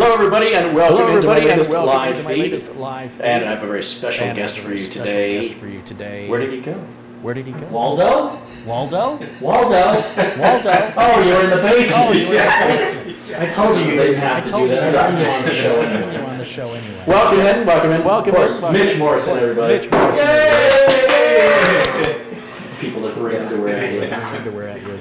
Hello, everybody, and welcome into my latest live feed. And I have a very special guest for you today. Where did he go? Waldo? Waldo? Oh, you're in the basement. I told you didn't have to do that. I got you on the show anyway. Welcome in. Of course, Mitch Morrison, everybody. Yay! People are throwing underwear at you.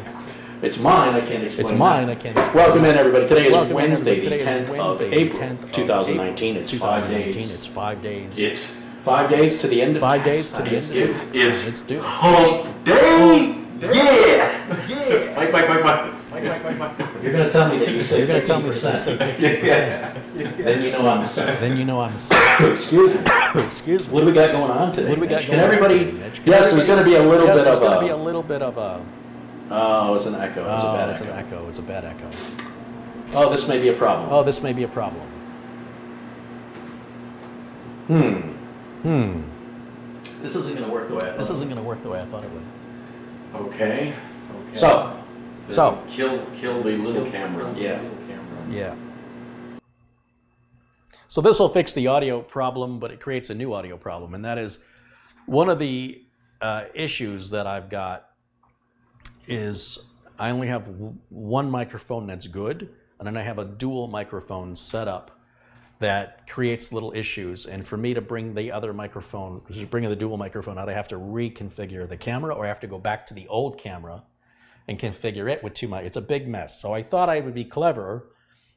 It's mine, I can't explain. Welcome in, everybody. Today is Wednesday, the 10th of April, 2019. It's 5 days. It's 5 days. It's 5 days to the end of 5 days to the end. It's hump day. Yeah. Mike. You're going to tell me that you say 50%. Then you know I'm the Excuse me. What do we got going on today? And everybody, yes, there's going to be a little bit of a... Oh, it's an echo. It's a bad echo. Oh, this may be a problem. This isn't going to work the way I thought it would. Okay. So. Kill the little camera. Yeah. So this will fix the audio problem, but it creates a new audio problem, and that is one of the issues that I've got is I only have one microphone that's good, and then I have a dual microphone set up that creates little issues. And for me to bring the other microphone, bring the dual microphone out, I have to reconfigure the camera, or I have to go back to the old camera and configure it with two mics. It's a big mess. So I thought I would be clever,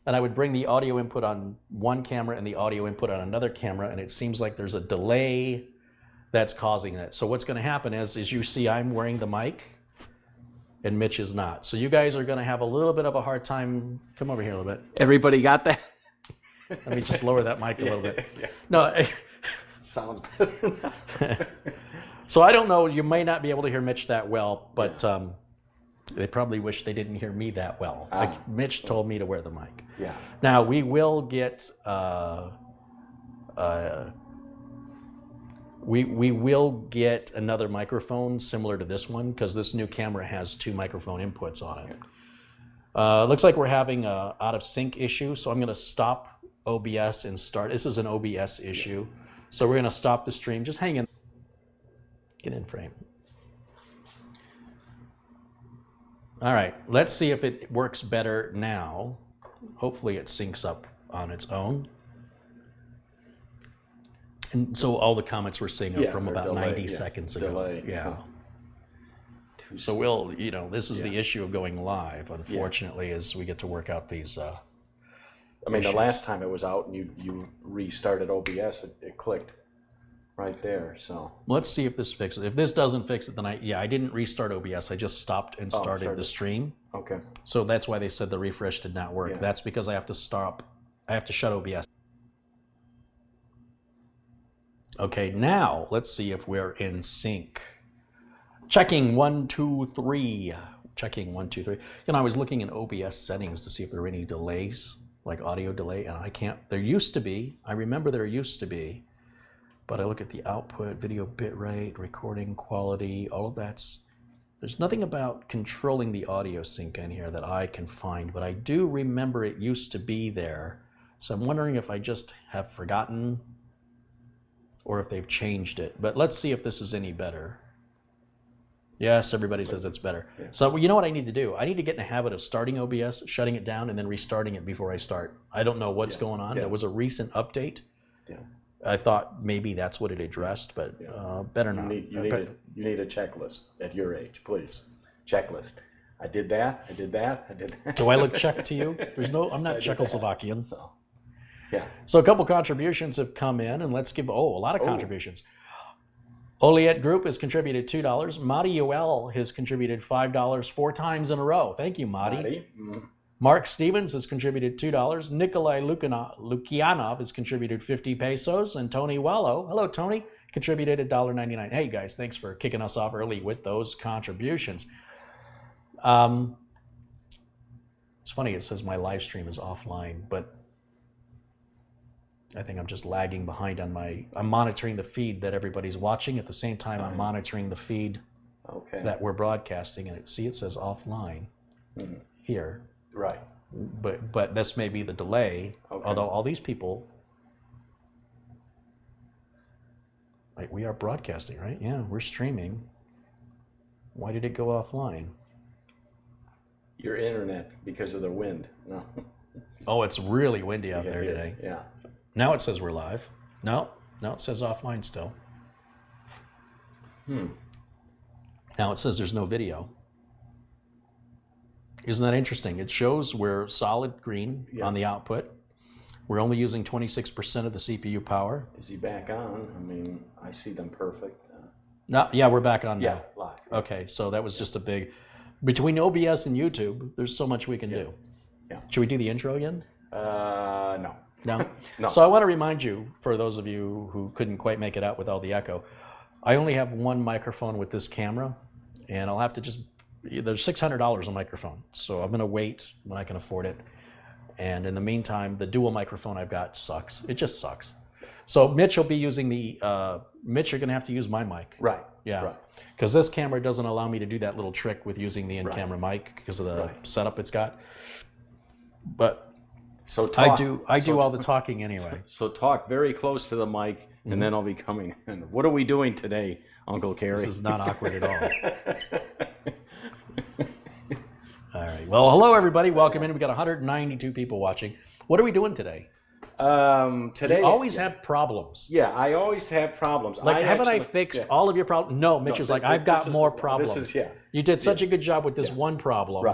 and I would bring the audio input on one camera and the audio input on another camera, and it seems like there's a delay that's causing that. So what's going to happen is you see I'm wearing the mic, and Mitch is not. So you guys are going to have a little bit of a hard time. Come over here a little bit. Everybody got that? Let me just lower that mic a little bit. Yeah. No. Sounds better. So I don't know. You may not be able to hear Mitch that well, but they probably wish they didn't hear me that well. Like Mitch told me to wear the mic. Yeah. Now we will get... We will get another microphone similar to this one because this new camera has two microphone inputs on it. Looks like we're having a out of sync issue, so I'm going to stop OBS and start. This is an OBS issue, so we're going to stop the stream. Just hang in. Get in frame. All right, let's see if it works better now. Hopefully it syncs up on its own. And so all the comments we're seeing are from about 90 seconds ago. Delay. Yeah. So we'll, this is the issue of going live, unfortunately, is we get to work out these I mean, issues. the last time it was out and you restarted OBS, it clicked right there, so. Let's see if this fixes it. If this doesn't fix it, then I didn't restart OBS. I just stopped and started the stream. Okay. So that's why they said the refresh did not work. Yeah. That's because I have to shut OBS. Okay, now let's see if we're in sync. Checking 1, 2, 3. Checking 1, 2, 3. I was looking in OBS settings to see if there were any delays, like audio delay, and I can't. There used to be. I remember there used to be, but I look at the output, video bitrate, recording quality, all of that's. There's nothing about controlling the audio sync in here that I can find, but I do remember it used to be there. So I'm wondering if I just have forgotten or if they've changed it. But let's see if this is any better. Yes, everybody says it's better. Yeah. So you know what I need to do? I need to get in a habit of starting OBS, shutting it down, and then restarting it before I start. I don't know what's going on. There was a recent update. Yeah. I thought maybe that's what it addressed, but better not. You need a checklist at your age, please. Checklist. I did that. Do I look Czech to you? I'm not Czechoslovakian. So. Yeah. So a couple contributions have come in, and let's give a lot of contributions. Oliet Group has contributed $2. Madi Yoel has contributed $5 4 times in a row. Thank you, Madi. Mark Stevens has contributed $2. Nikolai Lukianov has contributed 50 pesos, and Tony Wallow, hello Tony, contributed $1.99. Hey guys, thanks for kicking us off early with those contributions. It's funny, it says my live stream is offline, but I think I'm just lagging behind on I'm monitoring the feed that everybody's watching. At the same time, I'm monitoring the feed that we're broadcasting. And it says offline here. Right. But this may be the delay although all these people, like, we are broadcasting, right? Yeah, we're streaming. Why did it go offline? Your internet, because of the wind. No. Oh, it's really windy out there today. Yeah. Now it says we're live. No, it says offline still. Now it says there's no video. Isn't that interesting? It shows we're solid green on the output. We're only using 26% of the CPU power. Is he back on? I mean, I see them perfect. No, yeah, we're back on now. Live. Okay, so that was just a big... Between OBS and YouTube, there's so much we can do. Yeah. Should we do the intro again? No. No? No. So I want to remind you, for those of you who couldn't quite make it out with all the echo, I only have one microphone with this camera, and I'll have to just... There's $600 a microphone, so I'm going to wait when I can afford it. And in the meantime, the dual microphone I've got sucks. It just sucks. So Mitch will be using the... Mitch, you're going to have to use my mic. Right. Yeah. Right. Because this camera doesn't allow me to do that little trick with using the in-camera mic because of the setup it's got. But so I do all the talking anyway. So talk very close to the mic, and then I'll be coming. And what are we doing today, Uncle Carey? This is not awkward at all. All right. Well, hello everybody. Welcome in. We got 192 people watching. What are we doing today? Today, you always have problems. Yeah, I always have problems. Like, haven't I fixed all of your problems? No, Mitch is like, I've got more problems. You did such a good job with this one problem.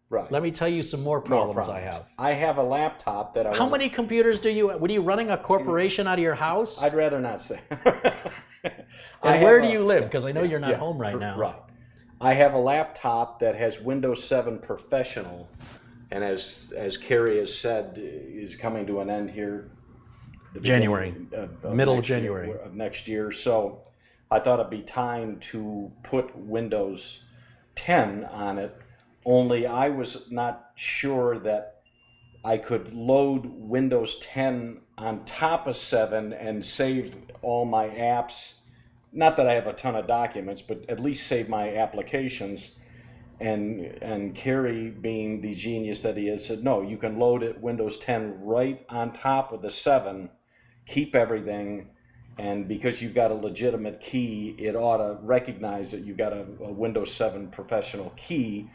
Right. Let me tell you some more problems I have. I have a laptop that How many computers do you? What are you running a corporation out of your house? I'd rather not say. And where do you live? Because I know you're not home right now. Right. I have a laptop that has Windows 7 Professional, and as Carey has said, is coming to an end here. January, middle of January of next year. So I thought it'd be time to put Windows 10 on it. Only I was not sure that I could load Windows 10 on top of 7 and save all my apps. Not that I have a ton of documents, but at least save my applications. And Carey, being the genius that he is, said, no, you can load it Windows 10 right on top of the 7, keep everything, and because you've got a legitimate key, it ought to recognize that you've got a Windows 7 professional key,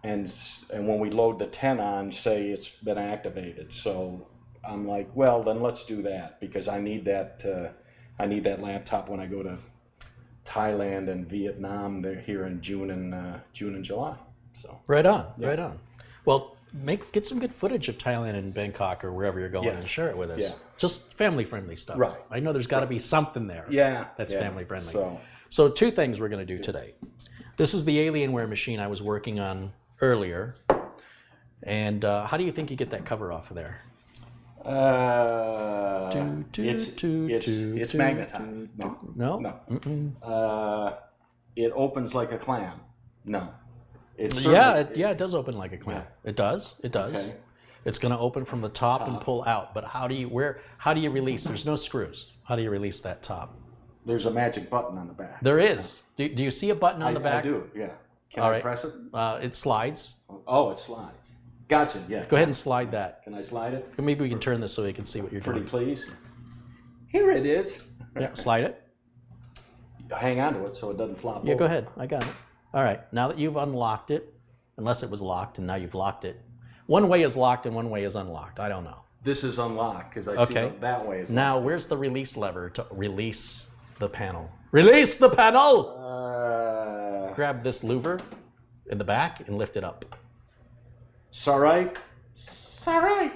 and when we load the 10 on, say it's been activated. So I'm like, well, then let's do that, because I need that laptop when I go to Thailand and Vietnam. They're here in June and July. So right on. Well, get some good footage of Thailand and Bangkok or wherever you're going and share it with us. Yeah. Just family friendly stuff. Right. I know there's got to be something there. That's family friendly. So two things we're going to do today. This is the Alienware machine I was working on earlier. And how do you think you get that cover off of there? It's magnetized. No. It opens like a clam. No. It does open like a clam. Yeah. It does. Okay. It's going to open from the top and pull out. But how do you release? There's no screws. How do you release that top? There's a magic button on the back. There is. Do you see a button on the back? I do. Yeah. Can I press it? It slides. Oh, it slides. Gotcha. Yeah. Go ahead and slide that. Can I slide it? Maybe we can turn this so you can see what you're doing. Pretty please. Here it is. Yeah, slide it. Hang on to it so it doesn't flop Yeah, over. go ahead. I got it. All right. Now that you've unlocked it, unless it was locked and now you've locked it. One way is locked and one way is unlocked. I don't know. This is unlocked because I see that way is locked. Now, where's the release lever to release the panel? Release the panel! Grab this louver in the back and lift it up. It's all right. It's all right.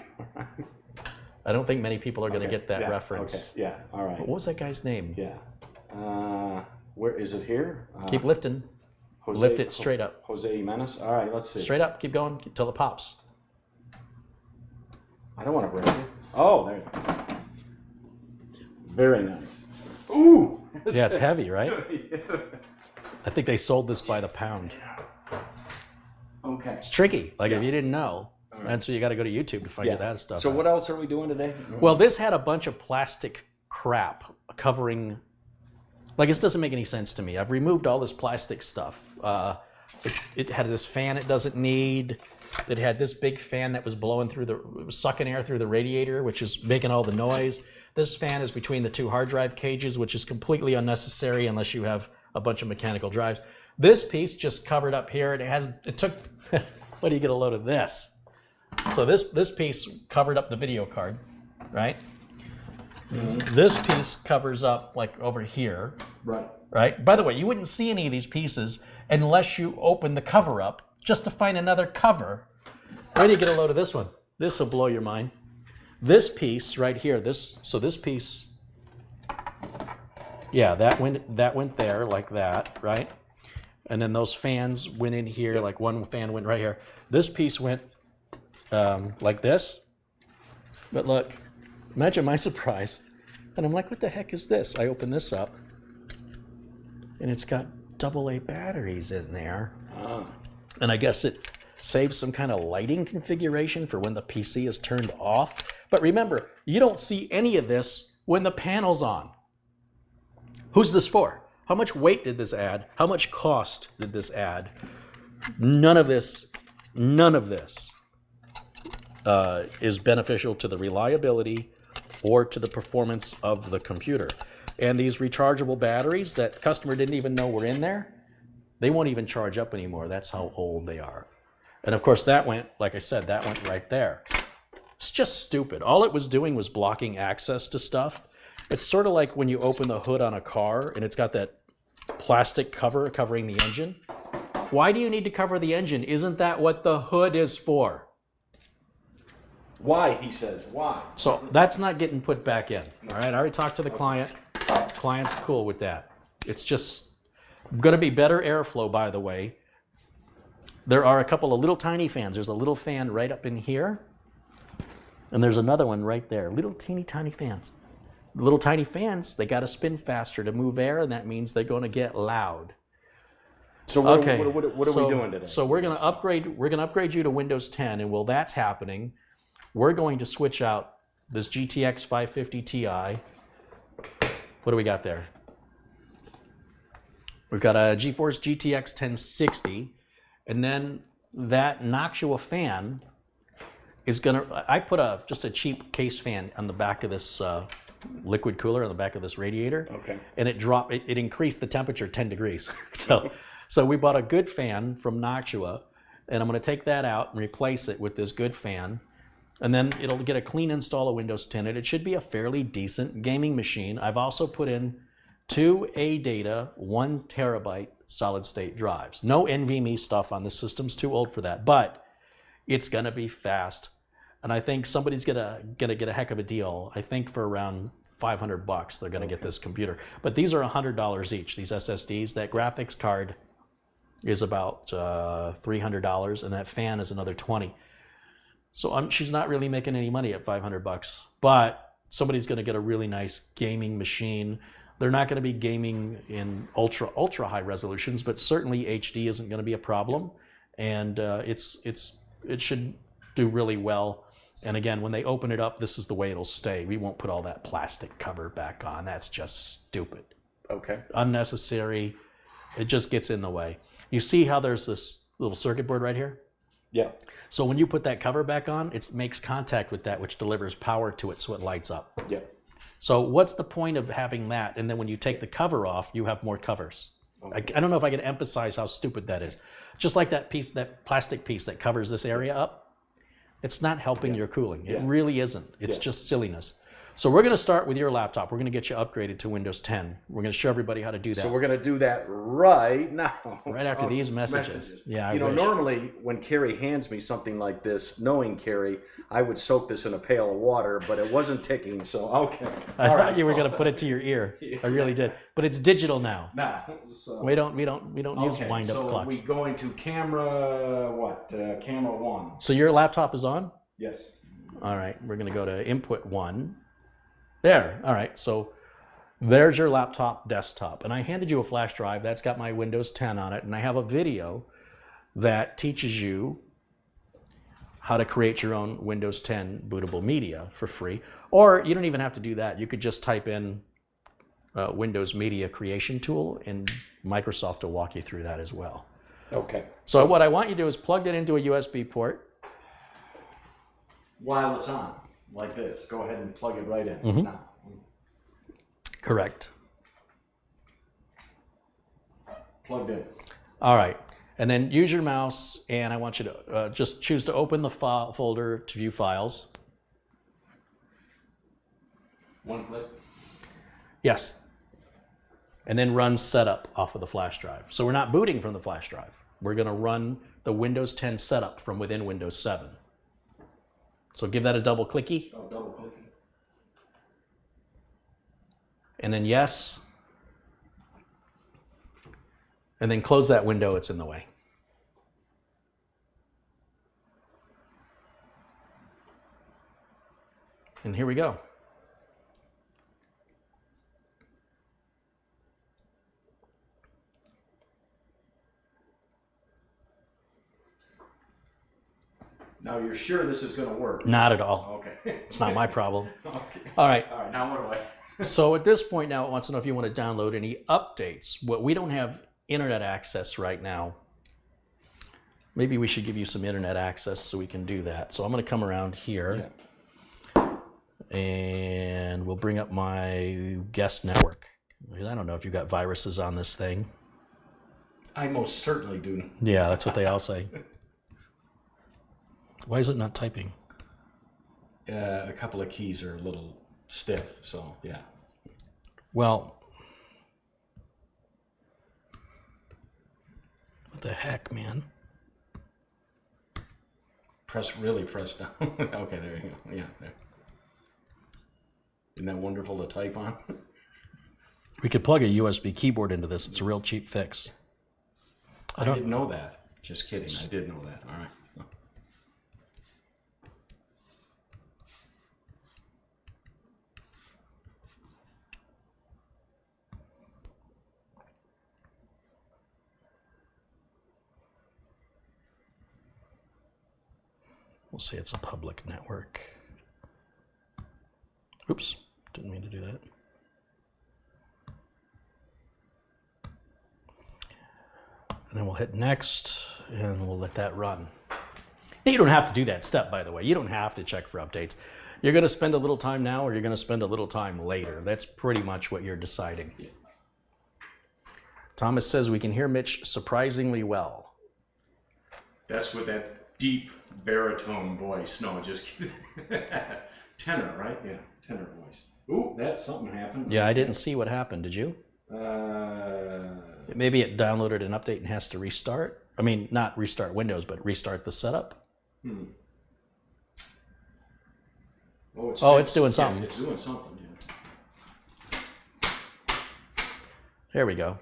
I don't think many people are going to get that reference. Okay. Yeah. All right. What was that guy's name? Yeah. Where is it here? Keep lifting. Lift it straight up. Jose Jimenez. All right. Let's see. Straight up. Keep going till it pops. I don't want to break it. Oh, there you go. Very nice. Ooh. Yeah, it's heavy, right? I think they sold this by the pound. Okay. It's tricky. Like if you didn't know, and so you got to go to YouTube to find that stuff. So what else are we doing today? Well, this had a bunch of plastic crap covering. Like this doesn't make any sense to me. I've removed all this plastic stuff. It had this fan it doesn't need. that had this big fan that was blowing through sucking air through the radiator, which is making all the noise. This fan is between the two hard drive cages, which is completely unnecessary unless you have a bunch of mechanical drives. This piece just covered up here, and it took, what do you get a load of this? So this piece covered up the video card, right? This piece covers up like over here. Right? By the way, you wouldn't see any of these pieces unless you open the cover up just to find another cover. Where do you get a load of this one? This will blow your mind. This piece right here, this piece, yeah, that went there like that, right? And then those fans went in here, like one fan went right here. This piece went like this. But look, imagine my surprise. And I'm like, what the heck is this? I open this up, and it's got AA batteries in there. And I guess it saves some kind of lighting configuration for when the PC is turned off. But remember, you don't see any of this when the panel's on. Who's this for? How much weight did this add? How much cost did this add? None of this is beneficial to the reliability or to the performance of the computer. And these rechargeable batteries that customer didn't even know were in there, they won't even charge up anymore. That's how old they are. And of course that went, like I said, that went right there. It's just stupid. All it was doing was blocking access to stuff. It's sort of like when you open the hood on a car and it's got that plastic cover covering the engine. Why do you need to cover the engine? Isn't that what the hood is for? Why, he says, why? So that's not getting put back in. All right, I already talked to the client. Client's cool with that. It's just going to be better airflow, by the way. There are a couple of little tiny fans. There's a little fan right up in here, and there's another one right there. Little teeny tiny fans. Little tiny fans, they got to spin faster to move air, and that means they're going to get loud. So what are we doing today? So we're going to upgrade you to Windows 10, and while that's happening, we're going to switch out this GTX 550 Ti. What do we got there? We've got a GeForce GTX 1060, and then that Noctua fan is going to, I put just a cheap case fan on the back of this liquid cooler on the back of this radiator. Okay. And it increased the temperature 10 degrees. So we bought a good fan from Noctua, and I'm going to take that out and replace it with this good fan. And then it'll get a clean install of Windows 10, and it should be a fairly decent gaming machine. I've also put in 2 ADATA 1 terabyte solid state drives. No NVMe stuff on the system's too old for that, but it's going to be fast. And I think somebody's gonna get a heck of a deal. I think for around $500 they're gonna get this computer. But these are $100 each, these SSDs. That graphics card is about $300, and that fan is another $20. So she's not really making any money at $500, but somebody's gonna get a really nice gaming machine. They're not gonna be gaming in ultra high resolutions, but certainly HD isn't gonna be a problem. And it should do really well. And again, when they open it up, this is the way it'll stay. We won't put all that plastic cover back on. That's just stupid. Okay. Unnecessary. It just gets in the way. You see how there's this little circuit board right here? Yeah. So when you put that cover back on, it makes contact with that, which delivers power to it so it lights up. Yeah. So what's the point of having that? And then when you take the cover off, you have more covers. Okay. I don't know if I can emphasize how stupid that is. Just like that piece, that plastic piece that covers this area up. It's not helping your cooling. It really isn't. It's just silliness. So we're going to start with your laptop. We're going to get you upgraded to Windows 10. We're going to show everybody how to do that. So we're going to do that right now. Right after these messages. Yeah, I wish. Normally when Carey hands me something like this, knowing Carey, I would soak this in a pail of water, but it wasn't ticking, so okay. I thought you were going to put it to your ear. I really did. But it's digital now. Nah. So, we don't use wind-up clocks. So we going to camera, camera 1. So your laptop is on? Yes. All right, we're going to go to input 1. There, all right, so there's your laptop desktop. And I handed you a flash drive that's got my Windows 10 on it, and I have a video that teaches you how to create your own Windows 10 bootable media for free. Or you don't even have to do that. You could just type in Windows Media Creation Tool, and Microsoft will walk you through that as well. Okay. So what I want you to do is plug it into a USB port. While it's on, like this, go ahead and plug it right in. Mm-hmm. Now. Correct. Plugged in. All right. And then use your mouse, and I want you to just choose to open the file folder to view files. One click. Yes. And then run setup off of the flash drive. So we're not booting from the flash drive. We're going to run the Windows 10 setup from within Windows 7. So give that a double clicky. Oh, double clicking. And then yes. And then close that window, it's in the way. And here we go. Now you're sure this is going to work? Not at all. Okay. It's not my problem. Okay. All right. All right. Now what do I? So at this point now, it wants to know if you want to download any updates. Well, we don't have internet access right now. Maybe we should give you some internet access so we can do that. So I'm going to come around here, and we'll bring up my guest network. I don't know if you've got viruses on this thing. I most certainly do. Yeah, that's what they all say. Why is it not typing? A couple of keys are a little stiff, so yeah. Well, what the heck, man? Really press down. Okay, there you go. Yeah, there. Isn't that wonderful to type on? We could plug a USB keyboard into this. It's a real cheap fix. I didn't know that. Just kidding. I did know that. All right. So. We'll say it's a public network. Oops, didn't mean to do that. And then we'll hit next, and we'll let that run. Now, you don't have to do that step, by the way. You don't have to check for updates. You're going to spend a little time now, or you're going to spend a little time later. That's pretty much what you're deciding. Yeah. Thomas says we can hear Mitch surprisingly well. That's with that deep baritone voice. No, just kidding. Tenor, right? Yeah, tenor voice. Ooh, that something happened. Yeah, I didn't see what happened. Did you? Maybe it downloaded an update and has to restart. I mean, not restart Windows, but restart the setup. Oh, it's doing something. Yeah, it's doing something. Yeah. There we go.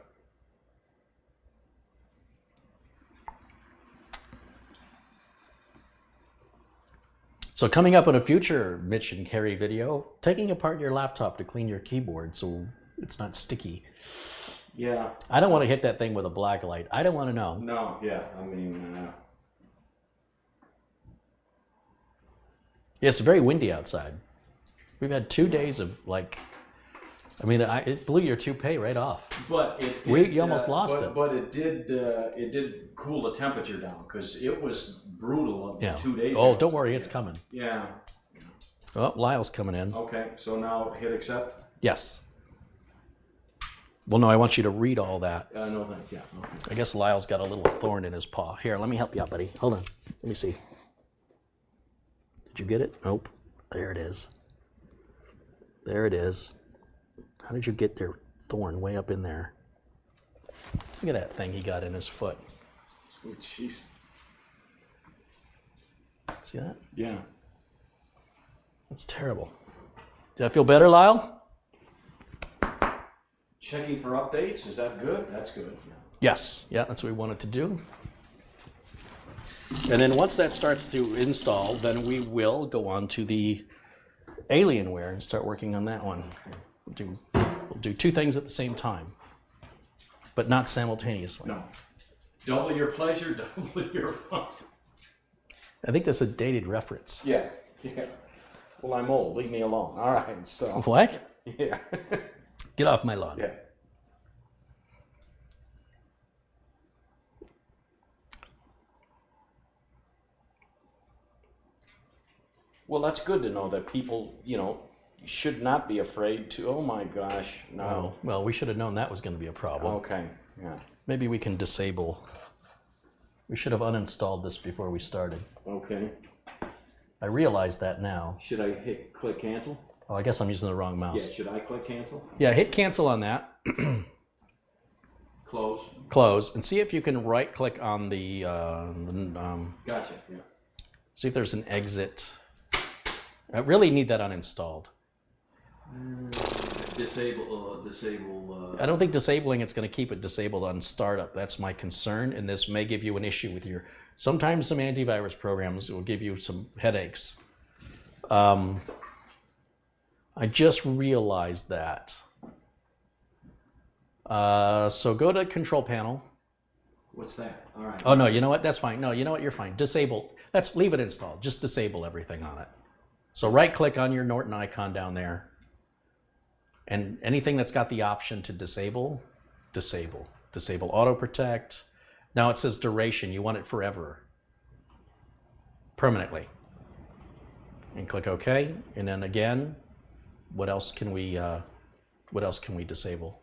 So coming up in a future Mitch and Carey video, taking apart your laptop to clean your keyboard so it's not sticky. Yeah. I don't want to hit that thing with a black light. I don't want to know. No, yeah. I mean... Yeah, it's very windy outside. We've had 2 days of like... I mean, it blew your toupee right off. But it did, you almost lost it. But it did cool the temperature down because it was brutal 2 days Oh, ago. don't worry, it's coming. Yeah. Oh, Lyle's coming in. Okay, so now hit accept? Yes. Well, no, I want you to read all that. No, thanks. Yeah. Okay. I guess Lyle's got a little thorn in his paw. Here, let me help you out, buddy. Hold on. Let me see. Did you get it? Nope. There it is. There it is. How did you get their thorn way up in there? Look at that thing he got in his foot. Oh, jeez. See that? Yeah. That's terrible. Did I feel better, Lyle? Checking for updates, is that good? That's good. Yeah. Yes. Yeah, that's what we wanted to do. And then once that starts to install, then we will go on to the Alienware and start working on that one. We'll do two things at the same time, but not simultaneously. No. Double your pleasure, double your fun. I think that's a dated reference. Yeah. Yeah. Well, I'm old. Leave me alone. All right. So. What? Yeah. Get off my lawn. Yeah. Well, that's good to know that people, should not be afraid to, oh my gosh, no. Well, we should have known that was going to be a problem. Okay, yeah. Maybe we can disable. We should have uninstalled this before we started. Okay. I realize that now. Should I click cancel? Oh, I guess I'm using the wrong mouse. Yeah, should I click cancel? Yeah, hit cancel on that. Close. Close, and see if you can right-click on the... Gotcha, yeah. See if there's an exit. I really need that uninstalled. Disable. I don't think disabling it's going to keep it disabled on startup. That's my concern, and this may give you an issue with your... Sometimes some antivirus programs will give you some headaches. I just realized that. So go to Control Panel. What's that? All right. Oh, no, you know what? That's fine. No, you know what? You're fine. Disable. Leave it installed. Just disable everything on it. So right-click on your Norton icon down there. And anything that's got the option to disable, disable. Disable auto protect. Now it says duration. You want it forever. Permanently. And click OK. And then again, what else can we disable?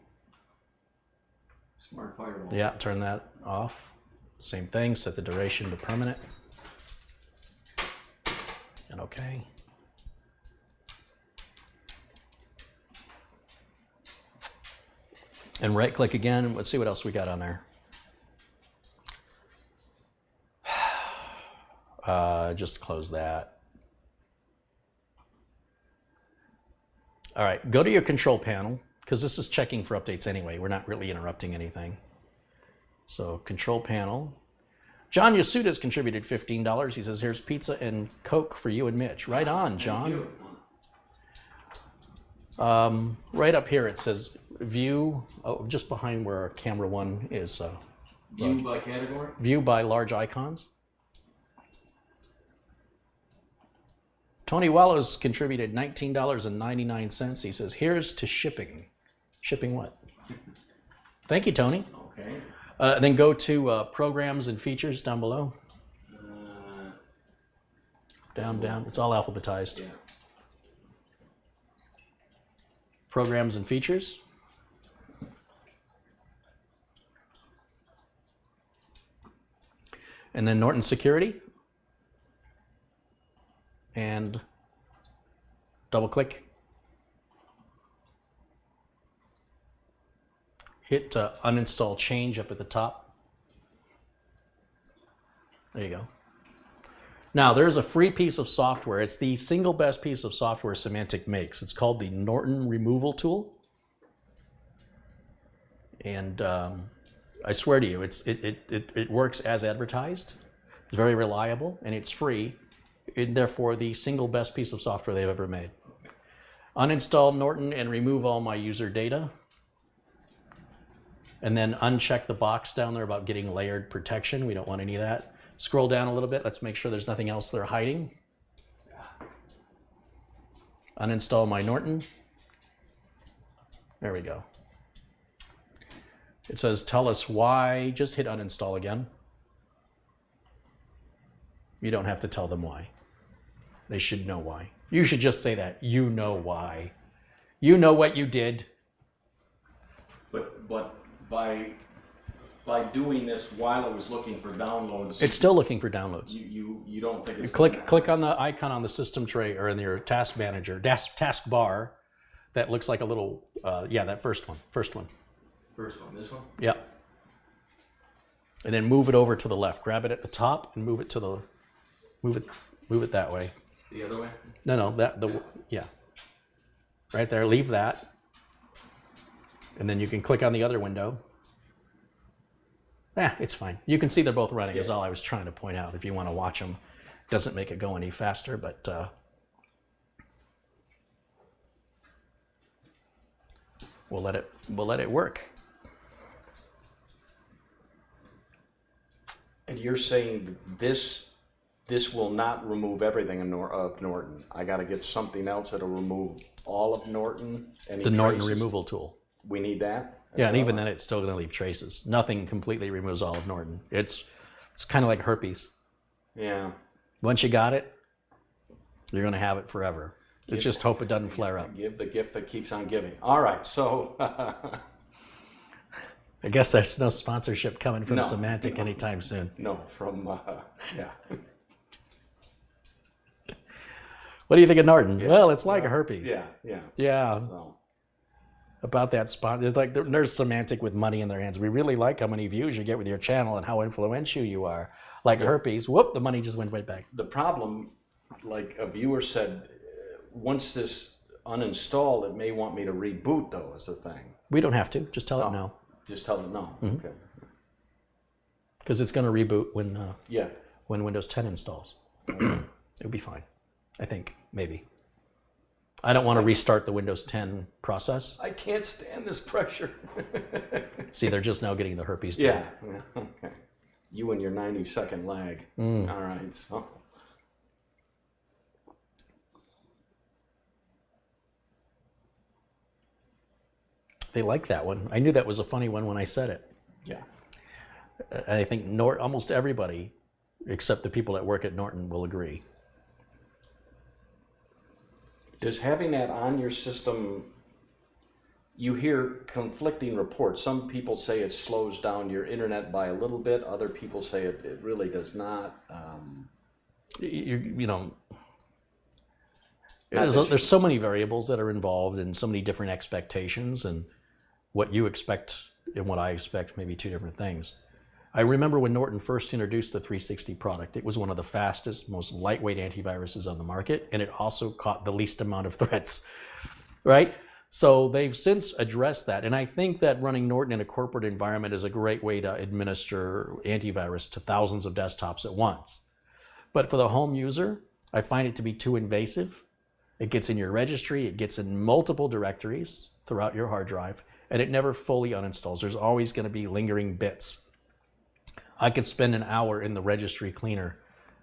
Smart firewall. Yeah, turn that off. Same thing, set the duration to permanent. And OK. And right click again. Let's see what else we got on there. Just close that. All right, go to your control panel, because this is checking for updates anyway. We're not really interrupting anything. So control panel. John Yasuda has contributed $15. He says, here's pizza and Coke for you and Mitch. Right on, John. Right up here it says view, just behind where camera 1 is. View by category? View by large icons. Tony Wallows contributed $19.99. He says, here's to shipping. Shipping what? Thank you, Tony. Okay. Then go to programs and features down below. Down. It's all alphabetized. Yeah. Programs and features. And then Norton Security. And double click. Hit uninstall change up at the top. There you go. Now there's a free piece of software. It's the single best piece of software Symantec makes. It's called the Norton Removal Tool. And I swear to you, it works as advertised. It's very reliable and it's free. And therefore the single best piece of software they've ever made. Uninstall Norton and remove all my user data. And then uncheck the box down there about getting layered protection. We don't want any of that. Scroll down a little bit. Let's make sure there's nothing else they're hiding. Uninstall my Norton. There we go. It says tell us why. Just hit uninstall again. You don't have to tell them why. They should know why. You should just say that. You know why. You know what you did. But by doing this while it was looking for downloads, it's still looking for downloads. You don't think it's click on the icon on the system tray or in your task manager, task bar, that looks like a little that first one. First one, this one? Yep. And then move it over to the left. Grab it at the top and move it to the move it that way. The other way? No, yeah. Right there, leave that. And then you can click on the other window. It's fine. You can see they're both running, is all I was trying to point out. If you want to watch them, doesn't make it go any faster, but we'll let it work. And you're saying this will not remove everything of Norton. I got to get something else that'll remove all of Norton. The Norton removal tool. We need that. Yeah, and even then, it's still going to leave traces. Nothing completely removes all of Norton. It's kind of like herpes. Yeah. Once you got it, You're going to have it forever. Just hope it doesn't flare up. Give the gift that keeps on giving. All right, so I guess there's no sponsorship coming from No, Symantec anytime soon. no, from yeah. What do you think of Norton? Well, it's like a herpes. Yeah. So. About that spot, it's like there's Symantec with money in their hands. We really like how many views you get with your channel and how influential you are. Like herpes, whoop, the money just went right back. The problem, like a viewer said, once this uninstall, it may want me to reboot, though, is the thing. We don't have to. Just tell it no. Just tell it no. Mm-hmm. Okay. Because it's going to reboot when Yeah. when Windows 10 installs. It'll be fine. I think, maybe. I don't want to restart the Windows 10 process. I can't stand this pressure. See, they're just now getting the herpes. Yeah. Okay. You and your 90-second lag. All right. So. They like that one. I knew that was a funny one when I said it. Yeah. And I think almost everybody, except the people that work at Norton, will agree. Does having that on your system, you hear conflicting reports. Some people say it slows down your internet by a little bit. Other people say it really does not. You know, there's so many variables that are involved and so many different expectations, and what you expect and what I expect may be two different things. I remember when Norton first introduced the 360 product, it was one of the fastest, most lightweight antiviruses on the market, and it also caught the least amount of threats, right? So they've since addressed that, and I think that running Norton in a corporate environment is a great way to administer antivirus to thousands of desktops at once. But for the home user, I find it to be too invasive. It gets in your registry, it gets in multiple directories throughout your hard drive, and it never fully uninstalls. There's always going to be lingering bits. I could spend an hour in the registry cleaner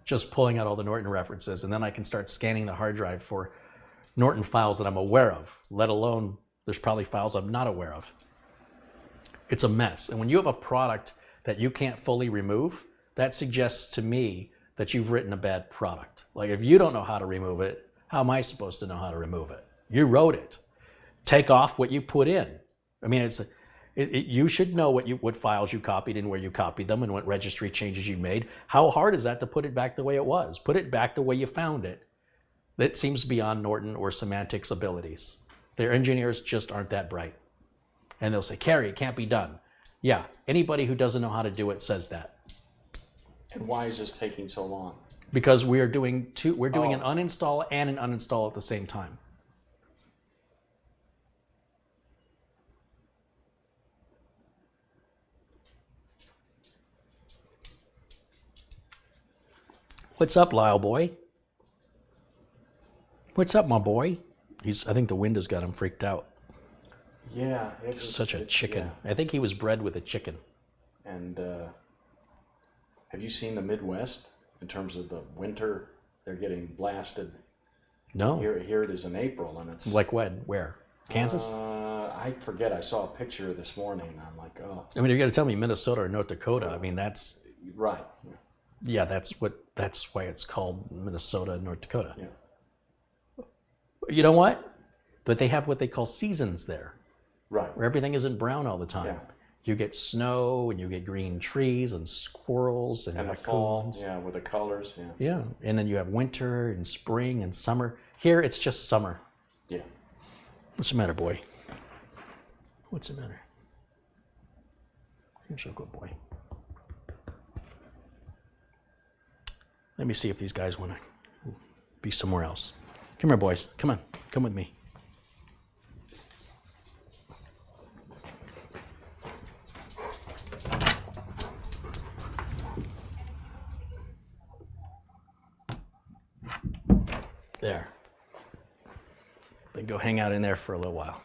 just pulling out all the Norton references, and then I can start scanning the hard drive for Norton files that I'm aware of, let alone there's probably files I'm not aware of. It's a mess. And when you have a product that you can't fully remove, that suggests to me that you've written a bad product. Like if you don't know how to remove it, how am I supposed to know how to remove it? You wrote it. Take off what you put in. I mean, you should know what files you copied and where you copied them and what registry changes you made. How hard is that to put it back the way it was? Put it back the way you found it. That seems beyond Norton or Symantec's abilities. Their engineers just aren't that bright. And they'll say, Carey, it can't be done. Yeah, anybody who doesn't know how to do it says that. And why is this taking so long? Because we're doing an uninstall and an uninstall at the same time. What's up, Lyle boy? What's up, my boy? I think the wind has got him freaked out. Yeah. Such a chicken. Yeah. I think he was bred with a chicken. And have you seen the Midwest in terms of the winter? They're getting blasted. No. Here it is in April, and it's like when? Where? Kansas? I forget. I saw a picture this morning. And I'm like, oh. I mean, you got to tell me Minnesota or North Dakota. I mean, that's right. Yeah, that's why it's called Minnesota and North Dakota. Yeah. You know what? But they have what they call seasons there. Right. Where everything isn't brown all the time. Yeah. You get snow and you get green trees and squirrels and the fall. Yeah, with the colors. Yeah. Yeah, and then you have winter and spring and summer. Here it's just summer. Yeah. What's the matter, boy? What's the matter? You're so good, boy. Let me see if these guys want to be somewhere else. Come here, boys. Come on. Come with me. There. Then go hang out in there for a little while.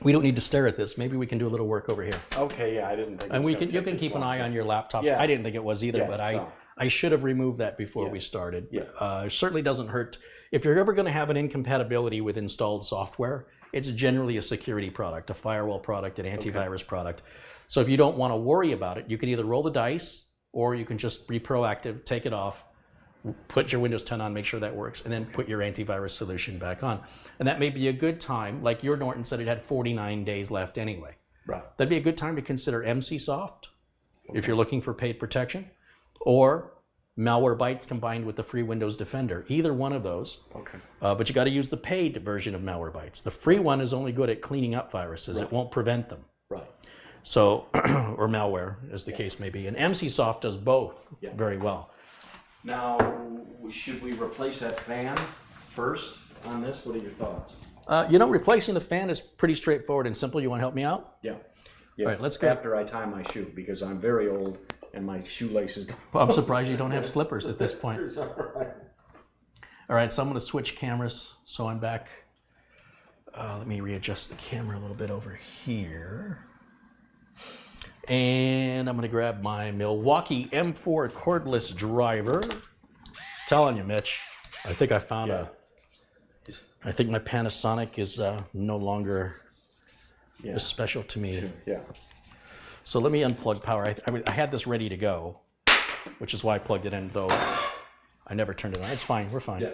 We don't need to stare at this. Maybe we can do a little work over here. Okay, yeah, I didn't think. And you can keep an eye on your laptops. Yeah. I didn't think it was either, but I should have removed that before we started. Yeah. It certainly doesn't hurt. If you're ever going to have an incompatibility with installed software, it's generally a security product, a firewall product, an antivirus product. So if you don't want to worry about it, you can either roll the dice or you can just be proactive, take it off, put your Windows 10 on, make sure that works, and then put your antivirus solution back on. And that may be a good time, like your Norton said it had 49 days left anyway. Right. That'd be a good time to consider MCSoft if you're looking for paid protection, or Malwarebytes combined with the free Windows Defender. Either one of those. Okay. But you got to use the paid version of Malwarebytes. The free one is only good at cleaning up viruses. It won't prevent them. Right. So, or malware, as the case may be. And MCSoft does both very well. Now, should we replace that fan first on this? What are your thoughts? Replacing the fan is pretty straightforward and simple. You want to help me out? Yeah. All right, let's go. After I tie my shoe, because I'm very old and my shoelaces don't. Well, I'm surprised you don't have slippers at this point. All right, so I'm going to switch cameras. So I'm back. Let me readjust the camera a little bit over here. And I'm going to grab my Milwaukee M4 cordless driver. Telling you, Mitch, I think I found I think my Panasonic is no longer as special to me. Yeah. So let me unplug power. I had this ready to go, which is why I plugged it in, though I never turned it on. It's fine. We're fine. Yeah.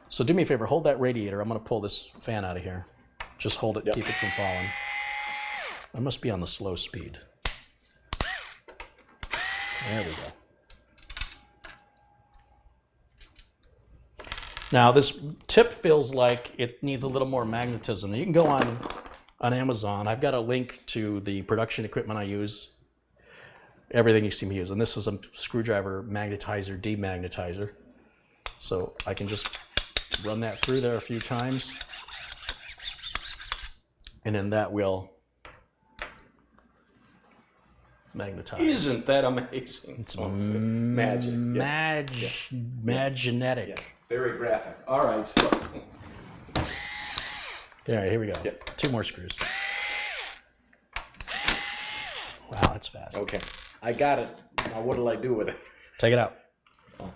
So do me a favor. Hold that radiator. I'm going to pull this fan out of here. Just hold it. Keep it from falling. I must be on the slow speed. There we go. Now this tip feels like it needs a little more magnetism. You can go on Amazon. I've got a link to the production equipment I use. Everything you see me use. And this is a screwdriver magnetizer, demagnetizer. So I can just run that through there a few times. And then that will magnetize. Isn't that amazing? It's magic. Maginetic. Yeah. Very graphic. All right. So. All right, here we go. Yep. 2 more screws. Wow, that's fast. Okay. I got it. Now what do I do with it? Take it out. Oh.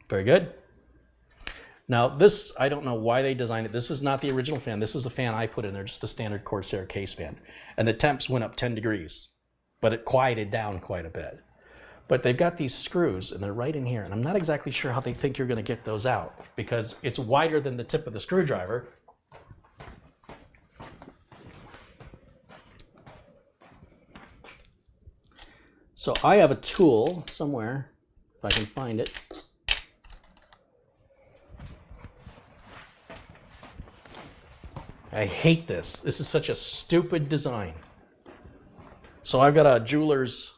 Very good. Now this, I don't know why they designed it. This is not the original fan. This is a fan I put in there, just a standard Corsair case fan. And the temps went up 10 degrees, but it quieted down quite a bit. But they've got these screws, and they're right in here. And I'm not exactly sure how they think you're going to get those out, because it's wider than the tip of the screwdriver. So I have a tool somewhere, if I can find it. I hate this. This is such a stupid design. So I've got a jeweler's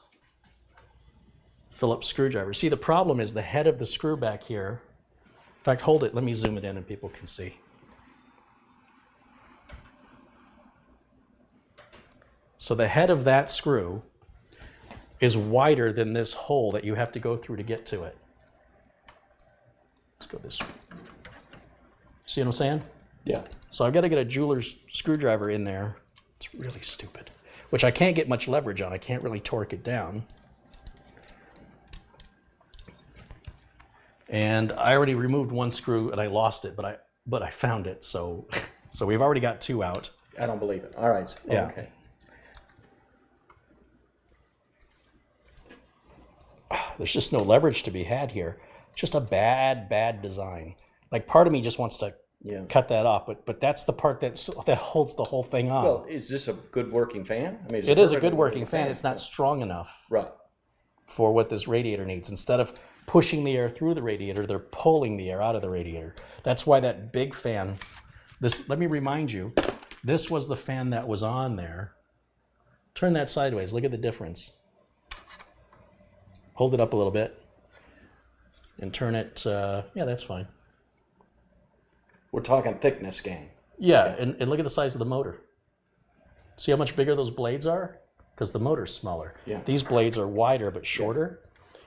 Phillips screwdriver. See, the problem is the head of the screw back here. In fact, hold it. Let me zoom it in and people can see. So the head of that screw is wider than this hole that you have to go through to get to it. Let's go this way. See what I'm saying? Yeah. So I've got to get a jeweler's screwdriver in there. It's really stupid. Which I can't get much leverage on. I can't really torque it down. And I already removed 1 screw and I lost it, but I found it. So we've already got 2 out. I don't believe it. All right. Yeah. Okay. There's just no leverage to be had here. It's just a bad design. Like part of me just wants to cut that off, but that's the part that holds the whole thing on. Well, is this a good working fan? I mean, it is a good working fan. It's not strong enough for what this radiator needs. Instead of pushing the air through the radiator, they're pulling the air out of the radiator. That's why that big fan, let me remind you, this was the fan that was on there. Turn that sideways. Look at the difference. Hold it up a little bit and turn it, yeah, that's fine. We're talking thickness, gang. Yeah, and look at the size of the motor. See how much bigger those blades are? Because the motor's smaller. Yeah. These blades are wider but shorter.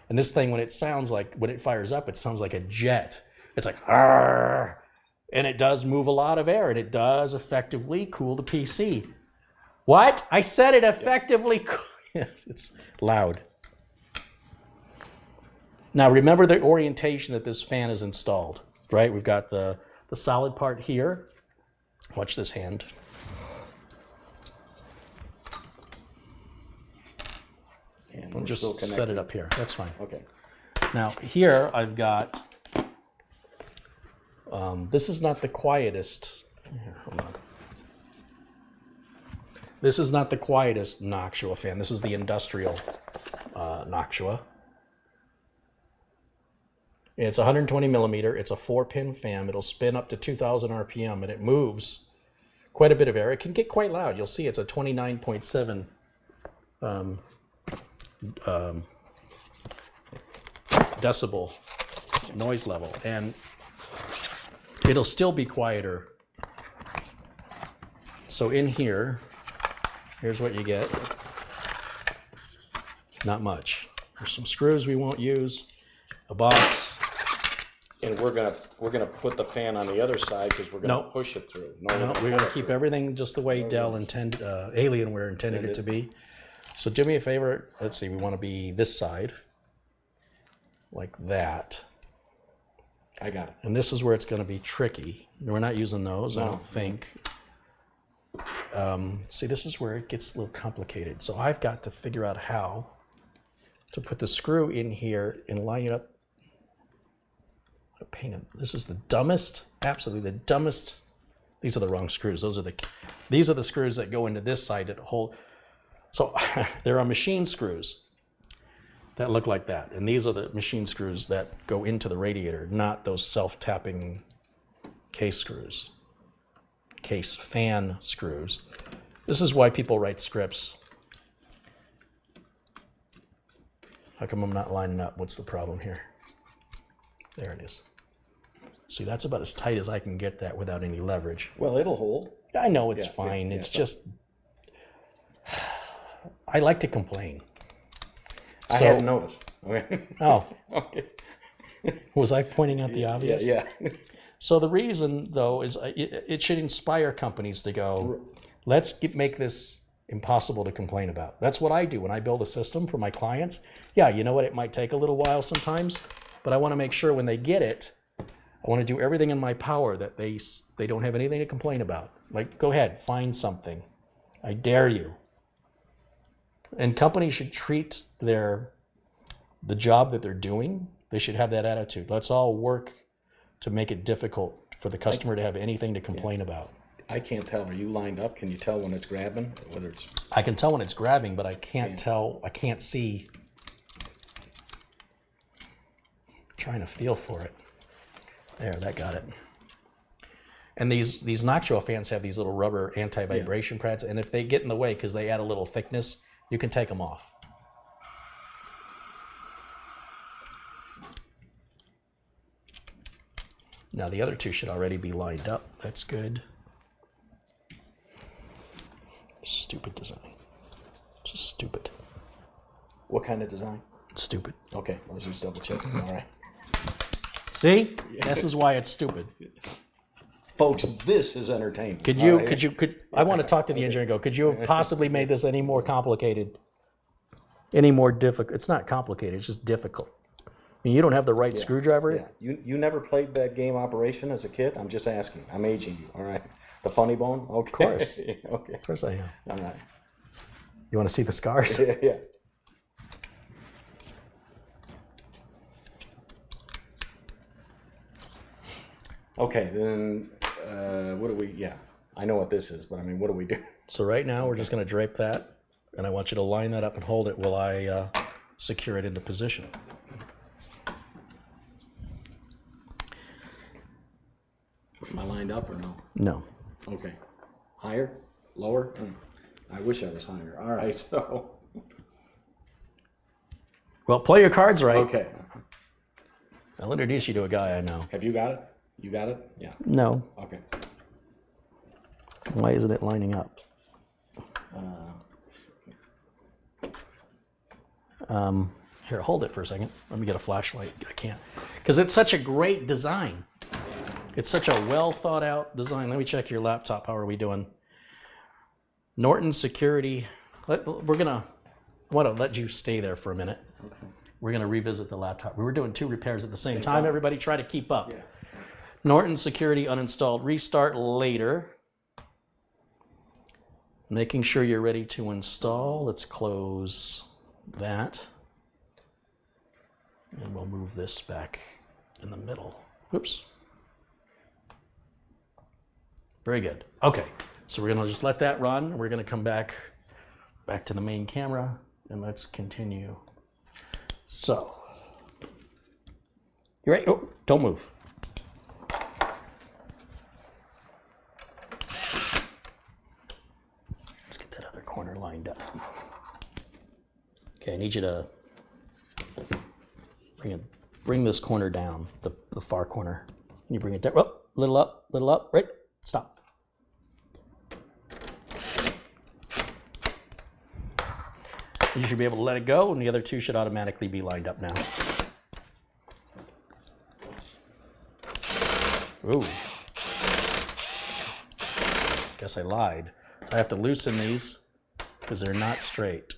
And this thing, when it fires up, it sounds like a jet. It's like, "Arr!" And it does move a lot of air, and it does effectively cool the PC. What? I said it effectively. It's loud. Now remember the orientation that this fan is installed, right? We've got the solid part here. Watch this hand. And I'll we're just still set it connected. up here. That's fine. Okay. Now here I've got, this is not the quietest. Here, hold on. This is not the quietest Noctua fan. This is the industrial Noctua. It's 120 millimeter. It's a 4-pin fan. It'll spin up to 2,000 RPM, and it moves quite a bit of air. It can get quite loud. You'll see it's a 29.7 decibel noise level, and it'll still be quieter. So in here, here's what you get. Not much. There's some screws we won't use, a box. And we're gonna put the fan on the other side because we're gonna Nope. push it through. No, we're gonna keep everything just the way Dell intended, Alienware intended it to be. So do me a favor. Let's see. We want to be this side, like that. I got it. And this is where it's going to be tricky. We're not using those, I don't think. See, this is where it gets a little complicated. So I've got to figure out how to put the screw in here and line it up. What a pain in, this is the dumbest, absolutely the dumbest. These are the wrong screws. These are the screws that go into this side that hold. So there are machine screws that look like that. And these are the machine screws that go into the radiator, not those self-tapping case screws, case fan screws. This is why people write scripts. How come I'm not lining up? What's the problem here? There it is. See, that's about as tight as I can get that without any leverage. Well, it'll hold. I know it's fine. It's just, I like to complain. I hadn't noticed. Okay. Oh, Okay. was I pointing out the obvious? Yeah. So the reason, though, is it should inspire companies to go, let's make this impossible to complain about. That's what I do when I build a system for my clients. Yeah, you know what? It might take a little while sometimes, but I want to make sure when they get it, I want to do everything in my power that they don't have anything to complain about. Like, go ahead, find something. I dare you. And companies should treat the job that they're doing, they should have that attitude. Let's all work to make it difficult for the customer to have anything to complain about. I can't tell. Are you lined up? Can you tell when it's grabbing? Whether it's I can tell when it's grabbing, but I can't tell, I can't see. I'm trying to feel for it. There, that got it. And these Noctua fans have these little rubber anti-vibration pads, and if they get in the way because they add a little thickness, you can take them off. Now the other two should already be lined up. That's good. Stupid design. Just stupid. what kind of design? Stupid. Okay, let's just double check. All right. See? This is why it's stupid. Folks, this is entertainment. Could I want to talk to the engineer and go, could you have possibly made this any more complicated? Any more difficult? It's not complicated, it's just difficult. I mean, you don't have the right screwdriver? Yeah. You never played that game Operation as a kid? I'm just asking. I'm aging you, all right? The funny bone? Okay. Of course. Okay. Of course I am. All right. You want to see the scars? Yeah. Okay, then what do we, I know what this is, but I mean, what do we do? So right now we're just going to drape that, and I want you to line that up and hold it while I secure it into position. Am I lined up or no? No. Okay. Higher? Lower? I wish I was higher. All right, so. Well, play your cards right. Okay. I'll introduce you to a guy I know. Have you got it? You got it? Yeah. No. Okay. Why isn't it lining up? Here, hold it for a second. Let me get a flashlight. I can't. Because it's such a great design. It's such a well thought out design. Let me check your laptop. How are we doing? Norton Security. I want to let you stay there for a minute. Okay. we're going to revisit the laptop. We were doing 2 repairs at the same time. Everybody try to keep up. Yeah. Norton Security uninstalled. Restart later. Making sure you're ready to install. Let's close that. And we'll move this back in the middle. Oops. Very good. Okay, so we're going to just let that run. We're going to come back to the main camera, and let's continue. So, you ready? Oh, don't move. Let's get that other corner lined up. Okay, I need you to bring this corner down, the far corner. Can you bring it down? Oh, little up, right? Stop. You should be able to let it go, and the other 2 should automatically be lined up now. Ooh. Guess I lied. So I have to loosen these because they're not straight.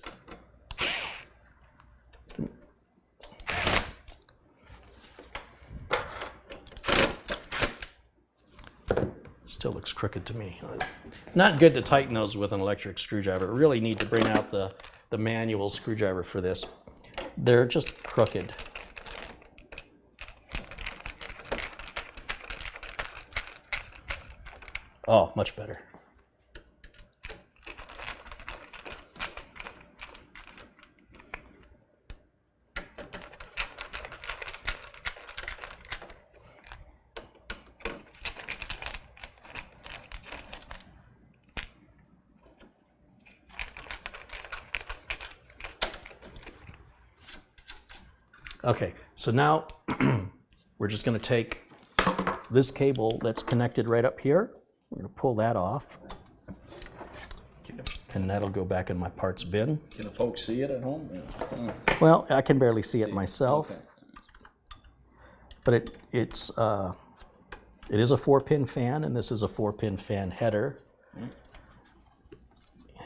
Still looks crooked to me. Not good to tighten those with an electric screwdriver. Really need to bring out the manual screwdriver for this. They're just crooked. Oh, much better. Okay, so now we're just going to take this cable that's connected right up here. We're going to pull that off, and that'll go back in my parts bin. Can the folks see it at home? Yeah. Oh. Well, I can barely see it myself, Okay. but it is a 4-pin fan, and this is a 4-pin fan header. And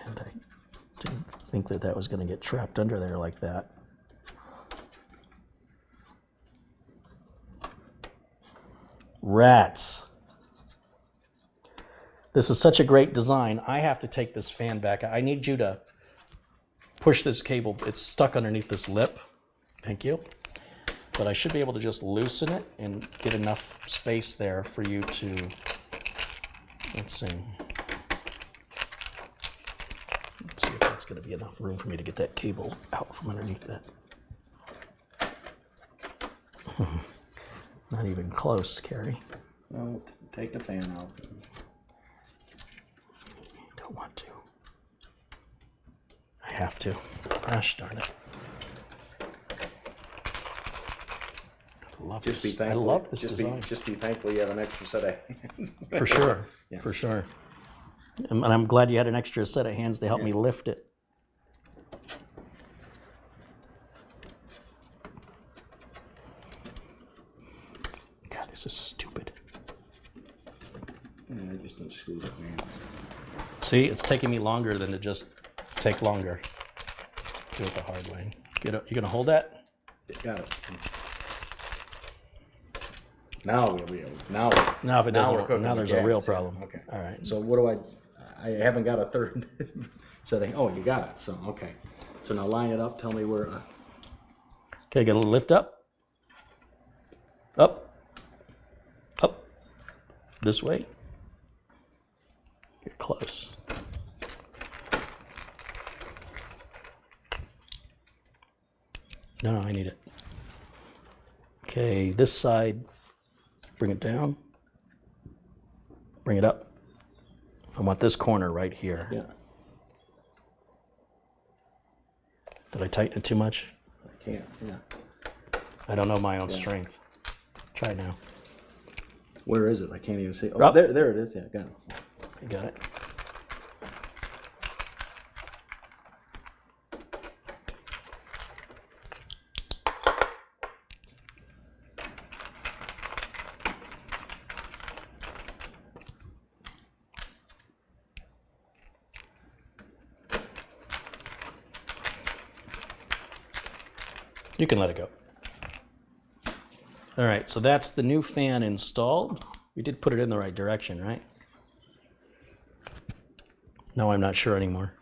I didn't think that was going to get trapped under there like that. Rats. This is such a great design. I have to take this fan back. I need you to push this cable. It's stuck underneath this lip. Thank you. But I should be able to just loosen it and get enough space there for you to, let's see. Let's see if that's going to be enough room for me to get that cable out from underneath that. Not even close, Carey. Well, take the fan out. Don't want to. I have to. Gosh darn it. I love Just this. be thankful. I love this design. Just be thankful you have an extra set of hands. For sure. Yeah. For sure. And I'm glad you had an extra set of hands to help me lift it. God, this is stupid. Yeah, I just unscrewed it, man. See, it's taking me longer than to just take longer. Do it the hard way. You gonna hold that? Got it. Now if it doesn't, now there's a real problem. Okay. All right. So what do I haven't got a third setting. Oh, you got it. So, okay. So now line it up. Tell me where. Okay, gonna lift up. Up. Up. This way. You're close. No, I need it. Okay, this side, bring it down. Bring it up. I want this corner right here. Yeah. Did I tighten it too much? I can't. Yeah. I don't know my own strength. Try now. Where is it? I can't even see. Oh, Up. there it is. Yeah, got it. You got it. You can let it go. All right, so that's the new fan installed. We did put it in the right direction, right? No, I'm not sure anymore.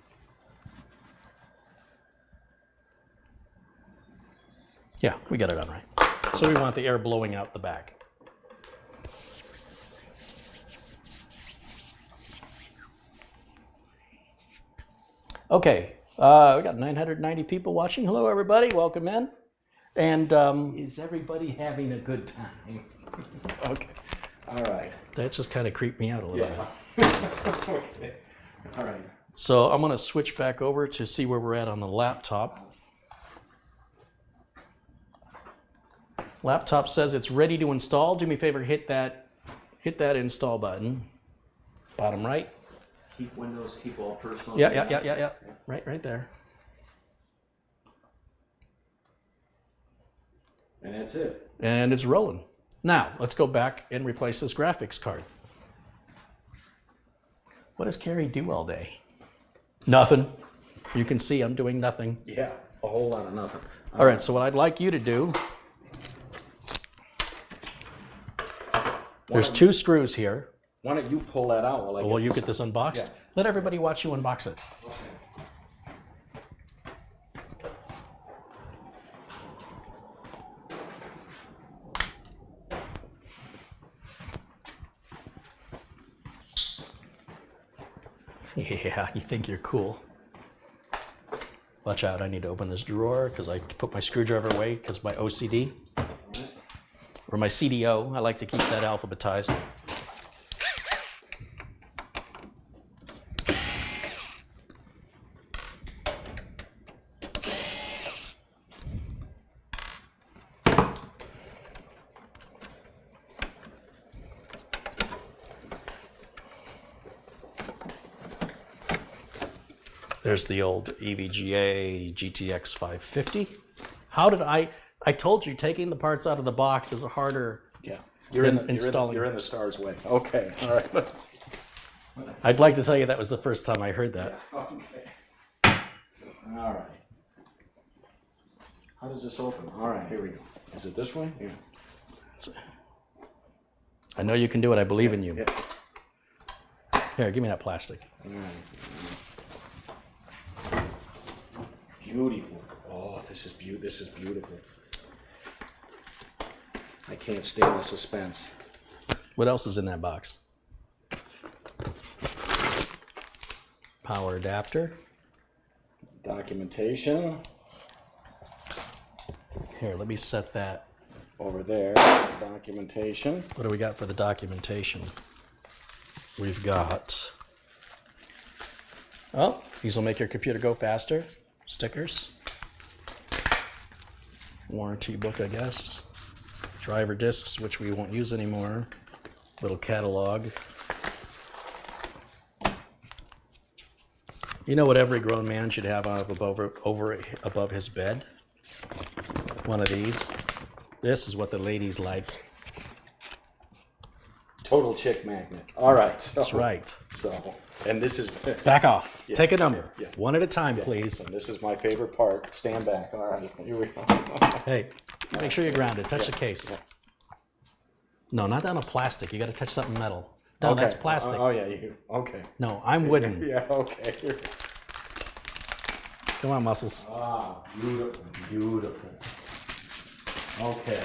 Yeah, we got it on right. So we want the air blowing out the back. Okay, we got 990 people watching. Hello, everybody. Welcome in. And Is everybody having a good time? Okay. All right. that just kind of creeped me out a little bit. Okay. All right. So I'm going to switch back over to see where we're at on the laptop. Laptop says it's ready to install. Do me a favor, hit that install button. Bottom right. Keep Windows, keep all personal. Yeah. Right there. And that's it. And it's rolling. Now, let's go back and replace this graphics card. What does Carey do all day? Nothing. You can see I'm doing nothing. Yeah, a whole lot of nothing. All right, so what I'd like you to do, there's 2 screws here. Why don't you pull that out while I Well, you get this unboxed. Yeah. Let everybody watch you unbox it. Yeah, you think you're cool. Watch out, I need to open this drawer because I put my screwdriver away because my OCD. Or my CDO, I like to keep that alphabetized. There's the old EVGA GTX 550. How did I told you taking the parts out of the box is a harder Yeah. installing. You're in the star's way. Okay. All right. I'd like to tell you that was the first time I heard that. Okay. All right. How does this open? All right, here we go. Is it this way? Yeah. I know you can do it. I believe in you. Yeah. Here, give me that plastic. All right. Beautiful. Oh, this is beautiful. I can't stand the suspense. What else is in that box? Power adapter. Documentation Here, let me set that. over there. Documentation. What do we got for the documentation? We've got, oh, these will make your computer go faster. Stickers. Warranty book, I guess. Driver discs, which we won't use anymore. Little catalog. You know what every grown man should have above his bed? One of these. This is what the ladies like. Total chick magnet. All right. That's right. So, and this is Back off. Yeah, Take a number. yeah. One at a time, please. And this is my favorite part. Stand back. All right. Here we go. Hey, make sure you're grounded. Touch the case. Yeah. No, not down to plastic. You got to touch something metal. No, Okay. that's plastic. Oh yeah. Okay. No, I'm wooden. Yeah. Okay. Here. Come on, muscles. Ah, beautiful. Beautiful. Okay.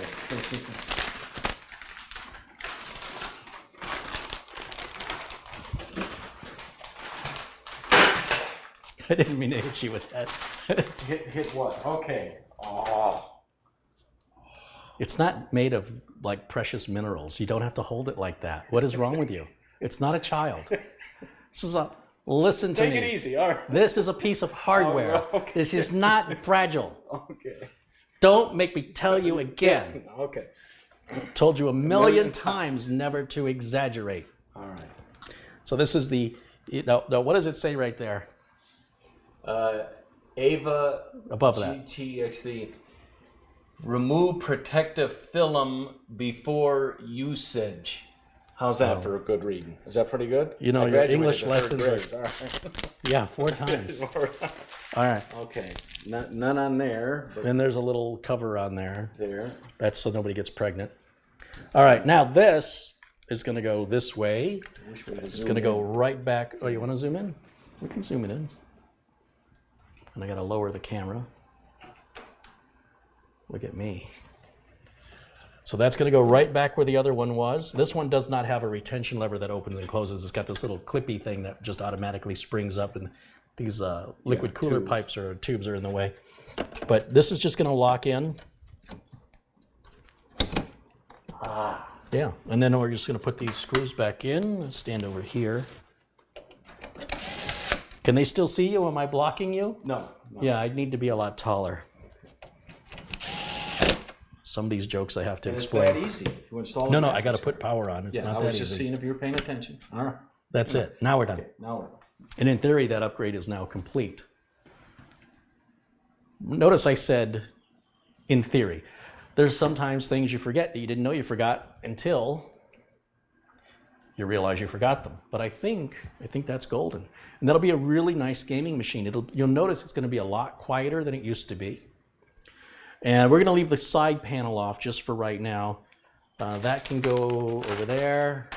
I didn't mean to hit you with that. Hit what? Okay. Oh. It's not made of like precious minerals. You don't have to hold it like that. What is wrong with you? It's not a child. This is a, listen to Take me. it easy. All right. This is a piece of hardware. Oh, okay. This is not fragile. Okay. Don't make me tell you again. Okay. Told you a million times never to exaggerate. All right. So this is the, no, what does it say right there? Ava Above that. GTXD. Remove protective film before usage. How's that for a good reading? Is that pretty good? You know, your English lessons are... All right. Yeah, 4 times. All right. Okay. None on there. Then there's a little cover on there. There. That's so nobody gets pregnant. All right, now this is going to go this way. It's going to go right back. Oh, you want to zoom in? We can zoom it in. And I got to lower the camera. Look at me. So that's going to go right back where the other one was. This one does not have a retention lever that opens and closes. It's got this little clippy thing that just automatically springs up, and these liquid cooler pipes or tubes are in the way. But this is just going to lock in. Yeah, and then we're just going to put these screws back in. Stand over here. Can they still see you? Am I blocking you? No. Yeah, I need to be a lot taller. Some of these jokes I have to explain. It's that easy to install. No, I got to put power on. It's not that easy. I was just seeing if you were paying attention. All right. That's it. Now we're done. Okay, now we're done. And in theory, that upgrade is now complete. Notice I said, in theory. There's sometimes things you forget that you didn't know you forgot until you realize you forgot them. But I think that's golden. And that'll be a really nice gaming machine. You'll notice it's going to be a lot quieter than it used to be. And we're going to leave the side panel off just for right now. That can go over there.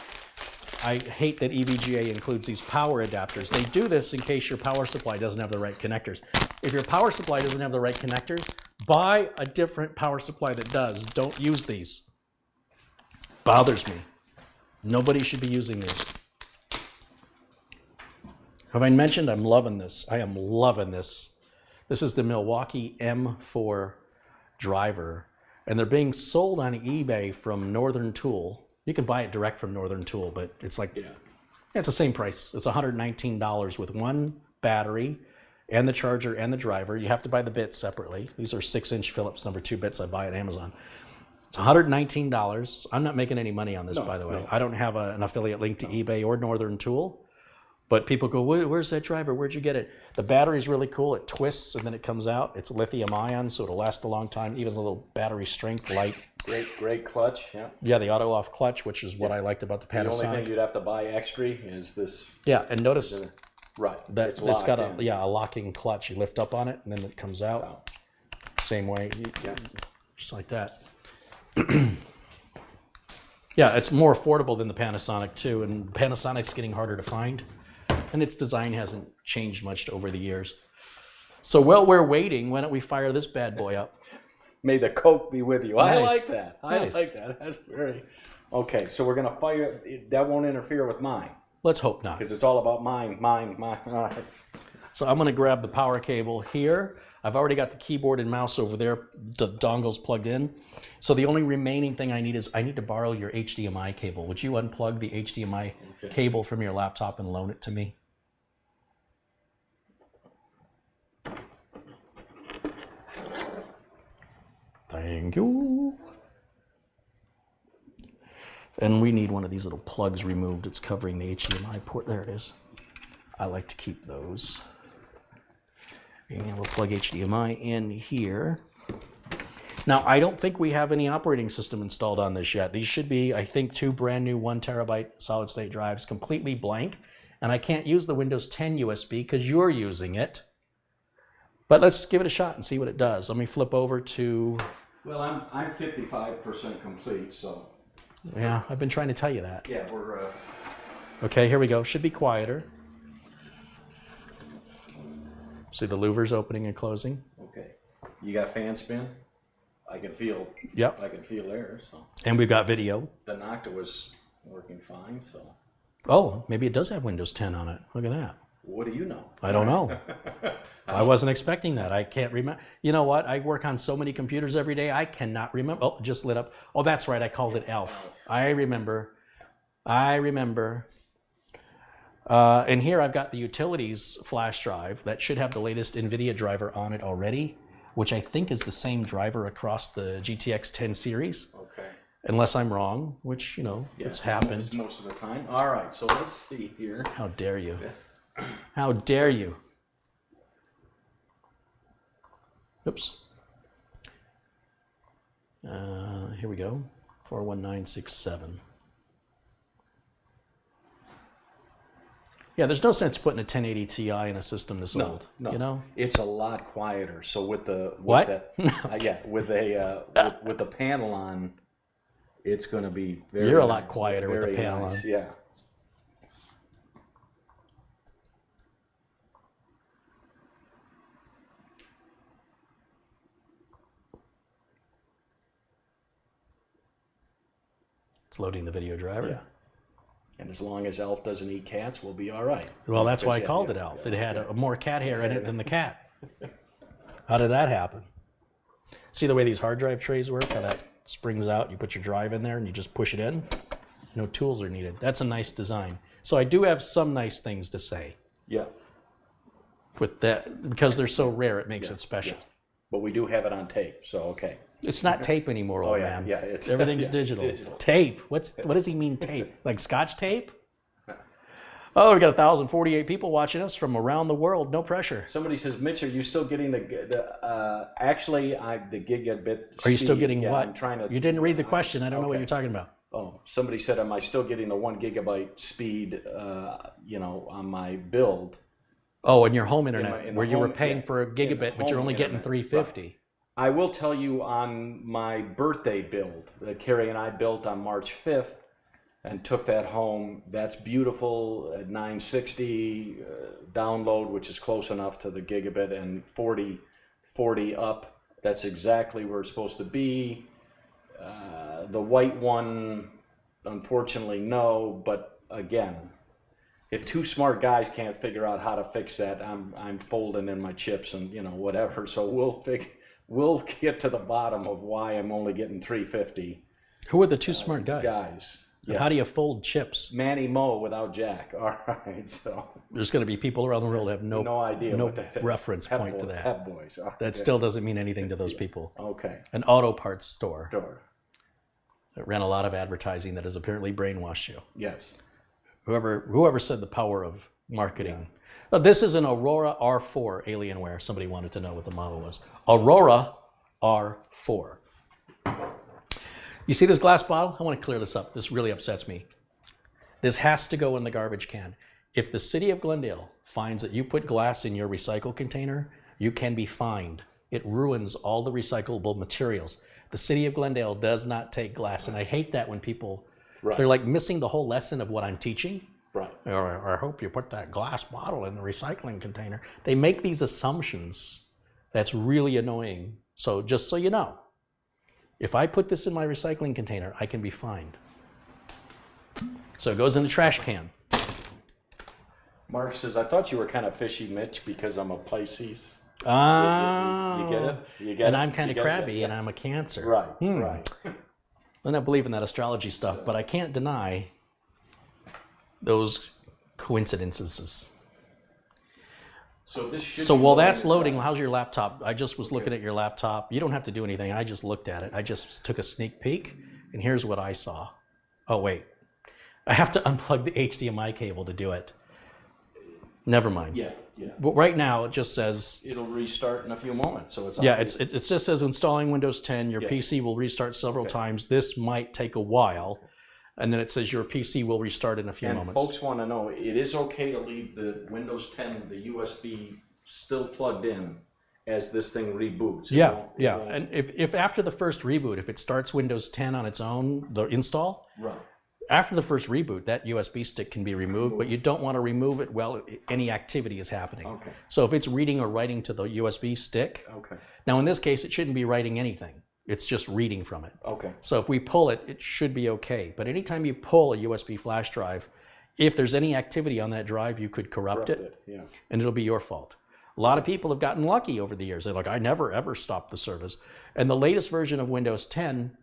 I hate that EVGA includes these power adapters. They do this in case your power supply doesn't have the right connectors. If your power supply doesn't have the right connectors, buy a different power supply that does. Don't use these. Bothers me. Nobody should be using these. Have I mentioned I'm loving this? I am loving this. This is the Milwaukee M4 driver, and they're being sold on eBay from Northern Tool. You can buy it direct from Northern Tool, but it's like, it's the same price. It's $119 with one battery and the charger and the driver. You have to buy the bits separately. These are 6-inch Phillips number 2 bits I buy at Amazon. It's $119. I'm not making any money on this, by the way. No. I don't have an affiliate link to eBay or Northern Tool. But people go, where's that driver? Where'd you get it? The battery's really cool. It twists and then it comes out. It's lithium ion, so it'll last a long time. Even a little battery strength, light. Great clutch, yeah. Yeah, the auto off clutch, which is what I liked about the Panasonic. The only thing you'd have to buy extra is this. Yeah, and notice that it's got a locking clutch. You lift up on it and then it comes out. Wow. Same way, just like that. Yeah, it's more affordable than the Panasonic too, and Panasonic's getting harder to find. And its design hasn't changed much over the years. So while we're waiting, why don't we fire this bad boy up? May the Coke be with you. Nice. I like that. Nice. I like that. That's very... Okay, so we're going to fire... That won't interfere with mine. Let's hope not. Because it's all about mine. All right. So I'm going to grab the power cable here. I've already got the keyboard and mouse over there. The dongle's plugged in. So the only remaining thing I need is I need to borrow your HDMI cable. Would you unplug the HDMI cable from your laptop and loan it to me? Thank you. And we need one of these little plugs removed. It's covering the HDMI port. There it is. I like to keep those. And we'll plug HDMI in here. Now, I don't think we have any operating system installed on this yet. These should be, I think, 2 brand new 1 terabyte solid state drives, completely blank. And I can't use the Windows 10 USB because you're using it. But let's give it a shot and see what it does. Let me flip over to... Well, I'm 55% complete, so... Yeah, I've been trying to tell you that. Yeah, we're... Okay, here we go. Should be quieter. See the louvers opening and closing? Okay. You got fan spin? I can feel... Yep. I can feel air, so... And we've got video. The Nocta was working fine, so... Oh, maybe it does have Windows 10 on it. Look at that. What do you know? I don't know. I wasn't expecting that. I can't remember. You know what? I work on so many computers every day, I cannot remember. Oh, it just lit up. Oh, that's right. I called it ELF. I remember. And here I've got the utilities flash drive that should have the latest NVIDIA driver on it already, which I think is the same driver across the GTX 10 series. Okay. Unless I'm wrong, which, you know, it's happened. Most of the time. All right, so let's see here. How dare you? How dare you? Oops. Here we go. 41967. Yeah, there's no sense putting a 1080 Ti in a system this old. No, You know? it's a lot quieter. So with the What? with the panel on, it's going to be very. You're a lot nice, quieter with the very panel nice, on. Yeah. It's loading the video driver. Yeah. And as long as Elf doesn't eat cats, we'll be all right. Well, that's why I called it Elf. It had more cat hair in it than the cat. How did that happen? See the way these hard drive trays work? How that springs out, you put your drive in there and you just push it in? No tools are needed. That's a nice design. So I do have some nice things to say. Yeah. With that, because they're so rare, it makes it special. Yeah. But we do have it on tape, so okay. It's not tape anymore, old man. Yeah, it's everything's digital. Tape. What does he mean tape? Like Scotch tape? Oh, we got 1,048 people watching us from around the world. No pressure. Somebody says, Mitch, are you still getting the gigabit? Are you still getting what? I'm trying to. You didn't read the question. I don't know what you're talking about. Oh, somebody said, am I still getting the 1 gigabyte speed? On my build. Oh, in your home internet, in where the you were home- paying yeah, for a gigabit, but you're only getting internet. 350. Right. I will tell you on my birthday build that Carey and I built on March 5th and took that home. That's beautiful at 960 download, which is close enough to the gigabit, and 40 up. That's exactly where it's supposed to be. The white one, unfortunately, no. But again, if two smart guys can't figure out how to fix that, I'm folding in my chips and whatever. So we'll get to the bottom of why I'm only getting 350. Who are the two smart guys? Yeah. How do you fold chips? Manny Mo without Jack. All right, so there's going to be people around the world who have no idea, no what that is. reference point to that. Pep Boys. That still doesn't mean anything to those people. Okay. An auto parts store Sure. that ran a lot of advertising that has apparently brainwashed you. Yes. Whoever said the power of marketing. Yeah. This is an Aurora R4 Alienware. Somebody wanted to know what the model was. Aurora R4. You see this glass bottle? I want to clear this up. This really upsets me. This has to go in the garbage can. If the city of Glendale finds that you put glass in your recycle container, you can be fined. It ruins all the recyclable materials. The city of Glendale does not take glass, and I hate that when people, they're like missing the whole lesson of what I'm teaching. Right. Or I hope you put that glass bottle in the recycling container. They make these assumptions that's really annoying. So just so you know, if I put this in my recycling container, I can be fined. So it goes in the trash can. Mark says, I thought you were kind of fishy, Mitch, because I'm a Pisces. Oh. You get it? You get and it? I'm kind of You get it? crabby, Yeah. and I'm a Cancer. Right, right. I don't believe in that astrology stuff, but I can't deny those coincidences. So while that's loading, how's your laptop? I just was looking at your laptop. You don't have to do anything. I just looked at it. I just took a sneak peek, and here's what I saw. Oh, wait. I have to unplug the HDMI cable to do it. Never mind. Yeah. But right now, it just says... It'll restart in a few moments, so it's... Yeah, it just says installing Windows 10. Your PC will restart several times. This might take a while. And then it says your PC will restart in a few moments. And folks want to know, it is okay to leave the Windows 10, the USB still plugged in as this thing reboots. Yeah. And if after the first reboot, if it starts Windows 10 on its own, the install, right. After the first reboot, that USB stick can be removed, but you don't want to remove it while any activity is happening. Okay. So if it's reading or writing to the USB stick, now in this case, it shouldn't be writing anything. It's just reading from it. Okay. So if we pull it, it should be okay. But anytime you pull a USB flash drive, if there's any activity on that drive, you could corrupt it, and it'll be your fault. A lot of people have gotten lucky over the years. They're like, I never ever stopped the service. And the latest version of Windows 10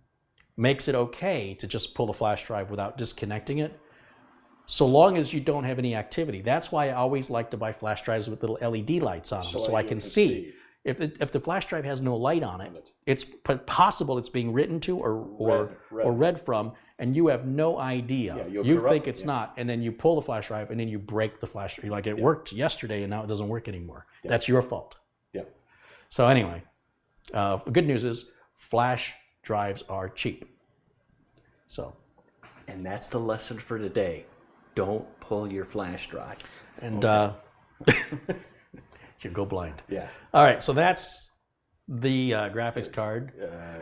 makes it okay to just pull the flash drive without disconnecting it, so long as you don't have any activity. That's why I always like to buy flash drives with little LED lights on them, so I can see. If the flash drive has no light on it, it's possible it's being written to or read from, and you have no idea. You think it's not, and then you pull the flash drive, and then you break the flash drive. You're like, it worked yesterday, and now it doesn't work anymore. That's your fault. Yeah. So anyway, the good news is flash drives are cheap. So. And that's the lesson for today. don't pull your flash drive. And you go blind. Yeah. All right, so that's the graphics card.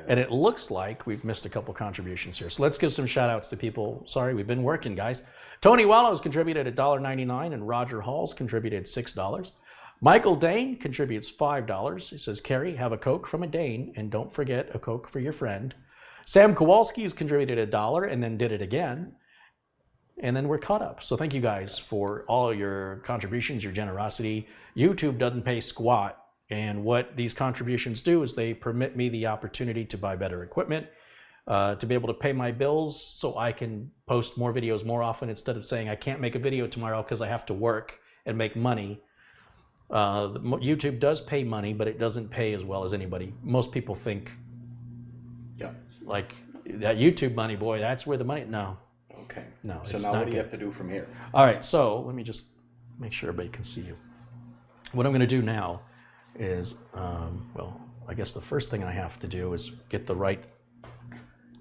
And it looks like we've missed a couple contributions here. So let's give some shout outs to people. Sorry, we've been working, guys. Tony Wallows contributed $1.99 and Roger Halls contributed $6. Michael Dane contributes $5. He says, Carey, have a Coke from a Dane and don't forget a Coke for your friend. Sam Kowalski's contributed $1 and then did it again. And then we're caught up. So thank you guys for all your contributions, your generosity. YouTube doesn't pay squat. And what these contributions do is they permit me the opportunity to buy better equipment, to be able to pay my bills so I can post more videos more often instead of saying I can't make a video tomorrow because I have to work and make money. YouTube does pay money, but it doesn't pay as well as anybody. Most people think, like that YouTube money, boy, that's where the money. No. Okay. No. So now what do you have to do from here? All right. So let me just make sure everybody can see you. What I'm going to do now is, well, I guess the first thing I have to do is get the right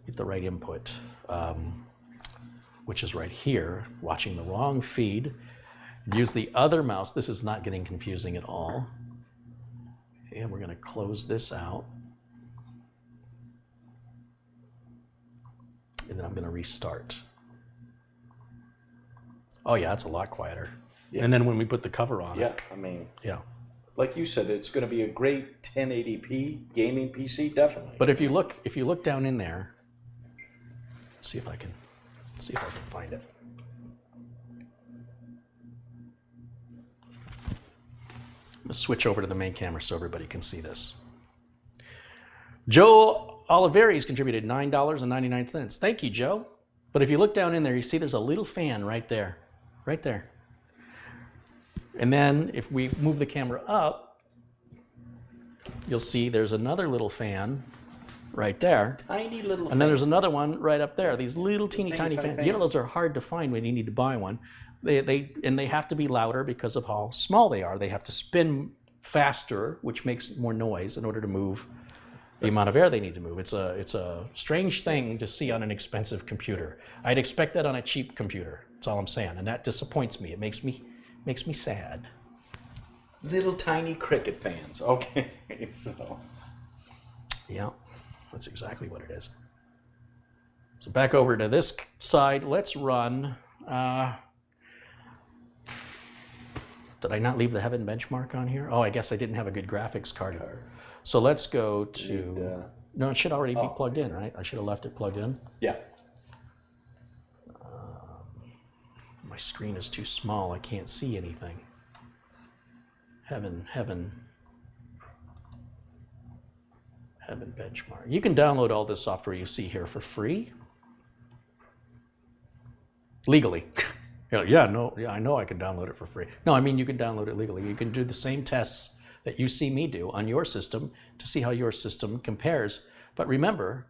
input, which is right here. Watching the wrong feed. Use the other mouse. This is not getting confusing at all. And we're going to close this out. And then I'm going to restart. Oh yeah, it's a lot quieter. Yeah. And then when we put the cover on it. I mean, yeah. Like you said, it's going to be a great 1080p gaming PC, definitely. But if you look down in there, let's see if I can find it. I'm going to switch over to the main camera so everybody can see this. Joe Oliveris contributed $9.99. Thank you, Joe. But if you look down in there, you see there's a little fan right there. Right there. And then if we move the camera up, you'll see there's another little fan right there. Tiny little fan. And then there's another one right up there. These little tiny fans. You know, those are hard to find when you need to buy one. They have to be louder because of how small they are. They have to spin faster, which makes more noise in order to move the amount of air they need to move. It's a strange thing to see on an expensive computer. I'd expect that on a cheap computer. That's all I'm saying, and that disappoints me. It makes me sad. Little tiny cricket fans. Okay, so yeah, that's exactly what it is. So back over to this side. Let's run. Did I not leave the Heaven benchmark on here? Oh, I guess I didn't have a good graphics card. So let's go to, no, it should already be plugged in, right? I should have left it plugged in. Yeah. My screen is too small. I can't see anything. Heaven benchmark. You can download all this software you see here for free. Legally. Yeah, I know I can download it for free. No, I mean you can download it legally. You can do the same tests that you see me do on your system to see how your system compares. But remember,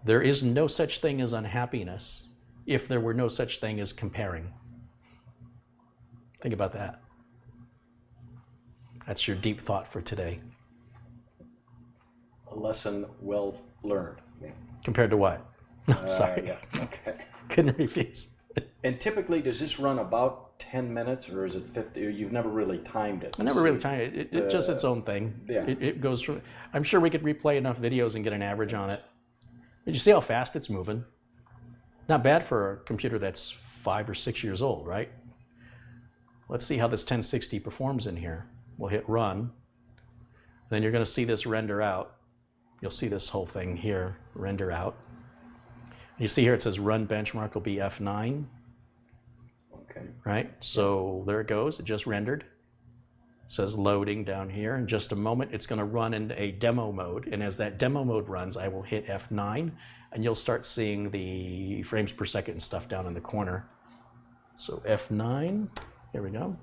there is no such thing as unhappiness if there were no such thing as comparing. Think about that. That's your deep thought for today. A lesson well learned. Yeah. Compared to what? Sorry. Yeah. Okay. Couldn't refuse. And typically, does this run about 10 minutes or is it 50? You've never really timed it. I never really timed it. It's just its own thing. Yeah. It goes from, I'm sure we could replay enough videos and get an average on it. Did you see how fast it's moving? Not bad for a computer that's 5 or 6 years old, right? Let's see how this 1060 performs in here. We'll hit run. Then you're going to see this render out. You'll see this whole thing here render out. You see here it says run benchmark will be F9. Okay. Right? So there it goes. It just rendered. It says loading down here. In just a moment, it's going to run into a demo mode. And as that demo mode runs, I will hit F9. And you'll start seeing the frames per second and stuff down in the corner. So F9. Here we go.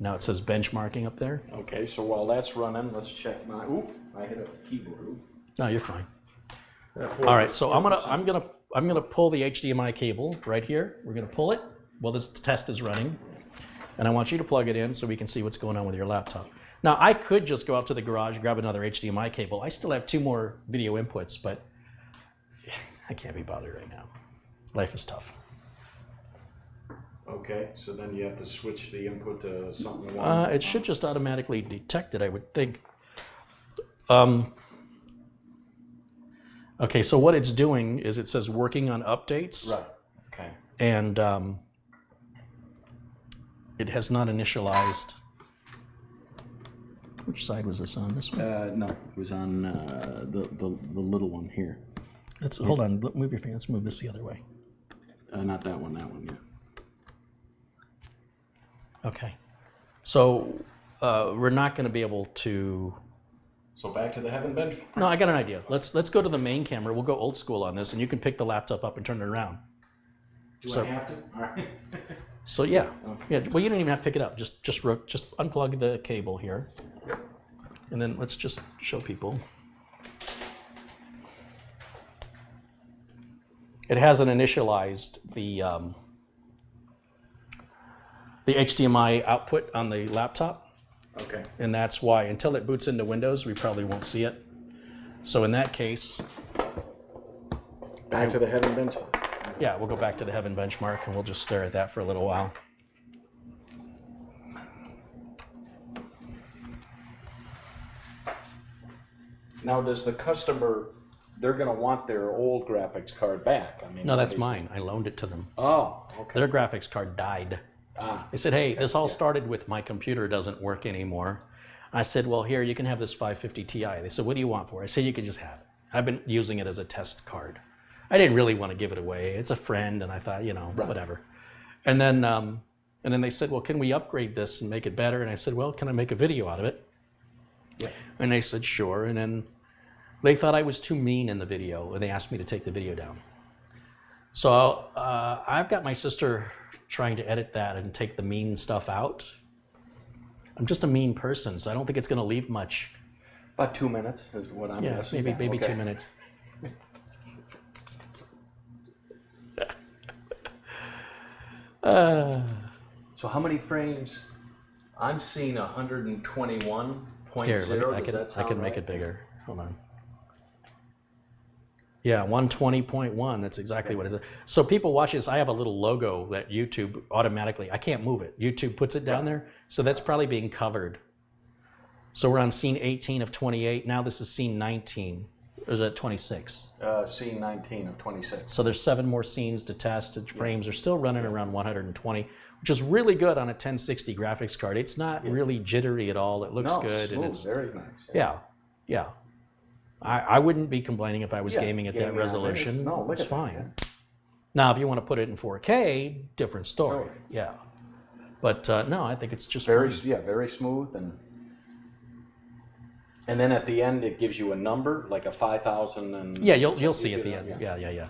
Now it says benchmarking up there. Okay, so while that's running, let's check my. Oop! I hit a keyboard. No, you're fine. All right, so I'm gonna pull the HDMI cable right here. We're gonna pull it while this test is running, and I want you to plug it in so we can see what's going on with your laptop. Now I could just go out to the garage and grab another HDMI cable. I still have 2 more video inputs, but I can't be bothered right now. Life is tough. Okay, so then you have to switch the input to something. It should just automatically detect it, I would think. Okay, so what it's doing is it says working on updates. Right. Okay. And it has not initialized. Which side was this on? This one? No, it was on the little one here. Hold on. Move your finger. Let's move this the other way. Not that one. That one. Yeah. Okay. So we're not going to be able to. So back to the heaven bench. No, I got an idea. Let's go to the main camera. We'll go old school on this, and you can pick the laptop up and turn it around. Do I have to? All right. So yeah, yeah. Well, you don't even have to pick it up. Just unplug the cable here, and then let's just show people. It hasn't initialized the HDMI output on the laptop. Okay. And that's why, until it boots into Windows, we probably won't see it. So in that case, back to the heaven bench. Yeah, we'll go back to the heaven benchmark and we'll just stare at that for a little while. Now, does the customer, they're going to want their old graphics card back? I mean, No, that's mine. I loaned it to them. Oh, okay. Their graphics card died. They said, hey, this all started with my computer doesn't work anymore. I said, well, here, you can have this 550 Ti. They said, what do you want for it? I said, you can just have it. I've been using it as a test card. I didn't really want to give it away. It's a friend, and I thought, whatever. And then they said, well, can we upgrade this and make it better? And I said, well, can I make a video out of it? Yeah. And they said, sure. And then they thought I was too mean in the video, and they asked me to take the video down. So I've got my sister trying to edit that and take the mean stuff out. I'm just a mean person, so I don't think it's going to leave much. About 2 minutes is what I'm guessing. Maybe okay. 2 minutes. So how many frames? I'm seeing 121.0. Here, I can make it bigger. Hold on. Yeah, 120.1. That's exactly what it is. So people watch this. I have a little logo that YouTube automatically, I can't move it. YouTube puts it down there. So that's probably being covered. So we're on scene 18 of 28. Now this is scene 19. Or is that 26? Scene 19 of 26. So there's 7 more scenes to test. The frames are still running around 120, which is really good on a 1060 graphics card. It's not really jittery at all. It looks good. Smooth, and it's very nice. Yeah. I wouldn't be complaining if I was gaming at that resolution. No, look it's at fine. That, yeah. Now, if you want to put it in 4K, different story. Yeah. But no, I think it's just very fine. very smooth, and then at the end it gives you a number like a 5,000 and yeah, you'll see at the end. Yeah.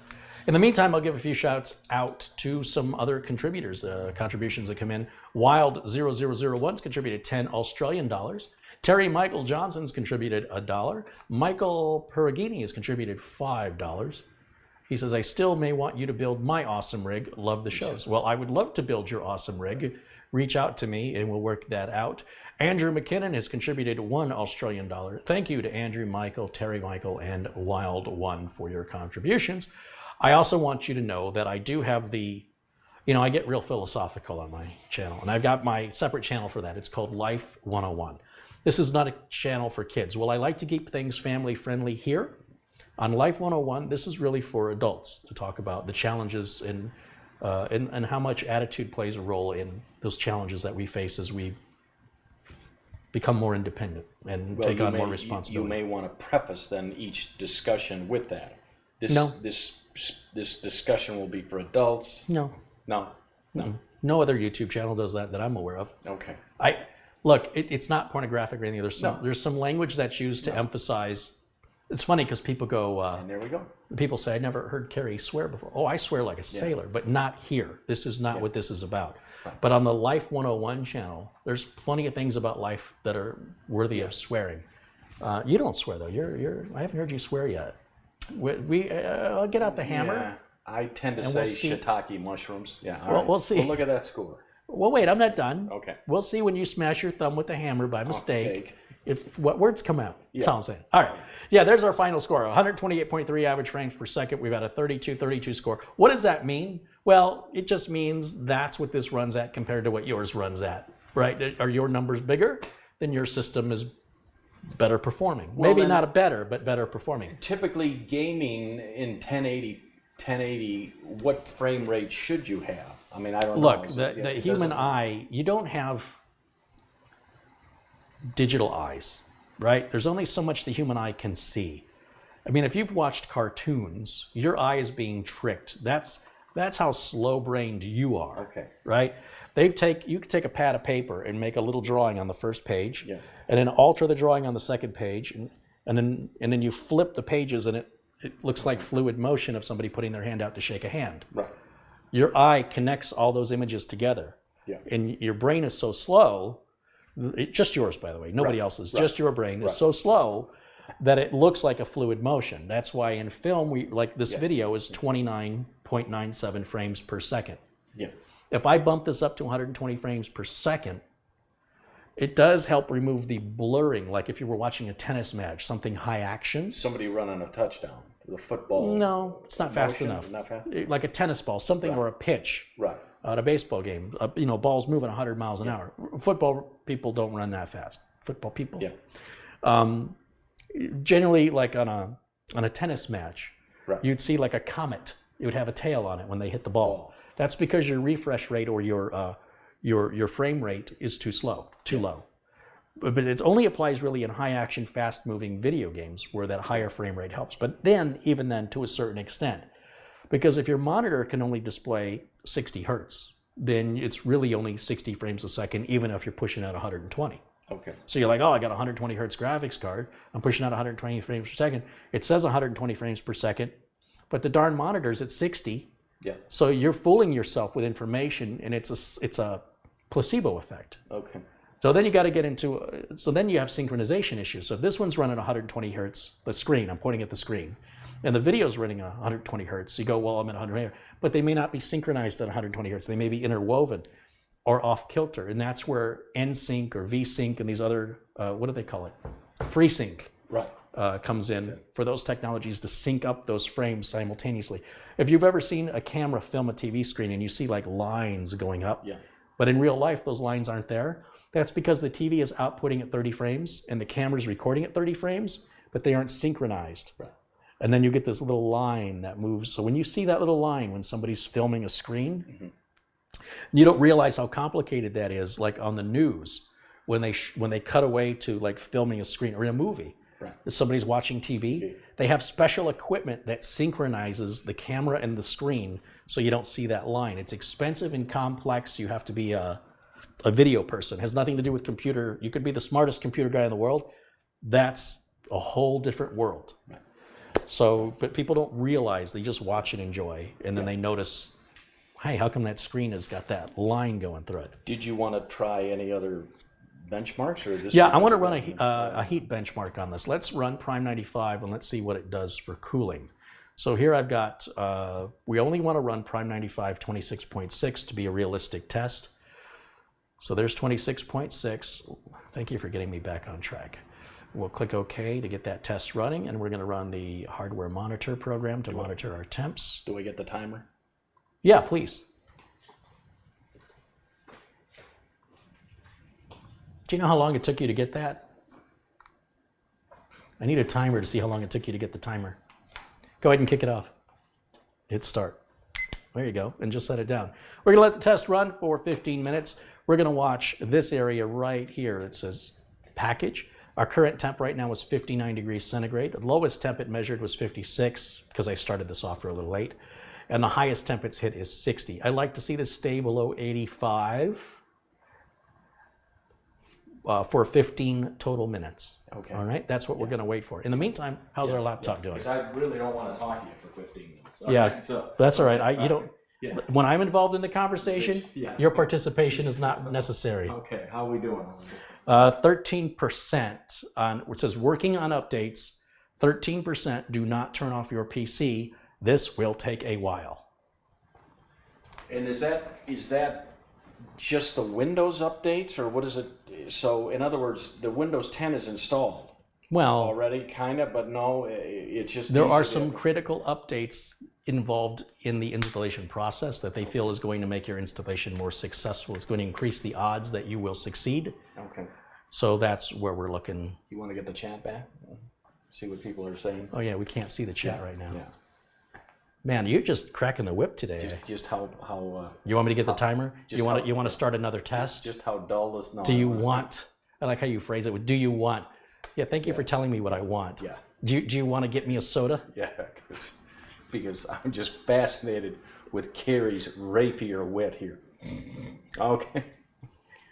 In the meantime, I'll give a few shouts out to some other contributors, contributions that come in. Wild0001's contributed $10 Terry Michael Johnson's contributed $1. Michael Perugini has contributed $5. He says, I still may want you to build my awesome rig. Love the shows. Well, I would love to build your awesome rig. Reach out to me and we'll work that out. Andrew McKinnon has contributed $1. Thank you to Andrew, Michael, Terry Michael, and Wild1 for your contributions. I also want you to know that I do have I get real philosophical on my channel, and I've got my separate channel for that. It's called Life 101. This is not a channel for kids. Well, I like to keep things family friendly here. On Life 101, this is really for adults to talk about the challenges and how much attitude plays a role in those challenges that we face as we become more independent and take on more responsibility. You may want to preface then each discussion with that. This discussion will be for adults. No. No other YouTube channel does that I'm aware of. Okay. Look, it's not pornographic or anything. There's some language that's used to emphasize. It's funny because people go. And there we go. People say, I never heard Carey swear before. Oh, I swear like a sailor, but not here. This is not what this is about. Right. But on the Life 101 channel, there's plenty of things about life that are worthy of swearing. You don't swear though. I haven't heard you swear yet. I'll get out the hammer. Yeah, I tend to say shiitake mushrooms. Yeah. We'll see. We'll look at that score. Well, wait, I'm not done. Okay. We'll see when you smash your thumb with the hammer by mistake. Mistake. If what words come out. That's all I'm saying. All right. Yeah, there's our final score. 128.3 average frames per second. We've got a 32 score. What does that mean? Well, it just means that's what this runs at compared to what yours runs at, right? Are your numbers bigger? Then your system is better performing. Well, Maybe not a better, but better performing. Typically, gaming in 1080, what frame rate should you have? I mean, I don't know. Look, the human eye, you don't have digital eyes, right? There's only so much the human eye can see. I mean, if you've watched cartoons, your eye is being tricked. That's how slow-brained you are. Okay. Right? You can take a pad of paper and make a little drawing on the first page, Yeah. and then alter the drawing on the second page, and then you flip the pages, and it looks like fluid motion of somebody putting their hand out to shake a hand. Right. Your eye connects all those images together, Yeah. and your brain is so slow. Just yours, by the way, nobody else's. Just your brain is so slow that it looks like a fluid motion. That's why in film, this video is 29.97 frames per second. Yeah. If I bump this up to 120 frames per second, it does help remove the blurring, like if you were watching a tennis match, something high action. Somebody running a touchdown, the football. No, it's not fast enough. Not fast? Like a tennis ball, something or a pitch. Right. At a baseball game, balls moving 100 miles an hour. Football people don't run that fast. Football people. Yeah. Generally, like on a tennis match, Right. you'd see like a comet. It would have a tail on it when they hit the ball. That's because your refresh rate or your frame rate is too low. But it only applies really in high action, fast moving video games where that higher frame rate helps. But even then, to a certain extent. Because if your monitor can only display 60 hertz, then it's really only 60 frames a second, even if you're pushing out 120. Okay. So you're like, oh, I got a 120 hertz graphics card. I'm pushing out 120 frames per second. It says 120 frames per second, but the darn monitor's at 60. Yeah. So you're fooling yourself with information, and it's a placebo effect. Okay. So then you got to get into, so then you have synchronization issues. So if this one's running 120 hertz, the screen, I'm pointing at the screen, and the video's running 120 hertz. You go, well, I'm at 120 hertz, but they may not be synchronized at 120 hertz. They may be interwoven or off kilter, and that's where NSync or VSync and these other, what do they call it? FreeSync Right. comes in for those technologies to sync up those frames simultaneously. If you've ever seen a camera film a TV screen and you see like lines going up, but in real life those lines aren't there, that's because the TV is outputting at 30 frames and the camera's recording at 30 frames, but they aren't synchronized. Right. And then you get this little line that moves. So when you see that little line when somebody's filming a screen, you don't realize how complicated that is. Like on the news, when they cut away to like filming a screen, or in a movie, that somebody's watching TV, they have special equipment that synchronizes the camera and the screen so you don't see that line. It's expensive and complex. You have to be a video person. It has nothing to do with computer. You could be the smartest computer guy in the world. That's a whole different world. Right. So, but people don't realize, they just watch and enjoy, and then they notice, hey, how come that screen has got that line going through it? Did you want to try any other benchmarks, or this? Yeah, I want to run a heat benchmark on this. Let's run Prime 95 and let's see what it does for cooling. So here I've got, we only want to run Prime 95 26.6 to be a realistic test. So there's 26.6. Thank you for getting me back on track. We'll click OK to get that test running, and we're going to run the hardware monitor program to monitor our temps. Do we get the timer? Yeah, please. Do you know how long it took you to get that? I need a timer to see how long it took you to get the timer. Go ahead and kick it off. Hit start. There you go, and just set it down. We're going to let the test run for 15 minutes. We're going to watch this area right here that says package. Our current temp right now is 59 degrees centigrade. The lowest temp it measured was 56 because I started the software a little late. And the highest temp it's hit is 60. I like to see this stay below 85 for 15 total minutes. Okay. All right, that's what we're going to wait for. In the meantime, how's our laptop doing? Because I really don't want to talk to you for 15 minutes. Yeah, Okay, so, that's all right. You don't. Yeah. When I'm involved in the conversation, Yeah. your participation is not necessary. Okay, how are we doing? 13% on, it says working on updates. 13% do not turn off your PC. This will take a while. And is that just the Windows updates, or what is it? So in other words, the Windows 10 is installed Well, already, kind of, but no, it's just there are some critical updates involved in the installation process that they feel is going to make your installation more successful. It's going to increase the odds that you will succeed. Okay. So that's where we're looking. You want to get the chat back? See what people are saying? Oh yeah, we can't see the chat right now. Yeah. Man, you're just cracking the whip today. Just how you want me to get the timer? just You want how- to start another test? just how dull this. No, Do you want? I like how you phrase it with "Do you want?" Yeah, thank you for telling me what I want. Yeah. Do you want to get me a soda? Yeah, because I'm just fascinated with Carey's rapier wit here. Okay.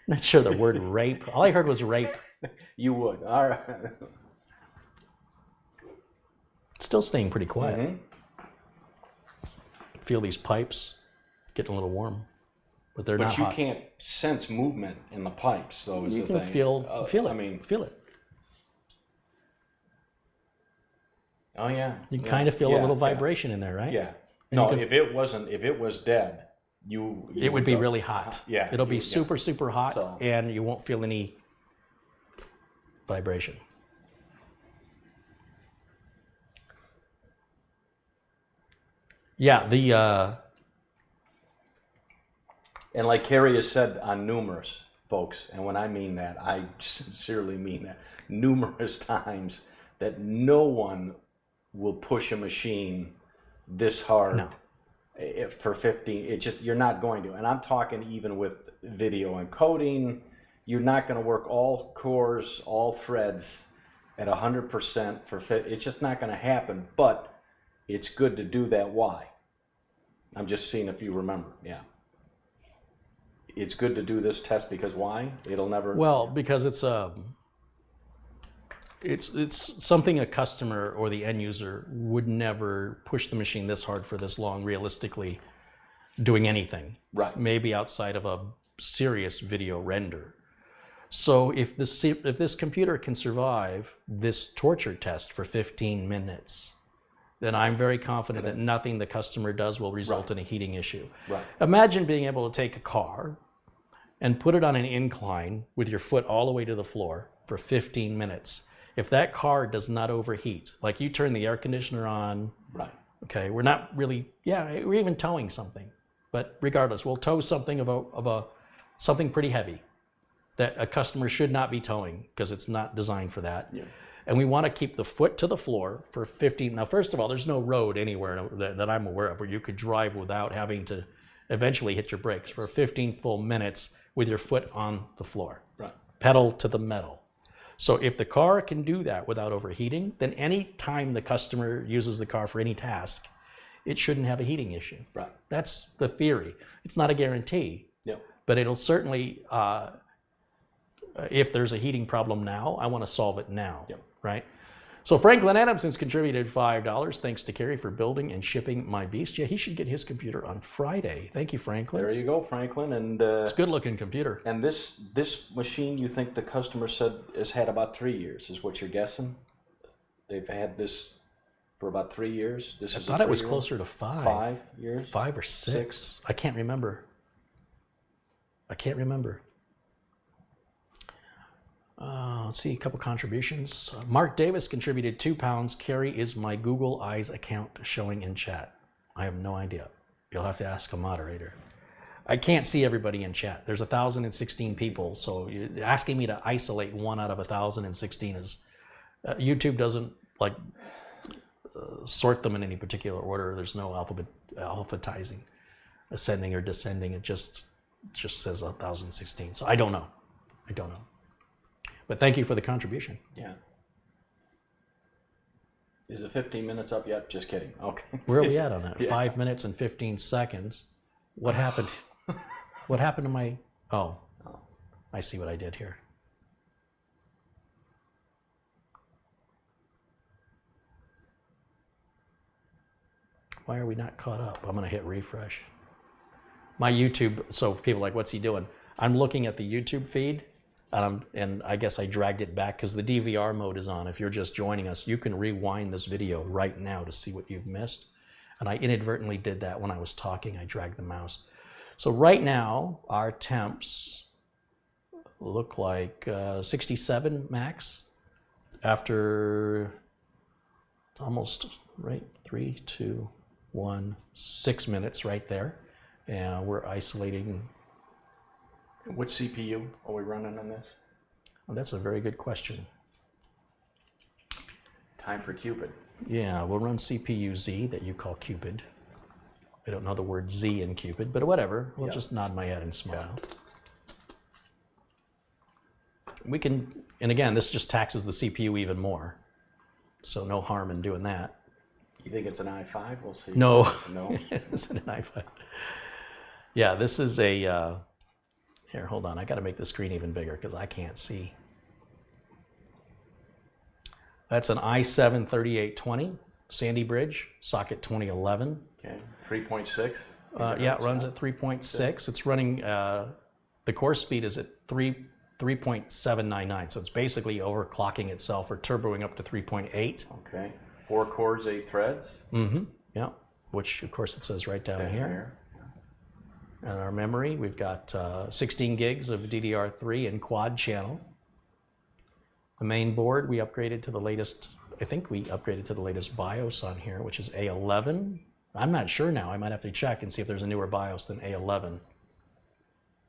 Not sure the word rape. All I heard was rape. You would. All right. Still staying pretty quiet. Mm-hmm. Feel these pipes getting a little warm, but they're not But you hot. can't sense movement in the pipes, though. Is You the can thing. feel it. I mean, feel it. oh yeah. You can kind of feel a little vibration in there, right? Yeah. And No, you can if it was dead, you it would be go, really hot. Yeah. It'll be super, super hot, So- and you won't feel any vibration. Yeah, And like Carey has said on numerous folks, and when I mean that, I sincerely mean that, numerous times, that no one will push a machine this hard No. for 15. It just, you're not going to. And I'm talking even with video encoding, you're not going to work all cores, all threads at 100% for fit. It's just not going to happen, but it's good to do that. Why? I'm just seeing if you remember. Yeah. It's good to do this test because why? It'll never. well, because it's something a customer or the end user would never push the machine this hard for this long, realistically, doing anything. Right. Maybe outside of a serious video render. So if this computer can survive this torture test for 15 minutes, then I'm very confident that nothing the customer does will result in a heating issue. Right. Imagine being able to take a car and put it on an incline with your foot all the way to the floor for 15 minutes. If that car does not overheat, like you turn the air conditioner on, Right. okay, we're not really, we're even towing something. But regardless, we'll tow something something pretty heavy that a customer should not be towing because it's not designed for that. Yeah. And we want to keep the foot to the floor for 15. Now, first of all, there's no road anywhere that I'm aware of where you could drive without having to eventually hit your brakes for 15 full minutes with your foot on the floor. Right. Pedal to the metal. So if the car can do that without overheating, then any time the customer uses the car for any task, it shouldn't have a heating issue. Right. That's the theory. It's not a guarantee, Yep. but it'll certainly, if there's a heating problem now, I want to solve it now, Yep. right? So Franklin Adamson's contributed $5. Thanks to Carey for building and shipping my beast. Yeah, he should get his computer on Friday. Thank you, Franklin. There you go, Franklin. And It's a good-looking computer. and this machine, you think the customer said has had about 3 years, is what you're guessing? They've had this for about 3 years. This I is thought it was 3-year-old? closer to 5. 5 years. 5 or 6. I can't remember. Let's see, a couple contributions. Mark Davis contributed £2. Carey is my Google Eyes account showing in chat. I have no idea. You'll have to ask a moderator. I can't see everybody in chat. There's 1,016 people, so asking me to isolate one out of 1,016 is... YouTube doesn't sort them in any particular order. There's no alphabetizing, ascending or descending. It just says 1,016. So I don't know. But thank you for the contribution. Yeah. Is it 15 minutes up yet? Just kidding. Okay. Where are we at on that? Yeah. 5 minutes and 15 seconds. What happened? What happened to my... Oh, I see what I did here. Why are we not caught up? I'm going to hit refresh. My YouTube, so people are like, what's he doing? I'm looking at the YouTube feed, and I guess I dragged it back because the DVR mode is on. If you're just joining us, you can rewind this video right now to see what you've missed. And I inadvertently did that when I was talking. I dragged the mouse. So right now, our temps look like 67 max after almost, right, 3, 2, 1, 6 minutes right there. And we're isolating. What CPU are we running on this? Well, that's a very good question. Time for Cupid. Yeah, we'll run CPU Z that you call Cupid. I don't know the word Z in Cupid, but whatever. We'll just nod my head and smile. We can, and again, this just taxes the CPU even more. So no harm in doing that. You think it's an i5? We'll see. No. No? It's an i5. Yeah, this is a, here, hold on. I got to make the screen even bigger because I can't see. That's an i7 3820 Sandy Bridge, socket 2011. Okay, 3.6? Yeah, it runs at 3.6. It's running, the core speed is at 3.799, so it's basically overclocking itself or turboing up to 3.8. Okay, 4 cores, 8 threads. Mm-hmm, yeah, which of course it says right down here. And our memory, we've got 16 gigs of DDR3 and quad channel. The main board, we upgraded to the latest, I think we upgraded to the latest BIOS on here, which is A11. I'm not sure now. I might have to check and see if there's a newer BIOS than A11.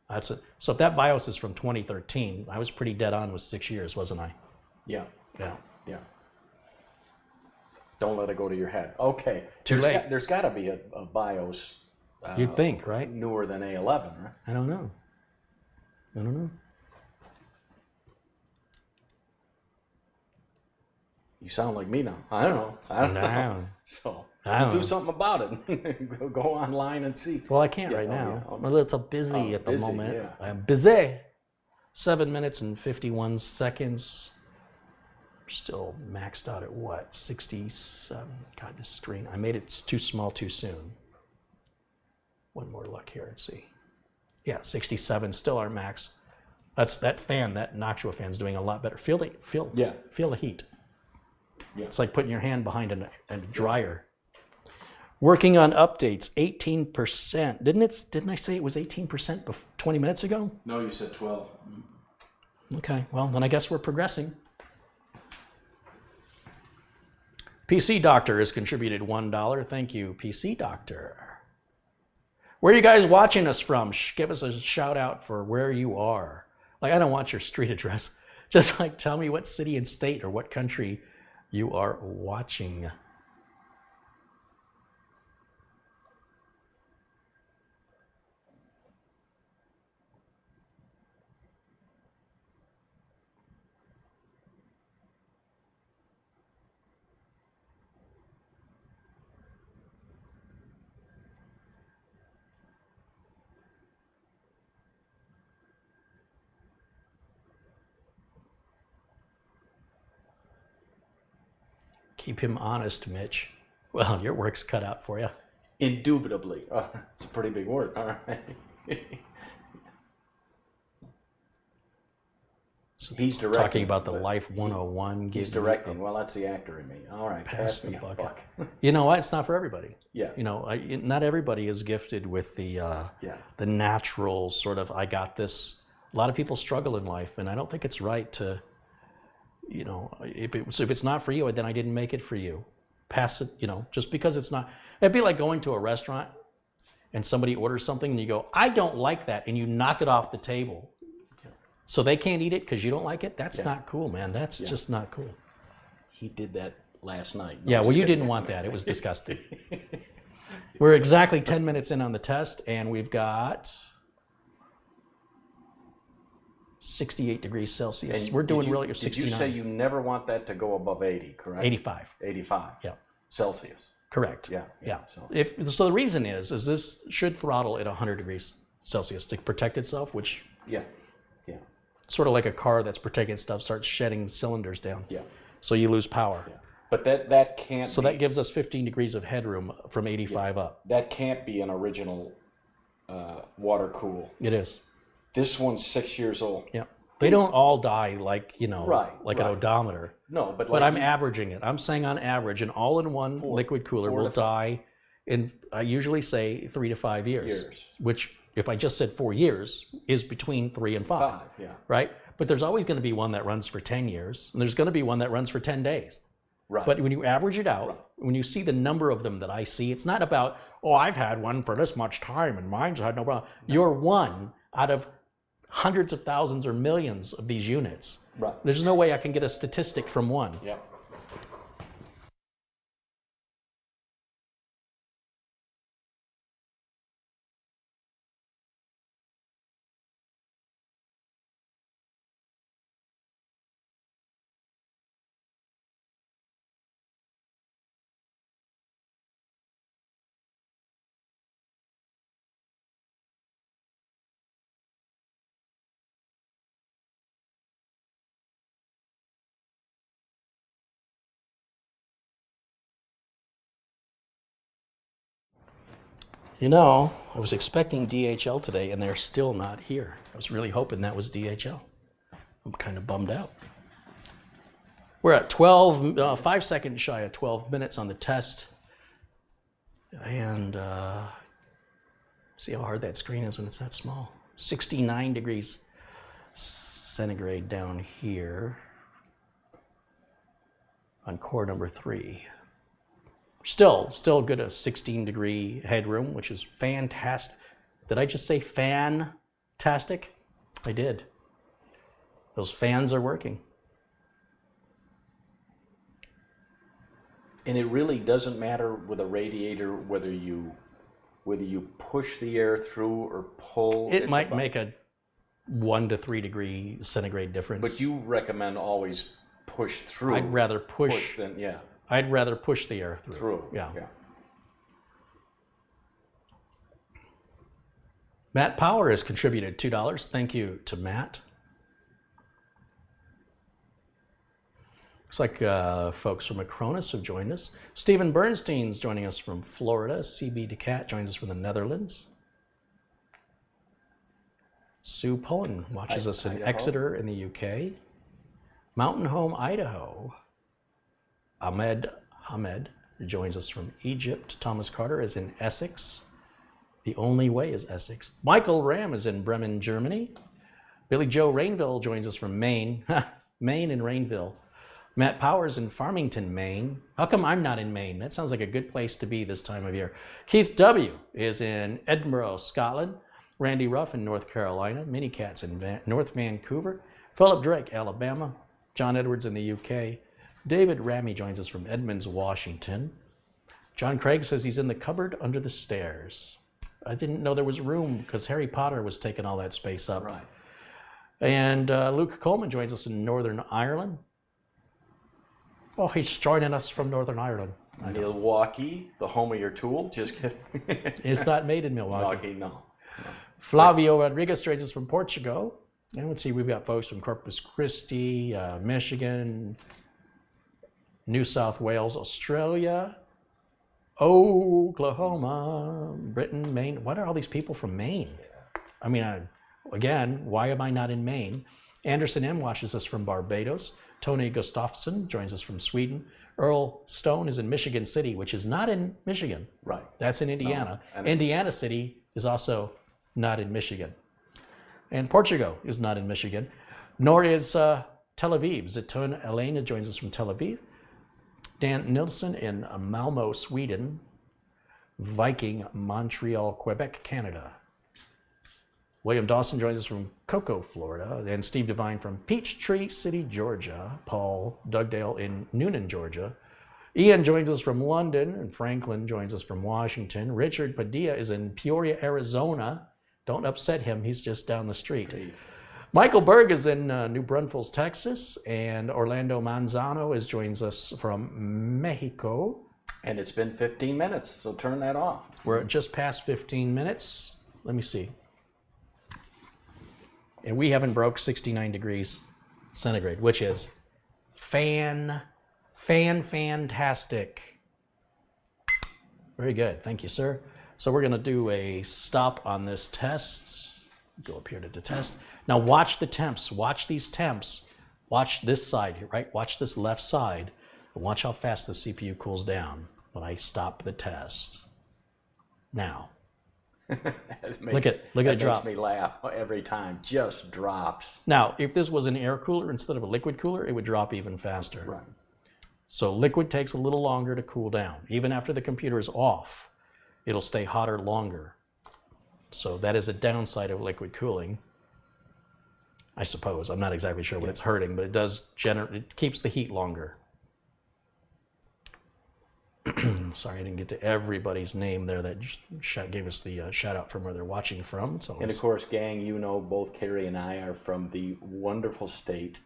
That's it. So if that BIOS is from 2013, I was pretty dead on with 6 years, wasn't I? Yeah. Yeah. Yeah. Don't let it go to your head. Okay. Too late. There's got to be a BIOS. You'd think, right? Newer than A11, right? I don't know. I don't know. You sound like me now. I don't know. I don't know. So we'll do something about it. Go online and see. Well, I can't right now. Yeah. I'm a little busy at the busy, moment. yeah. I'm busy. 7 minutes and 51 seconds. Still maxed out at what? 67. God, this screen. I made it too small too soon. One more look here. Let's see. Yeah, 67. Still our max. That's that fan. That Noctua fan's doing a lot better. Feel the heat. Yeah. It's like putting your hand behind a dryer. Working on updates, 18%. Didn't I say it was 18% 20 minutes ago? No, you said 12. Okay, well, then I guess we're progressing. PC Doctor has contributed $1. Thank you, PC Doctor. Where are you guys watching us from? Give us a shout out for where you are. Like, I don't want your street address. Just like tell me what city and state or what country you are watching. Keep him honest, Mitch. Well, your work's cut out for you. Indubitably. It's a pretty big word. All right. So He's directing. Talking about the Life 101. He's directing. Well, that's the actor in me. All right. Pass the buck. bucket. You know what? It's not for everybody. Yeah. You know, not everybody is gifted with the natural sort of, I got this. A lot of people struggle in life, and I don't think it's right to, you know, if it's not for you, then I didn't make it for you. Pass it, you know, just because it's not. It'd be like going to a restaurant and somebody orders something and you go, I don't like that, and you knock it off the table. So they can't eat it because you don't like it? That's not cool, man. That's just not cool. He did that last night. Yeah, well, you didn't want that. It was disgusting. We're exactly 10 minutes in on the test, and we've got 68 degrees Celsius. And We're doing did you, really, Did 69. you say you never want that to go above 80, correct? 85. 85. Yeah. Celsius. Correct. Yeah. So the reason is this should throttle at 100 degrees Celsius to protect itself, which Yeah. sort of like a car that's protecting stuff starts shedding cylinders down. Yeah. So you lose power. Yeah. But that can't. So that gives us 15 degrees of headroom from 85 up. That can't be an original water cool. It is. This one's 6 years old. Yeah. They don't all die like, you know, like right. an odometer. No, but But I'm averaging it. I'm saying on average, an all-in-one liquid cooler will die in, I usually say, 3 to 5 years. Which if I just said 4 years, is between 3 and 5. 5, yeah. Right? But there's always going to be one that runs for 10 years, and there's going to be one that runs for 10 days. Right. But when you average it out, Right. when you see the number of them that I see, it's not about, oh, I've had one for this much time and mine's had no problem. You're one out of hundreds of thousands or millions of these units. Right. There's no way I can get a statistic from one. Yep. You know, I was expecting DHL today, and they're still not here. I was really hoping that was DHL. I'm kind of bummed out. We're at 5 seconds shy of 12 minutes on the test. And see how hard that screen is when it's that small. 69 degrees centigrade down here on core number 3. Still good at 16-degree headroom, which is fantastic. Did I just say fantastic? I did. Those fans are working. And it really doesn't matter with a radiator whether you push the air through or pull. It might make a 1 to 3 degree centigrade difference. But you recommend always push through. I'd rather push than, yeah. I'd rather push the air through. Through. Yeah. Matt Power has contributed $2. Thank you to Matt. Looks like folks from Acronis have joined us. Stephen Bernstein's joining us from Florida. CB DeCat joins us from the Netherlands. Sue Pullen watches us in Idaho. Exeter in the UK. Mountain Home, Idaho. Ahmed Hamed joins us from Egypt. Thomas Carter is in Essex. The only way is Essex. Michael Ram is in Bremen, Germany. Billy Joe Rainville joins us from Maine. Maine and Rainville. Matt Powers in Farmington, Maine. How come I'm not in Maine? That sounds like a good place to be this time of year. Keith W. is in Edinburgh, Scotland. Randy Ruff in North Carolina. Minnie Cat's in North Vancouver. Philip Drake, Alabama. John Edwards in the UK. David Ramey joins us from Edmonds, Washington. John Craig says he's in the cupboard under the stairs. I didn't know there was room because Harry Potter was taking all that space up. Right. And Luke Coleman joins us in Northern Ireland. Oh, he's joining us from Northern Ireland. Milwaukee, the home of your tool. Just kidding. It's not made in Milwaukee. Milwaukee, no. Flavio Rodriguez joins us from Portugal. And let's see, we've got folks from Corpus Christi, Michigan, New South Wales, Australia, Oklahoma, Britain, Maine. What are all these people from Maine? I mean, again, why am I not in Maine? Anderson M. watches us from Barbados. Tony Gustafsson joins us from Sweden. Earl Stone is in Michigan City, which is not in Michigan. Right. That's in Indiana. No, Indiana City is also not in Michigan. And Portugal is not in Michigan, nor is Tel Aviv. Zitun Elena joins us from Tel Aviv. Dan Nilsson in Malmo, Sweden. Viking, Montreal, Quebec, Canada. William Dawson joins us from Cocoa, Florida. And Steve Devine from Peachtree City, Georgia. Paul Dugdale in Noonan, Georgia. Ian joins us from London. And Franklin joins us from Washington. Richard Padilla is in Peoria, Arizona. Don't upset him. He's just down the street. Great. Michael Berg is in New Braunfels, Texas, and Orlando Manzano joins us from Mexico. And it's been 15 minutes, so turn that off. We're at just past 15 minutes. Let me see. And we haven't broke 69 degrees centigrade, which is fantastic. Very good. Thank you, sir. So we're going to do a stop on this test. Go up here to the test. Now watch the temps. Watch these temps. Watch this side here, right? Watch this left side. And watch how fast the CPU cools down when I stop the test. Now, Look at it drop. Makes me laugh every time. Just drops. Now, if this was an air cooler instead of a liquid cooler, it would drop even faster. Right. So liquid takes a little longer to cool down. Even after the computer is off, it'll stay hotter longer. So that is a downside of liquid cooling, I suppose. I'm not exactly sure what it's hurting, but it does it keeps the heat longer. Sorry, I didn't get to everybody's name there that just gave us the shout out from where they're watching from. So and of course, gang, you know, both Carey and I are from the wonderful state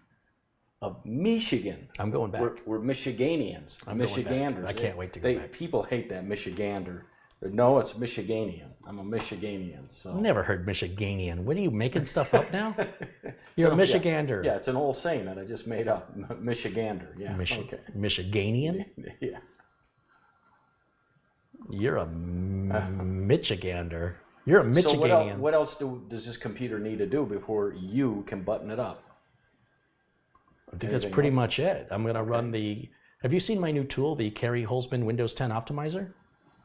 of Michigan. I'm going back. We're Michiganians. I'm Michiganders. going back. I can't wait to go back. People hate that Michigander. No, it's Michiganian. I'm a Michiganian. So. Never heard Michiganian. What are you making stuff up now? You're a Michigander. Yeah, it's an old saying that I just made up. Michigander. Yeah. Michiganian? Yeah. You're a Michigander. You're a Michiganian. So what else does this computer need to do before you can button it up? I think that's pretty much it. I'm going to run the... Have you seen my new tool, the Carey Holzman Windows 10 Optimizer?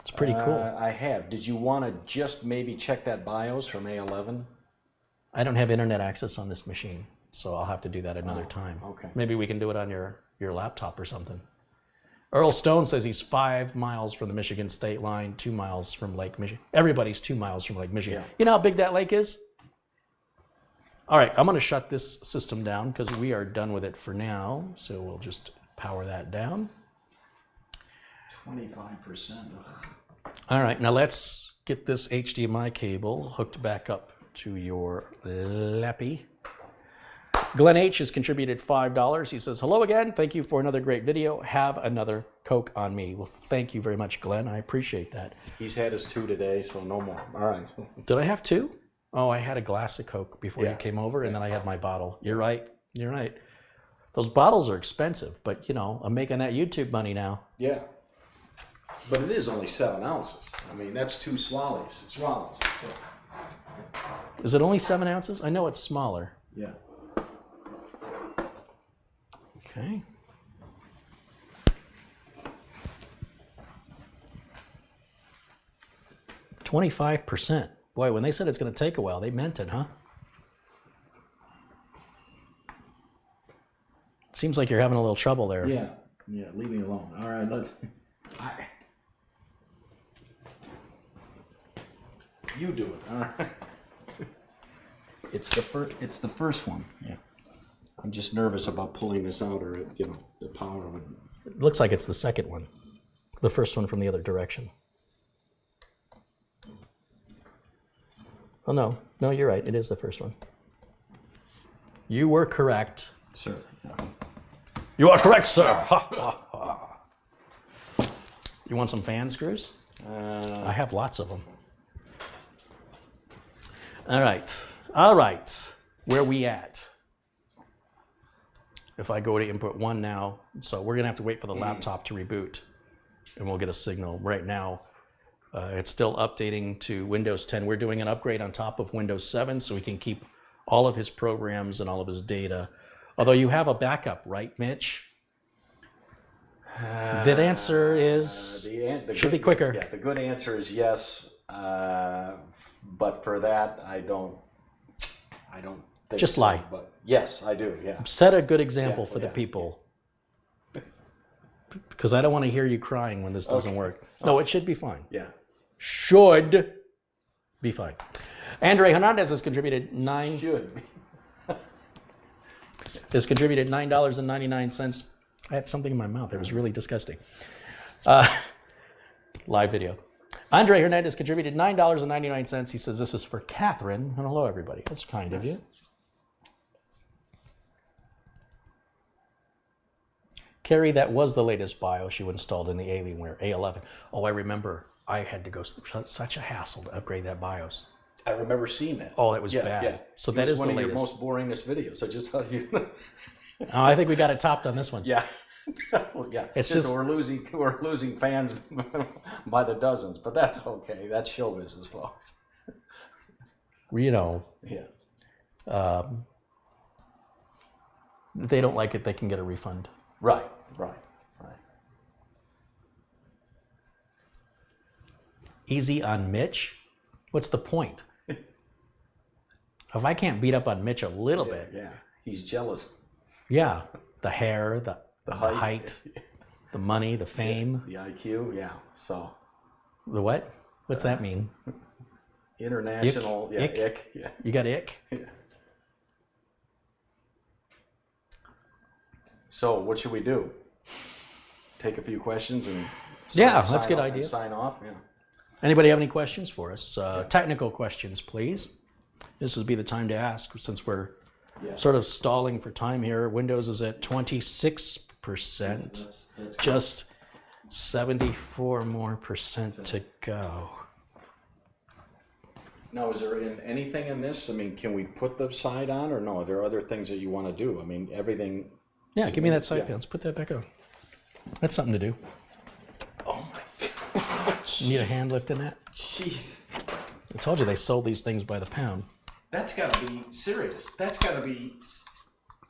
It's pretty cool. I have. Did you want to just maybe check that BIOS from A11? I don't have internet access on this machine, so I'll have to do that another time. Okay. Maybe we can do it on your laptop or something. Earl Stone says he's 5 miles from the Michigan state line, 2 miles from Lake Michigan. Everybody's 2 miles from Lake Michigan. Yeah. You know how big that lake is? All right, I'm going to shut this system down because we are done with it for now. So we'll just power that down. 25%. All right, now let's get this HDMI cable hooked back up to your lappy. Glenn H. has contributed $5. He says, hello again. Thank you for another great video. Have another Coke on me. Well, thank you very much, Glenn. I appreciate that. He's had his 2 today, so no more. All right. Did I have 2? Oh, I had a glass of Coke before you came over, and then I had my bottle. You're right. You're right. Those bottles are expensive, but, you know, I'm making that YouTube money now. Yeah. But it is only 7 ounces. I mean, that's 2 swallows. So. Is it only 7 ounces? I know it's smaller. Yeah. Okay. %. Boy, when they said it's going to take a while, they meant it, huh? Seems like you're having a little trouble there. Yeah. Yeah, leave me alone. All right, let's... You do it. All right. It's the first one. Yeah. I'm just nervous about pulling this out, or you know, the power would. It looks like it's the second one. The first one from the other direction. Oh no, no, you're right. It is the first one. You were correct, Sir. You are correct, sir. Ha, ha, ha. You want some fan screws? I have lots of them. All right. All right. Where we at? If I go to input 1 now, so we're going to have to wait for the laptop to reboot, and we'll get a signal. Right now, it's still updating to Windows 10. We're doing an upgrade on top of Windows 7 so we can keep all of his programs and all of his data. Although you have a backup, right, Mitch? The answer is should be quicker. Yeah, the good answer is yes, but for that I don't think just so, lie. But yes, I do. Yeah. Set a good example for the people, because I don't want to hear you crying when this doesn't work. No, it should be fine. Yeah. Should be fine. Andre Hernandez has contributed $9.99. I had something in my mouth. It was really disgusting. Live video. Andre Hernandez contributed $9.99. He says, this is for Catherine. And hello, everybody. That's kind of you. Carey, that was the latest BIOS you installed in the Alienware A11. Oh, I remember. I had to go through such a hassle to upgrade that BIOS. I remember seeing that. Oh, it was bad. Yeah. So that is the latest. One of your most boringest videos. I just thought you. Oh, I think we got it topped on this one. Yeah. Well, yeah. It's just we're losing fans by the dozens, but that's okay. That's show business, folks. You know. Yeah. They don't like it, they can get a refund. Right. Easy on Mitch. What's the point? If I can't beat up on Mitch a little bit, Yeah, he's jealous. yeah, the hair, the height. height, the money, the fame, The IQ, yeah. So the what? What's that mean? international, Ick? ick, yeah. You got ick? Yeah. So what should we do? Take a few questions and That's a good idea. Sign off. Yeah. Anybody have any questions for us? Technical questions, please. This would be the time to ask since we're sort of stalling for time here. Windows is at 26%. That's Just 74 more percent to go. Now, is there anything in this? I mean, can we put the side on or no? Are there other things that you want to do? I mean, everything. Yeah, give me that side pan. Let's put that back on. That's something to do. Oh my God. Need a hand lift in that? Jeez. I told you they sold these things by the pound. That's got to be serious. That's got to be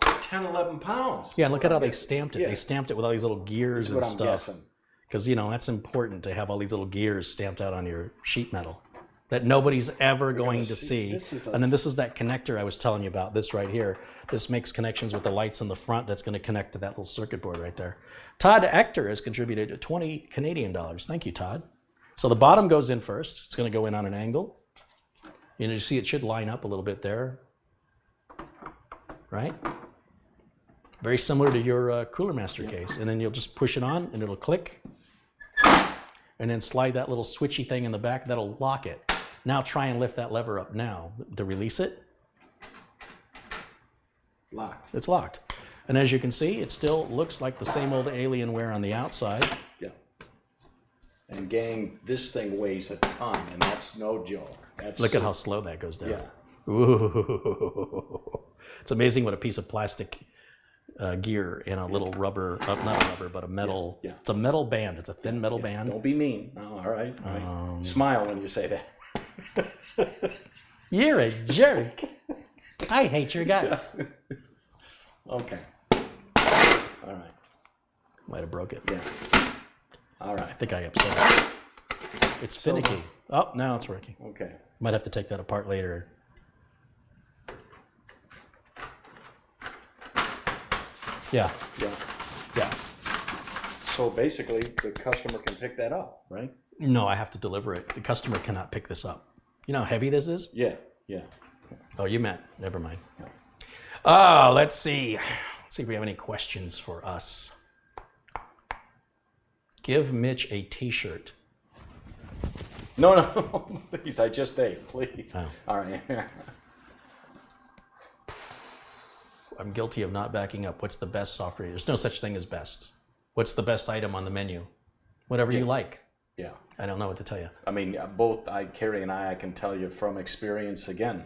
10, 11 pounds. Yeah, and look at how they stamped it. Yeah. They stamped it with all these little gears and That's what I'm stuff. guessing. Because, that's important to have all these little gears stamped out on your sheet metal that nobody's ever going to see. And then this is that connector I was telling you about, this right here. This makes connections with the lights in the front that's going to connect to that little circuit board right there. Todd Ector has contributed 20 Canadian dollars. Thank you, Todd. So the bottom goes in first. It's going to go in on an angle. You see it should line up a little bit there, right? Very similar to your Cooler Master case. And then you'll just push it on and it'll click. And then slide that little switchy thing in the back. That'll lock it. Now try and lift that lever up now to release it. Locked. It's locked. And as you can see, it still looks like the same old Alienware on the outside. Yeah. And gang, this thing weighs a ton, and that's no joke. Look at how slow that goes down. Yeah. Ooh. It's amazing what a piece of plastic gear in a little rubber, not a rubber, but a metal. Yeah. It's a metal band. It's a thin metal band. Don't be mean. No, all right. All right. Smile when you say that. You're a jerk. I hate your guts. Okay. All right. Might have broke it. Yeah. All right. I think I upset it. It's finicky. Oh, now it's working. Okay. Might have to take that apart later. Yeah. Yeah. Yeah. So basically, the customer can pick that up, right? No, I have to deliver it. The customer cannot pick this up. You know how heavy this is? Yeah. Yeah. Oh, you meant. Never mind. Oh, let's see. Let's see if we have any questions for us. Give Mitch a t-shirt. No, please. I just ate. Please. Oh. All right. I'm guilty of not backing up. What's the best software? There's no such thing as best. What's the best item on the menu? Whatever you like. Yeah. I don't know what to tell you. I mean, both Carey and I can tell you from experience again,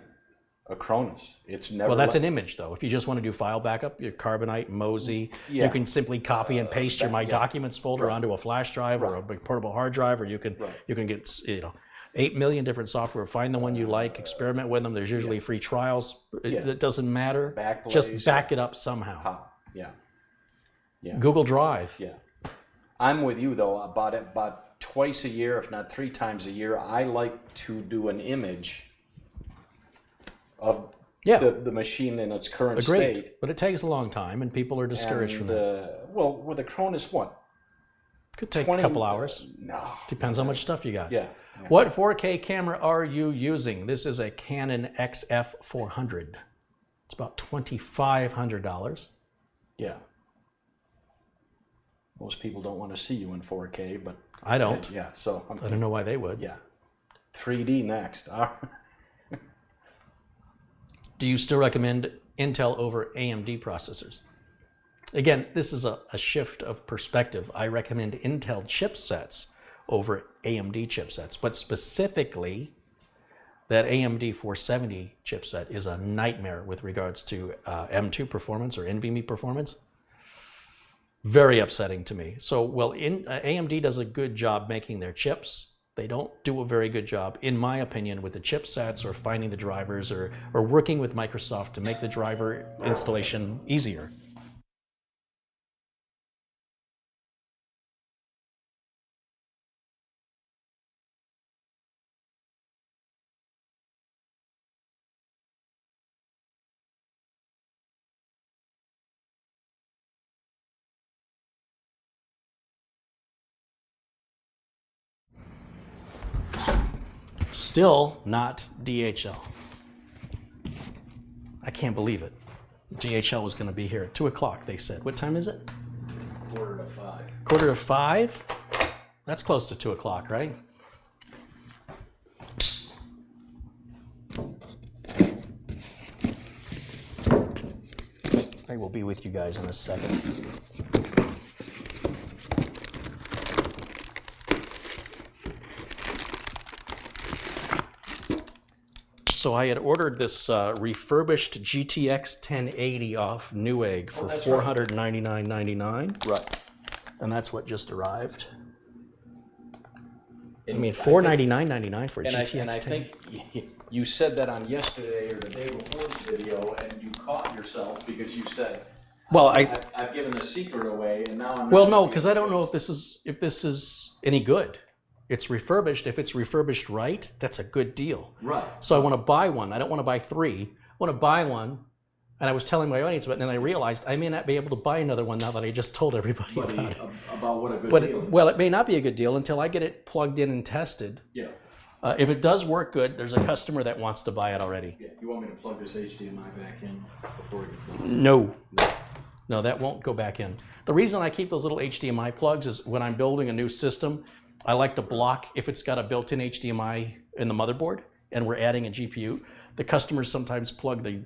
Acronis. It's never. Well, that's an image, though. If you just want to do file backup, your Carbonite, Mosey, you can simply copy and paste your My Documents folder onto a flash drive or a big portable hard drive, or you can get 8 million different software. Find the one you like, experiment with them. There's usually free trials. It doesn't matter. Backblaze, just back it up somehow. Yeah. Google Drive. Yeah. I'm with you though. About twice a year, if not 3 times a year, I like to do an image of the machine in its current state. But it takes a long time, and people are discouraged from that. Well, with Acronis, what? Could take a couple hours. No. Depends how much stuff you got. Yeah. What 4K camera are you using? This is a Canon XF400. It's about $2,500. Yeah. Most people don't want to see you in 4K, but I don't. Yeah, so I don't know why they would. Yeah. 3D next. Do you still recommend Intel over AMD processors? Again, this is a shift of perspective. I recommend Intel chipsets over AMD chipsets, but specifically that AMD 470 chipset is a nightmare with regards to M2 performance or NVMe performance. Very upsetting to me. So, AMD does a good job making their chips. They don't do a very good job, in my opinion, with the chipsets or finding the drivers or working with Microsoft to make the driver installation easier. Still not DHL. I can't believe it. DHL was going to be here at 2 o'clock, they said. What time is it? 4:45. 4:45? That's close to 2 o'clock, right? I will be with you guys in a second. So I had ordered this refurbished GTX 1080 off Newegg for $499.99. Right. And that's what just arrived. I mean, $499.99 for a GTX 1080. And I think you said that on yesterday or the day before's video, and you caught yourself because you said, Well, I've given the secret away, and now I'm well, not no, gonna because I don't know if this is any good. It's refurbished. If it's refurbished right, that's a good deal. Right. So I want to buy one. I don't want to buy three. I want to buy one. And I was telling my audience about it, and then I realized I may not be able to buy another one now that I just told everybody about it. About what a good But deal. well, it may not be a good deal until I get it plugged in and tested. Yeah. If it does work good, there's a customer that wants to buy it already. Yeah, you want me to plug this HDMI back in before it gets lost? No, that won't go back in. The reason I keep those little HDMI plugs is when I'm building a new system, I like to block if it's got a built-in HDMI in the motherboard and we're adding a GPU. The customers sometimes plug the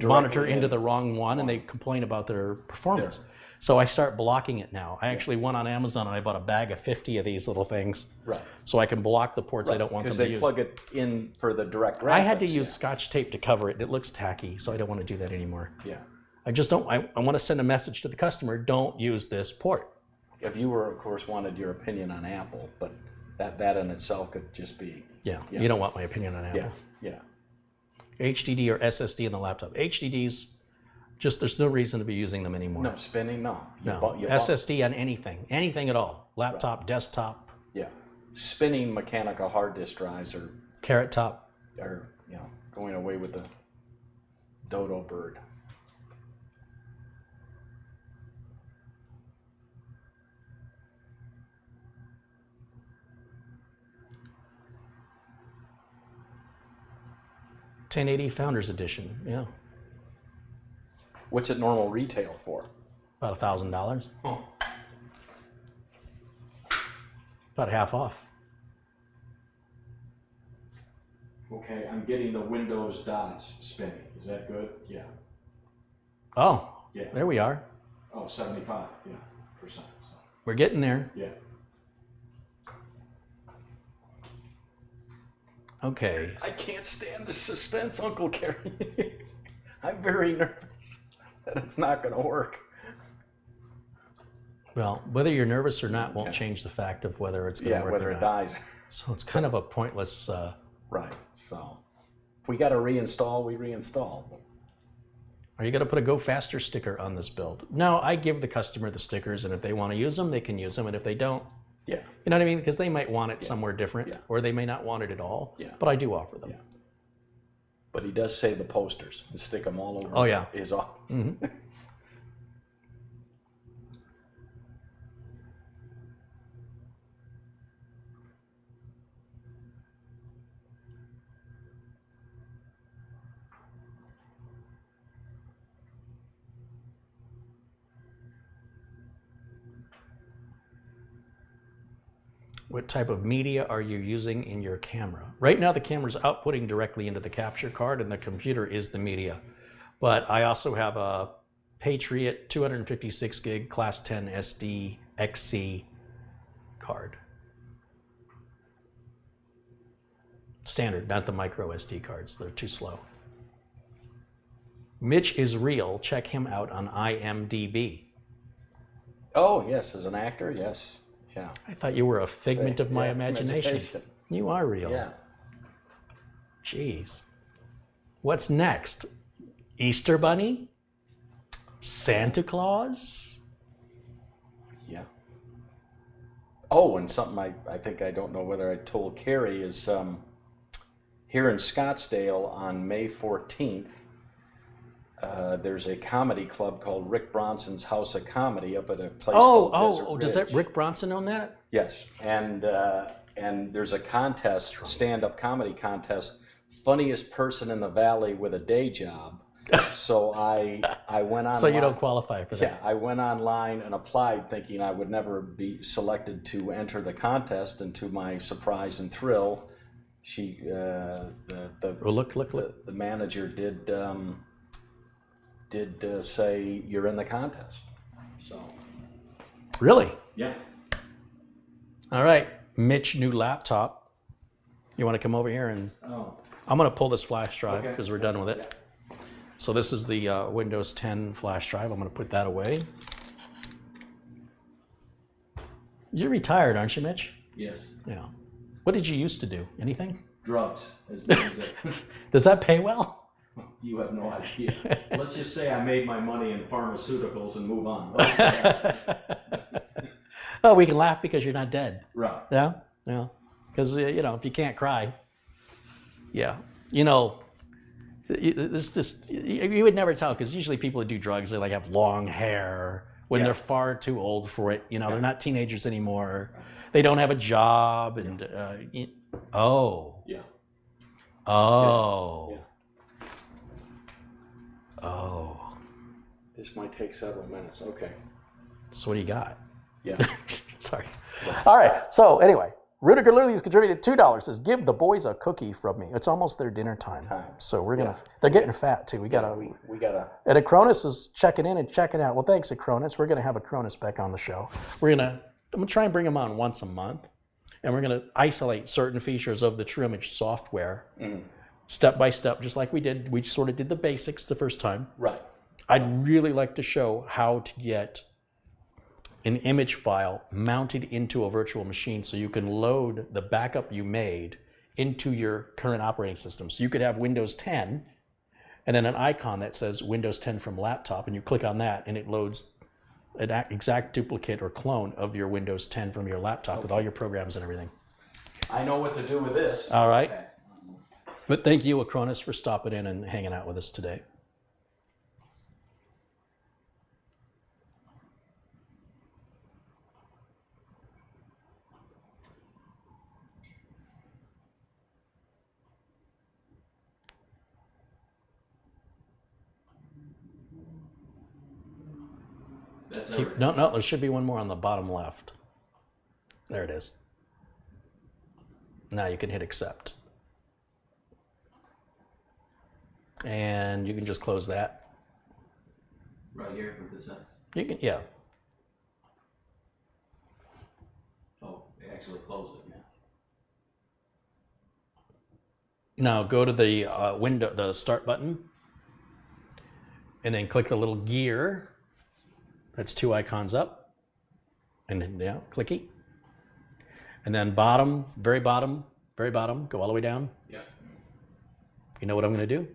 monitor into the wrong one and they complain about their performance. So I start blocking it now. I actually went on Amazon and I bought a bag of 50 of these little things. Right. So I can block the ports I don't want them to use. Because they plug it in for the direct graphics. I had to use Scotch tape to cover it. It looks tacky, so I don't want to do that anymore. Yeah. I just don't, I want to send a message to the customer, don't use this port. If you were, of course, wanted your opinion on Apple, but that in itself could just be... Yeah, you don't want my opinion on Apple. Yeah. HDD or SSD in the laptop. HDDs, just there's no reason to be using them anymore. No, spinning, no. SSD on anything at all. Laptop, desktop. Yeah. Spinning mechanical hard disk drives are Carrot top. Going away with the dodo bird. $1080 Founders Edition, yeah. What's it normal retail for? About $1,000. Oh. About half off. Okay, I'm getting the Windows dots spinning. Is that good? Yeah. Oh, Yeah. there we are. Oh, 75%. So, We're getting there. yeah. Okay. I can't stand the suspense, Uncle Carey. I'm very nervous that it's not going to work. Well, whether you're nervous or not won't change the fact of whether it's going to work whether or it not. dies. So it's kind of a pointless... Right. So if we got to reinstall, we reinstall. Are you going to put a Go Faster sticker on this build? No, I give the customer the stickers, and if they want to use them, they can use them, and if they don't, Yeah. you know what I mean? Because they might want it somewhere different, Yeah. or they may not want it at all, Yeah. but I do offer them. Yeah. But he does say the posters and stick them all over. Oh, yeah. His office. Mm-hmm. What type of media are you using in your camera? Right now the camera's outputting directly into the capture card and the computer is the media. But I also have a Patriot 256 gig class 10 SD XC card. Standard, not the micro SD cards. They're too slow. Mitch is real. Check him out on IMDb. Oh, yes. As an actor, yes. Yeah. I thought you were a figment of my imagination. You are real. Yeah. Jeez. What's next? Easter Bunny? Santa Claus? Yeah. Oh, and something I think I don't know whether I told Carey is here in Scottsdale on May 14th, there's a comedy club called Rick Bronson's House of Comedy up at a place called Desert does that Ridge. Rick Bronson own that? Yes, and and there's a contest, stand-up comedy contest, funniest person in the valley with a day job. So I went on. So you don't qualify for that. Yeah, I went online and applied, thinking I would never be selected to enter the contest, and to my surprise and thrill, the manager did say you're in the contest. So. Really? Yeah. All right, Mitch, new laptop. You want to come over here and? Oh. I'm going to pull this flash drive because Okay. we're done with it. Yeah. So this is the Windows 10 flash drive. I'm going to put that away. You're retired, aren't you, Mitch? Yes. Yeah. What did you used to do? Anything? Drugs, as big as it. Does that pay well? You have no idea. Let's just say I made my money in pharmaceuticals and move on. Oh, we can laugh because you're not dead. Right. Yeah? Yeah. Because, if you can't cry. Yeah. You would never tell, because usually people who do drugs, they like have long hair when they're far too old for it. They're not teenagers anymore. They don't have a job. And, oh. Yeah. Oh. Yeah. Oh. This might take several minutes. Okay. So what do you got? Yeah. Sorry. All right. So anyway, Rudiger Lily has contributed $2. Says, give the boys a cookie from me. It's almost their dinner time. So we're gonna. They're getting fat too. We gotta. And Acronis is checking in and checking out. Well, thanks, Acronis. We're gonna have Acronis back on the show. I'm gonna try and bring him on once a month, and we're gonna isolate certain features of the TrueImage software, step by step, just like we did. We sort of did the basics the first time. Right. I'd really like to show how to get an image file mounted into a virtual machine so you can load the backup you made into your current operating system. So you could have Windows 10 and then an icon that says Windows 10 from laptop, and you click on that and it loads an exact duplicate or clone of your Windows 10 from your laptop with all your programs and everything. I know what to do with this. All right. But thank you, Acronis, for stopping in and hanging out with us today. That's No, there should be one more on the bottom left. There it is. Now you can hit accept. And you can just close that. right here with the sense. You can, yeah. Oh, they actually closed it. Now go to the window, the start button, and then click the little gear. That's two icons up, and then clicky. And then bottom, very bottom, go all the way down. Yeah. You know what I'm going to do?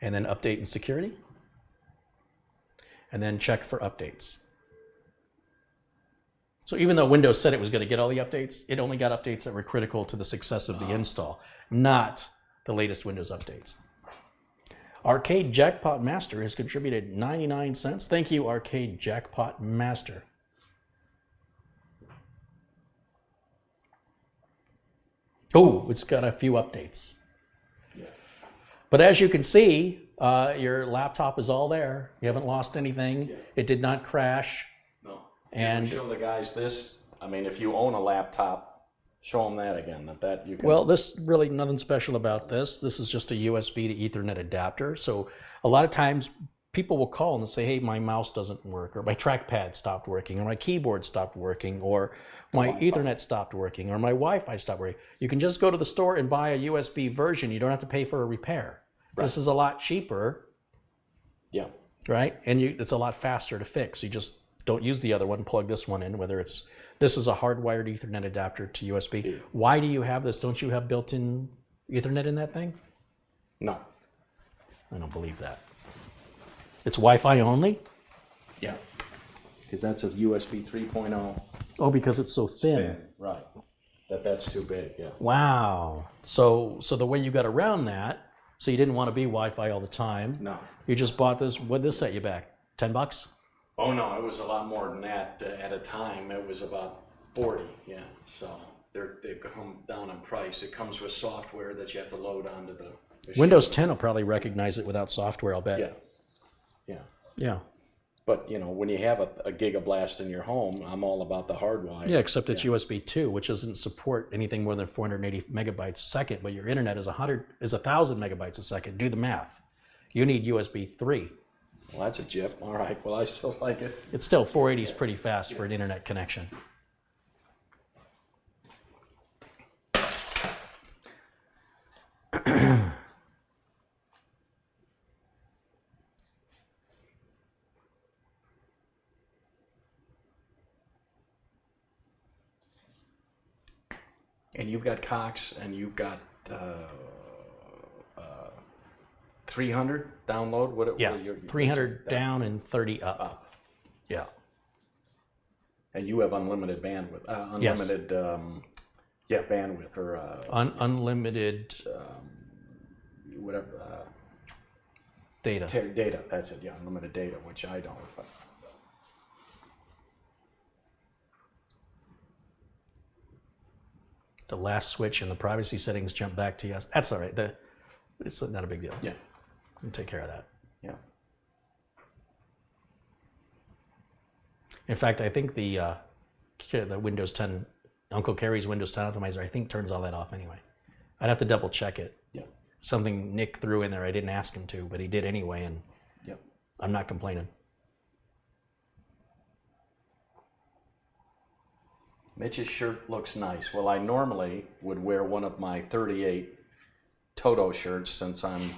And then update and security. And then check for updates. So even though Windows said it was going to get all the updates, it only got updates that were critical to the success of the install, not the latest Windows updates. Arcade Jackpot Master has contributed 99 cents. Thank you, Arcade Jackpot Master. Oh, it's got a few updates. Yeah. But as you can see, your laptop is all there. You haven't lost anything. Yeah. It did not crash. No. And show the guys this. I mean, if you own a laptop, show them that again. That you can. well, this really nothing special about this. This is just a USB to Ethernet adapter. So a lot of times people will call and say, hey, my mouse doesn't work, or my trackpad stopped working, or my keyboard stopped working, or my Ethernet stopped working, or my Wi-Fi stopped working. You can just go to the store and buy a USB version. You don't have to pay for a repair. Right. This is a lot cheaper. Yeah. Right? And it's a lot faster to fix. You just don't use the other one, plug this one in, whether this is a hardwired Ethernet adapter to USB. Yeah. Why do you have this? Don't you have built-in Ethernet in that thing? No. I don't believe that. It's Wi-Fi only? Yeah. Because that's a USB 3.0. Oh, because it's so thin. Right. That's too big, yeah. Wow. So the way you got around that, so you didn't want to be Wi-Fi all the time. No. You just bought this. What did this set you back? $10? Oh no, it was a lot more than that at a time. It was about 40, yeah. So they've come down in price. It comes with software that you have to load onto the machine. Windows 10 will probably recognize it without software, I'll bet. Yeah, yeah. Yeah. But, you know, when you have a Gigablast in your home, I'm all about the hardwire. Yeah, except it's USB 2, which doesn't support anything more than 480 megabytes a second, but your internet is 1,000 megabytes a second. Do the math. You need USB 3. Well, that's a GIF. All right. Well, I still like it. It's still 480 is pretty fast for an internet connection. And you've got Cox, and you've got 300 download. What? Yeah, what your 300 down and 30 up. Yeah. And you have unlimited bandwidth. Unlimited, bandwidth or Unlimited whatever. data. Data. That's it. Yeah, unlimited data, which I don't. But. The last switch in the privacy settings jump back to yes. That's all right. It's not a big deal. Yeah. We'll take care of that. Yeah. In fact, I think the Windows 10, Uncle Carey's Windows 10 optimizer, I think turns all that off anyway. I'd have to double check it. Yeah. Something Nick threw in there I didn't ask him to, but he did anyway, and Yep. I'm not complaining. Mitch's shirt looks nice. Well, I normally would wear one of my 38 Toto shirts since I'm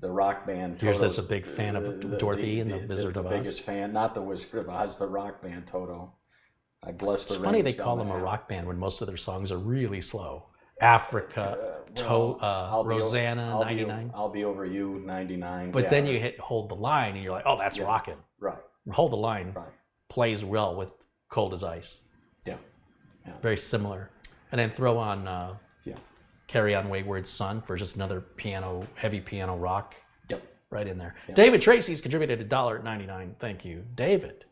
the rock band. You're Toto, such a big fan of Dorothy and the Wizard of Oz. The biggest fan, not the Wizard of Oz, the rock band Toto. I bless the It's funny they rings call down them a the rock band when most of their songs are really slow. Africa, Rosanna, 99. I'll Be Over You, 99. But yeah. then you hit Hold the Line and you're like, oh, that's rocking. Right. Hold the Line Right. plays well with Cold as Ice. Yeah. Yeah. Very similar. And then throw on Yeah. Carry On Wayward Son for just another heavy piano rock. Yep. Right in there. Yep. David Tracy's contributed $1.99. Thank you, David.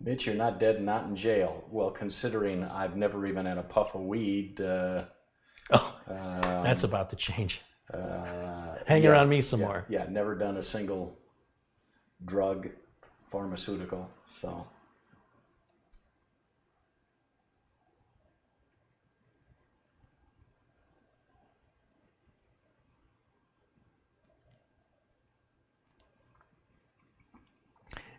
Mitch, you're not dead, not in jail. Well, considering I've never even had a puff of weed. That's about to change. Hang around me some more. Yeah, never done a single drug, pharmaceutical. So.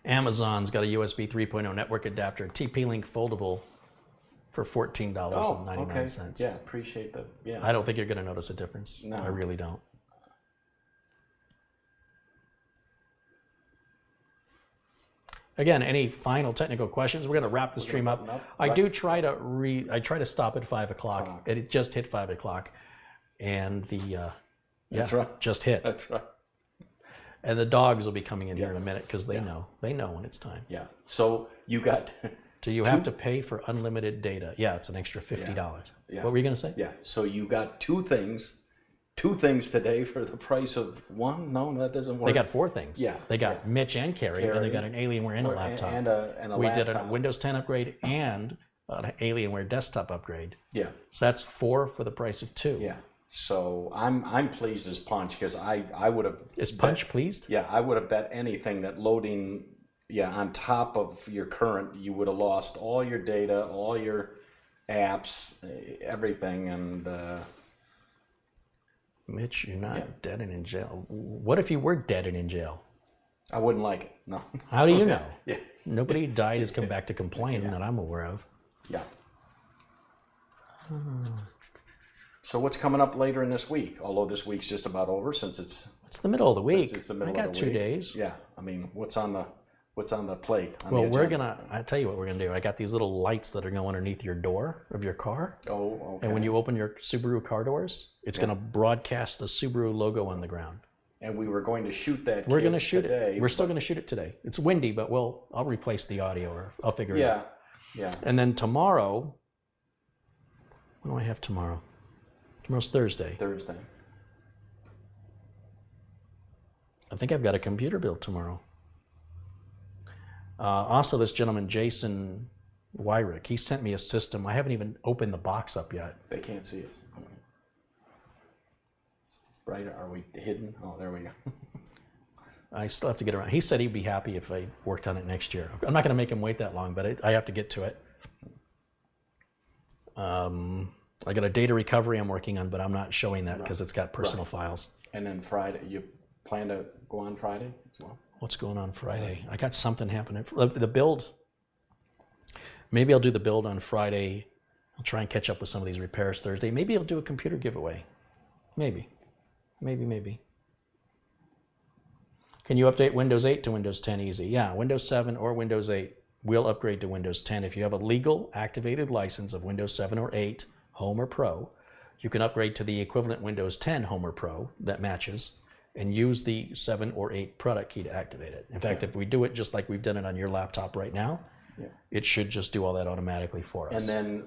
Amazon's got a USB 3.0 network adapter, TP-Link foldable for $14.99. Okay. Yeah, appreciate that. Yeah. I don't think you're going to notice a difference. No. I really don't. Again, any final technical questions? We're going to wrap the stream up. I do try to stop at 5 o'clock. It just hit 5 o'clock, and That's right. just hit. That's right. And the dogs will be coming in here in a minute because they know when it's time. Yeah. So you got. Do you have to pay for unlimited data? Yeah, it's an extra $50. Yeah. What were you going to say? Yeah. So you got two things today for the price of one. No, that doesn't work. They got 4 things. Yeah. They got Mitch and Carey, and they got an Alienware and a laptop. And a we laptop. did a Windows 10 upgrade and an Alienware desktop upgrade. Yeah. So that's 4 for the price of 2. Yeah. So I'm pleased as punch because I would have. Is Punch pleased? Yeah, I would have bet anything that loading. Yeah, on top of your current, you would have lost all your data, all your apps, everything, and. Mitch, you're not dead and in jail. What if you were dead and in jail? I wouldn't like it. No. How do you know? Yeah. Nobody died has come back to complain that I'm aware of. Yeah. So what's coming up later in this week? Although this week's just about over since it's the middle of the week. It's the middle I got of the 2 week. days. Yeah. I mean, what's on the plate? Well, I tell you what we're gonna do. I got these little lights that are going underneath your door of your car. Oh, okay. And when you open your Subaru car doors, it's gonna broadcast the Subaru logo on the ground. And we were going to shoot that. We're gonna shoot today, it. We're still gonna shoot it today. It's windy, but I'll replace the audio or I'll figure it out. Yeah. And then tomorrow, what do I have tomorrow? Tomorrow's Thursday. Thursday. I think I've got a computer build tomorrow. Also, this gentleman, Jason Wyrick, he sent me a system. I haven't even opened the box up yet. They can't see us. Right? Are we hidden? Oh, there we go. I still have to get around. He said he'd be happy if I worked on it next year. I'm not going to make him wait that long, but I have to get to it. I got a data recovery I'm working on, but I'm not showing that because it's got personal files. And then Friday, you plan to go on Friday as well? What's going on Friday? I got something happening. The build, maybe I'll do the build on Friday. I'll try and catch up with some of these repairs Thursday. Maybe I'll do a computer giveaway. Maybe. Can you update Windows 8 to Windows 10 easy? Yeah, Windows 7 or Windows 8 will upgrade to Windows 10. If you have a legal activated license of Windows 7 or 8, Home or Pro, you can upgrade to the equivalent Windows 10 Home or Pro that matches and use the 7 or 8 product key to activate it. In fact, if we do it just like we've done it on your laptop right now, it should just do all that automatically for us. And then,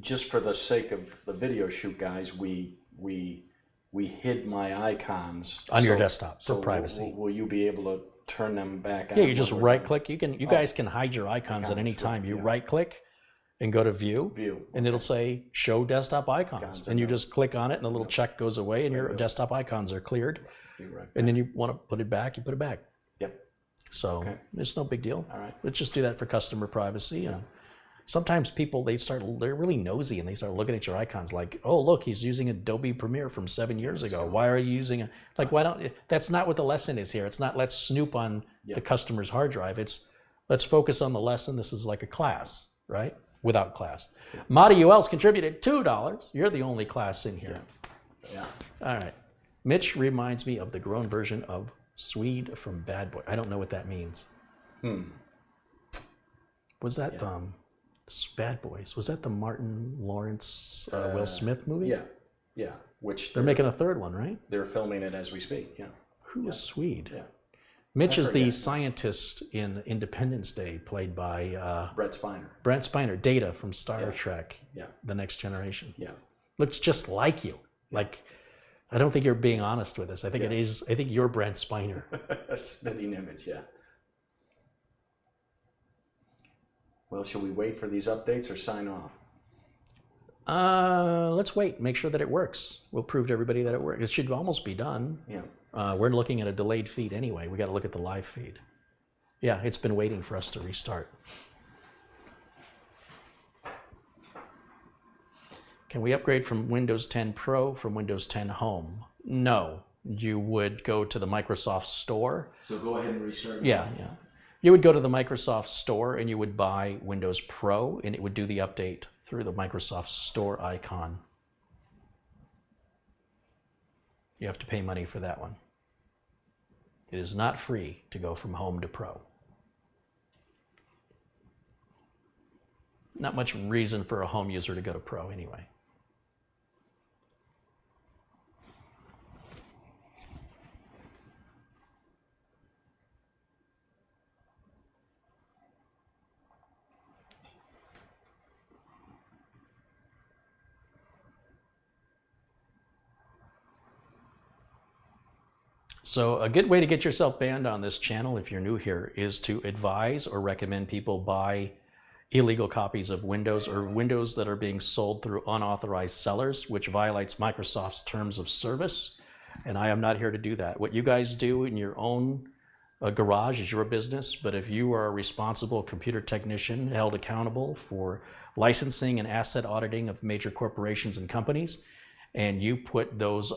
just for the sake of the video shoot, guys, we hid my icons on your desktop for privacy. Will you be able to turn them back on? Yeah, you just right click. You guys can hide your icons at any time. You right click and go to view, and it'll say show desktop icons, and you just click on it, and the little check goes away, and your desktop icons are cleared. And then you want to put it back, you put it back. Yep. So it's no big deal. All right. Let's just do that for customer privacy. And sometimes people, they're really nosy and they start looking at your icons like, oh, look, he's using Adobe Premiere from 7 years ago. Why are you using it? Like, why don't, that's not what the lesson is here. It's not let's snoop on the customer's hard drive. It's let's focus on the lesson. This is like a class, right? Without class. Madi UL's contributed $2. You're the only class in here. Yeah. All right. Mitch reminds me of the grown version of Swede from Bad Boy. I don't know what that means. Was that Bad Boys? Was that the Martin Lawrence, Will Smith movie? Yeah. Which they're making a third one, right? They're filming it as we speak. Yeah. Who is Swede? Yeah. Mitch is the scientist in Independence Day, played by Brent Spiner. Brent Spiner, Data from Star Trek. The Next Generation. Yeah. Looks just like you. Like, I don't think you're being honest with us. I think it is. I think you're Brent Spiner. Spitting image. Yeah. Well, shall we wait for these updates or sign off? Let's wait. Make sure that it works. We'll prove to everybody that it works. It should almost be done. Yeah. We're looking at a delayed feed anyway. We got to look at the live feed. Yeah, it's been waiting for us to restart. Can we upgrade from Windows 10 Pro from Windows 10 Home? No. You would go to the Microsoft Store. So go ahead and restart. Yeah. You would go to the Microsoft Store and you would buy Windows Pro, and it would do the update through the Microsoft Store icon. You have to pay money for that one. It is not free to go from Home to Pro. Not much reason for a home user to go to Pro anyway. So a good way to get yourself banned on this channel, if you're new here, is to advise or recommend people buy illegal copies of Windows or Windows that are being sold through unauthorized sellers, which violates Microsoft's terms of service. And I am not here to do that. What you guys do in your own garage is your business, but if you are a responsible computer technician held accountable for licensing and asset auditing of major corporations and companies, and you put those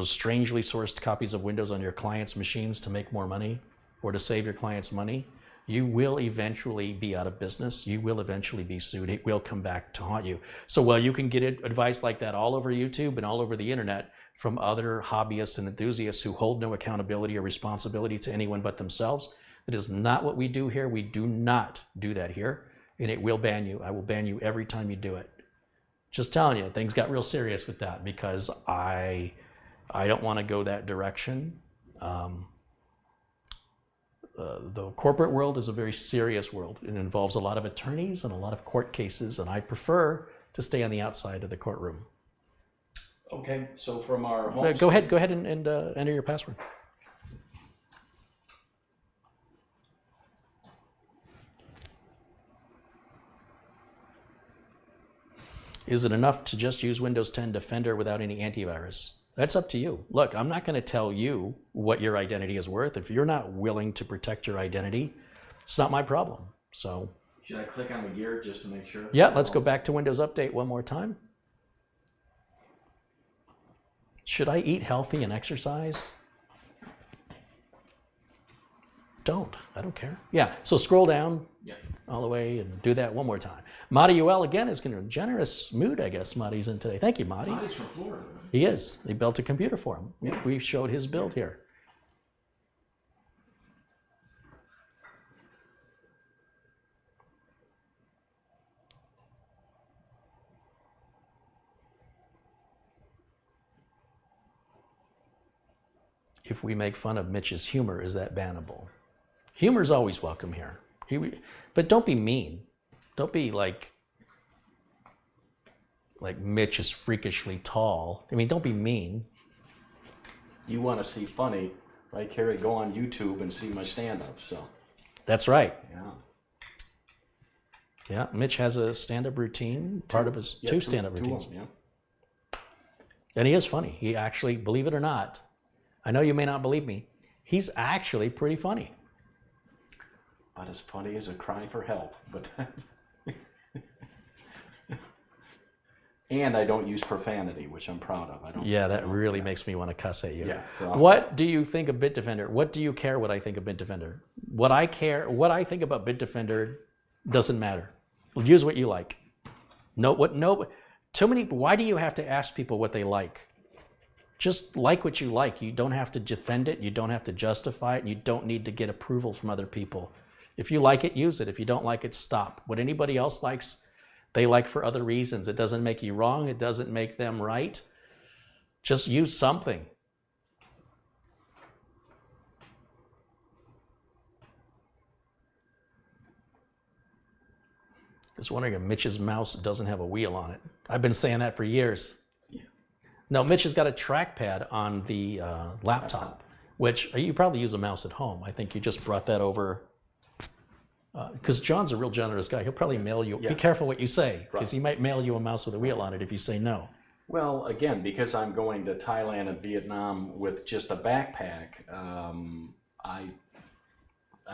strangely sourced copies of Windows on your clients' machines to make more money or to save your clients money, you will eventually be out of business. You will eventually be sued. It will come back to haunt you. So while you can get advice like that all over YouTube and all over the internet from other hobbyists and enthusiasts who hold no accountability or responsibility to anyone but themselves, that is not what we do here. We do not do that here, and it will ban you. I will ban you every time you do it. Just telling you, things got real serious with that because I don't want to go that direction. the corporate world is a very serious world. It involves a lot of attorneys and a lot of court cases, and I prefer to stay on the outside of the courtroom. Okay, so from our home. Go ahead and enter your password. Is it enough to just use Windows 10 Defender without any antivirus? That's up to you. Look, I'm not going to tell you what your identity is worth. If you're not willing to protect your identity, it's not my problem. So, should I click on the gear just to make sure? Yeah, let's go back to Windows Update one more time. Should I eat healthy and exercise? I don't care. Yeah, so scroll down all the way and do that one more time. Marty UL again is in a generous mood, I guess Marty's in today. Thank you, Marty. Marty's from Florida. He is. He built a computer for him. We showed his build here. If we make fun of Mitch's humor, is that bannable? Humor is always welcome here. But don't be mean. Don't be like Mitch is freakishly tall. I mean, don't be mean. You want to see funny, right, Carey? Go on YouTube and see my stand-up. So. That's right. Yeah. Yeah, Mitch has a stand-up routine. Part of his two stand-up routines. Yeah. And he is funny. He actually, believe it or not, I know you may not believe me, he's actually pretty funny. About as funny as a cry for help, but and I don't use profanity, which I'm proud of. I don't. Yeah, that really makes me want to cuss at you. Yeah. So what do you think of Bitdefender? What do you care what I think of Bitdefender? What I think about Bitdefender doesn't matter. Use what you like. Too many. Why do you have to ask people what they like? Just like what you like. You don't have to defend it. You don't have to justify it. You don't need to get approval from other people. If you like it, use it. If you don't like it, stop. What anybody else likes, they like for other reasons. It doesn't make you wrong. It doesn't make them right. Just use something. Just wondering if Mitch's mouse doesn't have a wheel on it. I've been saying that for years. Yeah. No, Mitch has got a trackpad on the laptop, which you probably use a mouse at home. I think you just brought that over. Because John's a real generous guy. He'll probably mail you. Yeah. Be careful what you say, because he might mail you a mouse with a wheel on it if you say no. Well, again, because I'm going to Thailand and Vietnam with just a backpack, I'm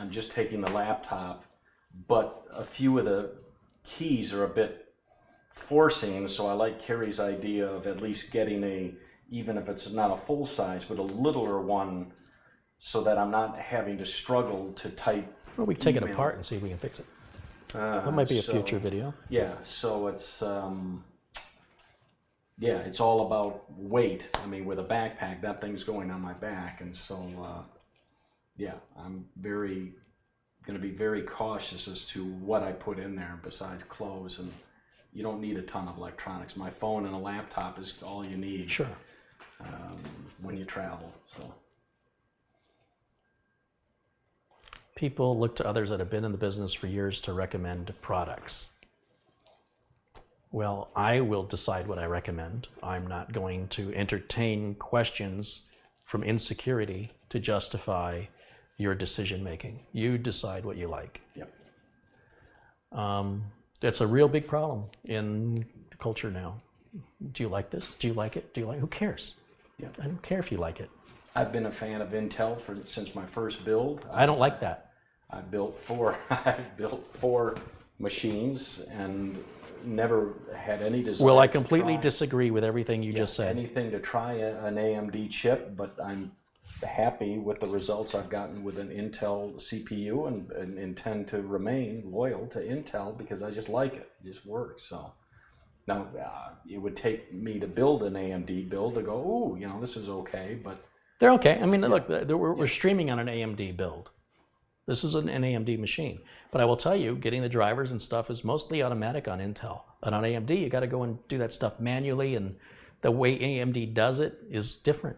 just taking the laptop, but a few of the keys are a bit forcing, so I like Carey's idea of at least getting even if it's not a full size, but a littler one, so that I'm not having to struggle to type. Well, we can take it apart and see if we can fix it. That might be a future video. Yeah, so it's it's all about weight. I mean, with a backpack, that thing's going on my back, and so I'm going to be very cautious as to what I put in there besides clothes, and you don't need a ton of electronics. My phone and a laptop is all you need. Sure. When you travel, so. People look to others that have been in the business for years to recommend products. Well, I will decide what I recommend. I'm not going to entertain questions from insecurity to justify your decision making. You decide what you like. Yep. That's a real big problem in the culture now. Do you like this? Do you like it? Who cares? Yep. I don't care if you like it. I've been a fan of Intel since my first build. I don't like that. I built four machines and never had any desire. Well, I completely disagree with everything you just said. Anything to try an AMD chip, but I'm happy with the results I've gotten with an Intel CPU and intend to remain loyal to Intel because I just like it. It just works. So now it would take me to build an AMD build to go, ooh, this is okay, but they're okay. I mean, look, we're streaming on an AMD build. This is an AMD machine. But I will tell you, getting the drivers and stuff is mostly automatic on Intel. And on AMD, you got to go and do that stuff manually, and the way AMD does it is different.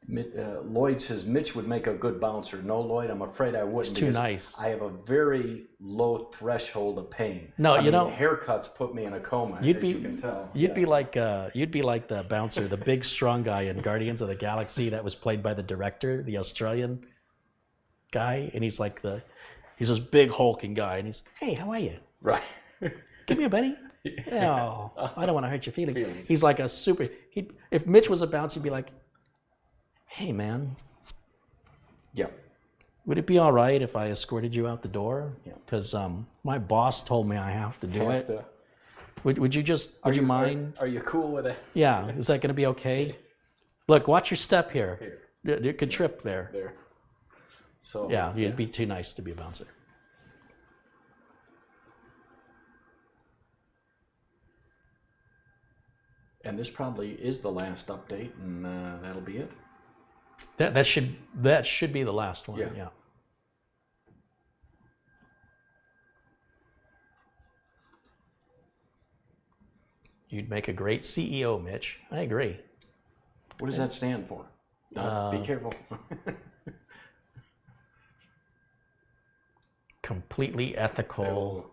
Lloyd says Mitch would make a good bouncer. No, Lloyd, I'm afraid I wouldn't. It's too nice. I have a very low threshold of pain. No, I you mean, know, haircuts put me in a coma. You'd as be, you can tell. you'd be like the bouncer, the big strong guy in Guardians of the Galaxy that was played by the director, the Australian guy, and he's this big hulking guy, and he's, hey, how are you? Right. Give me a buddy. Oh, I don't want to hurt your feelings. He's like a super. If Mitch was a bouncer, he'd be like, hey, man. Yeah. Would it be all right if I escorted you out the door? Yeah. Because my boss told me I have to do it. Would you mind? Are you cool with it? Yeah. Is that going to be okay? Look, watch your step here. You could trip there. There. So. Yeah, it'd be too nice to be a bouncer. And this probably is the last update, and that'll be it. That should be the last one. Yeah. You'd make a great CEO, Mitch. I agree. What does that stand for? Be careful. Completely ethical.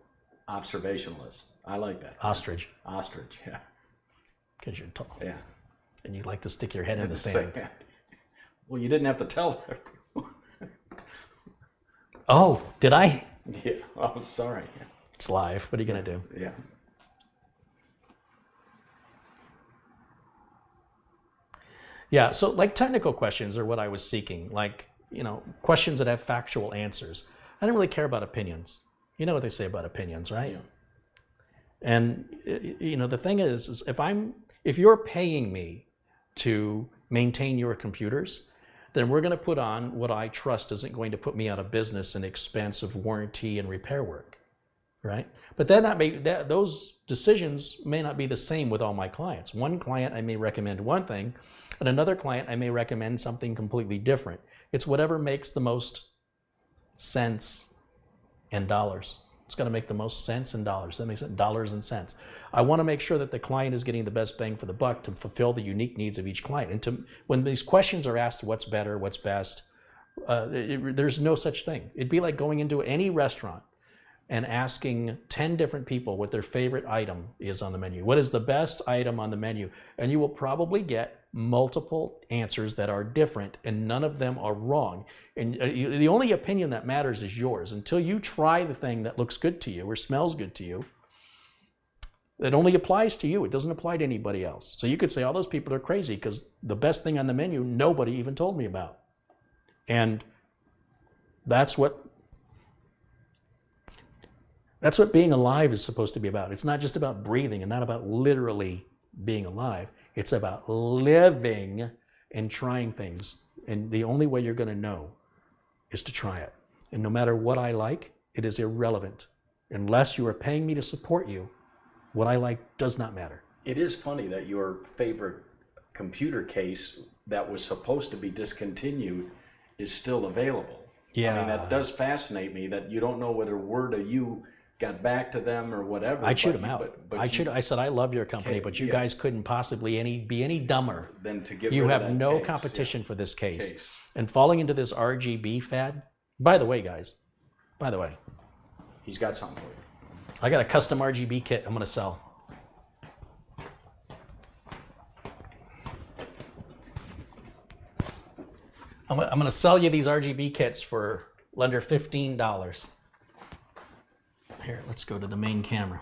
Observationalist. I like that. Ostrich. Ostrich, yeah. Because you're tall. Yeah. And you like to stick your head in the sand. Well, you didn't have to tell her. Oh, did I? Yeah. Oh, sorry. It's live. What are you going to do? Yeah. Yeah, so like technical questions are what I was seeking. Like, questions that have factual answers. I don't really care about opinions. You know what they say about opinions, right? Yeah. And the thing is if you're paying me to maintain your computers, then we're going to put on what I trust isn't going to put me out of business in expense of warranty and repair work, right? But those decisions may not be the same with all my clients. One client I may recommend one thing, and another client I may recommend something completely different. It's whatever makes the most sense in dollars. It's got to make the most sense in dollars. That makes it dollars and cents. I want to make sure that the client is getting the best bang for the buck to fulfill the unique needs of each client. And when these questions are asked, what's better, what's best, there's no such thing. It'd be like going into any restaurant and asking 10 different people what their favorite item is on the menu. What is the best item on the menu? And you will probably get multiple answers that are different, and none of them are wrong. And the only opinion that matters is yours. Until you try the thing that looks good to you or smells good to you, it only applies to you. It doesn't apply to anybody else. So you could say all those people are crazy because the best thing on the menu, nobody even told me about. And that's what being alive is supposed to be about. It's not just about breathing and not about literally being alive. It's about living and trying things. And the only way you're going to know is to try it. And no matter what I like, it is irrelevant. Unless you are paying me to support you, what I like does not matter. It is funny that your favorite computer case that was supposed to be discontinued is still available. Yeah. I mean, that does fascinate me that you don't know whether word of you got back to them or whatever. I'd shoot them out. I said, I love your company, but you guys couldn't possibly be any dumber. Than to get you rid have of that no case. competition for this case. And falling into this RGB fad, by the way, guys, he's got something for you. I got a custom RGB kit I'm going to sell. I'm going to sell you these RGB kits for under $15. Here, let's go to the main camera.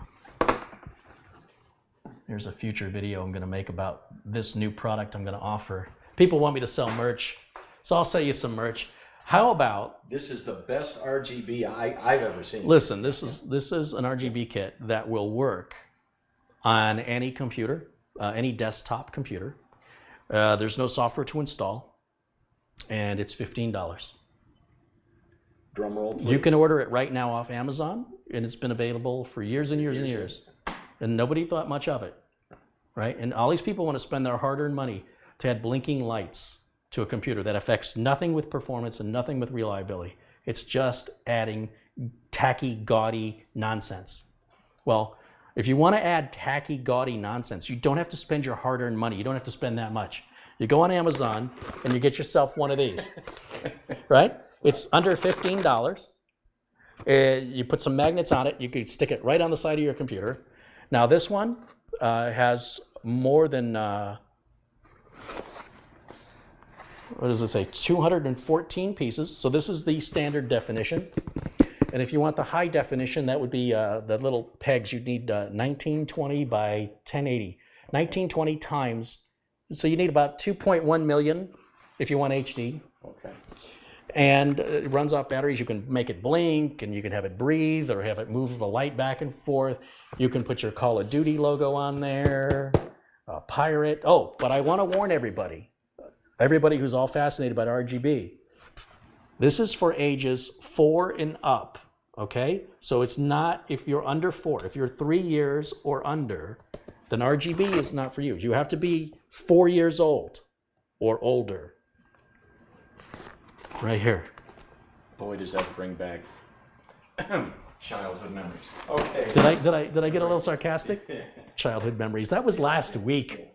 Here's a future video I'm going to make about this new product I'm going to offer. People want me to sell merch, so I'll sell you some merch. How about... This is the best RGB I've ever seen. Listen, this is an RGB kit that will work on any computer, any desktop computer. There's no software to install, and it's $15. Drum roll, please. You can order it right now off Amazon, and it's been available for years and years and years. And nobody thought much of it, right? And all these people want to spend their hard-earned money to add blinking lights to a computer that affects nothing with performance and nothing with reliability. It's just adding tacky, gaudy nonsense. Well, if you want to add tacky, gaudy nonsense, you don't have to spend your hard-earned money. You don't have to spend that much. You go on Amazon and you get yourself one of these, right? It's under $15. You put some magnets on it. You can stick it right on the side of your computer. Now this one has more than, what does it say? 214 pieces. So this is the standard definition. And if you want the high definition, that would be the little pegs. You'd need 1920 by 1080. 1920 times, so you need about 2.1 million if you want HD. Okay. And it runs off batteries. You can make it blink, and you can have it breathe, or have it move the light back and forth. You can put your Call of Duty logo on there, pirate. Oh, but I want to warn everybody who's all fascinated about RGB. This is for ages 4 and up, okay? So it's not if you're under 4. If you're 3 years or under, then RGB is not for you. You have to be 4 years old or older. Right here. Boy, does that bring back childhood memories. Okay. Did I get a little sarcastic? Childhood memories. That was last week.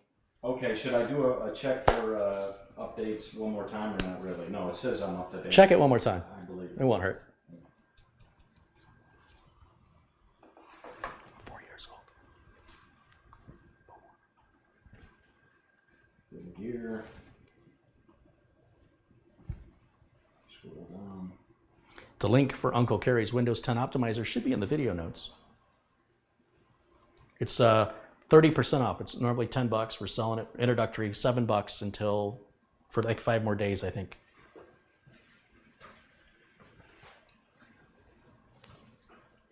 Okay, should I do a check for updates one more time or not really? No, it says I'm up to date. Check it one more time. I believe It won't hurt. 4 years old. Gear. Scroll down. The link for Uncle Carey's Windows 10 Optimizer should be in the video notes. It's 30% off. It's normally $10. We're selling it introductory $7 until for like 5 more days, I think.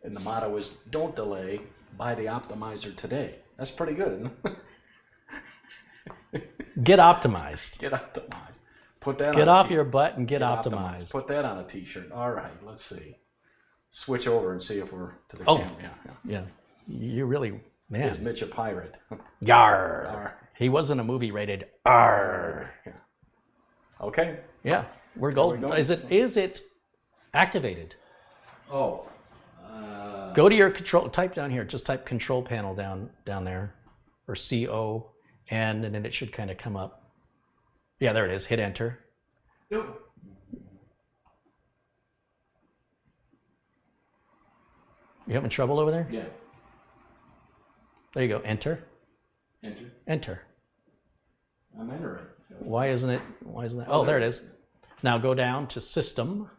And the motto is, don't delay, buy the optimizer today. That's pretty good, isn't it? Get optimized. Get optimized. Put that. Get on off your butt and get optimized. Put that on a t-shirt. All right, let's see. Switch over and see if we're to the Oh. camera. Yeah, you really, man. Is Mitch a pirate? Yarr. Arr. He wasn't a movie rated R. Yeah. Okay. Yeah, we're golden. go. Is it activated? Oh. Go to your control. Type down here. Just type control panel down there, or CO, and then it should kind of come up. Yeah, there it is. Hit enter. Nope. You having trouble over there? Yeah. There you go. Enter. Enter. Enter. I'm entering. Why isn't it? Oh, there it is. Now go down to System.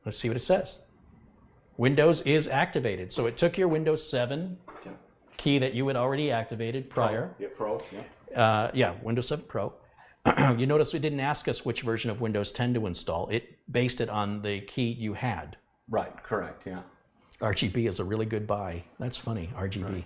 Let's see what it says. Windows is activated. So it took your Windows 7 key that you had already activated prior. Yeah, Pro. Yeah, Windows 7 Pro. You notice it didn't ask us which version of Windows 10 to install. It based it on the key you had. Right. Correct. Yeah. RGB is a really good buy. That's funny, RGB. Right.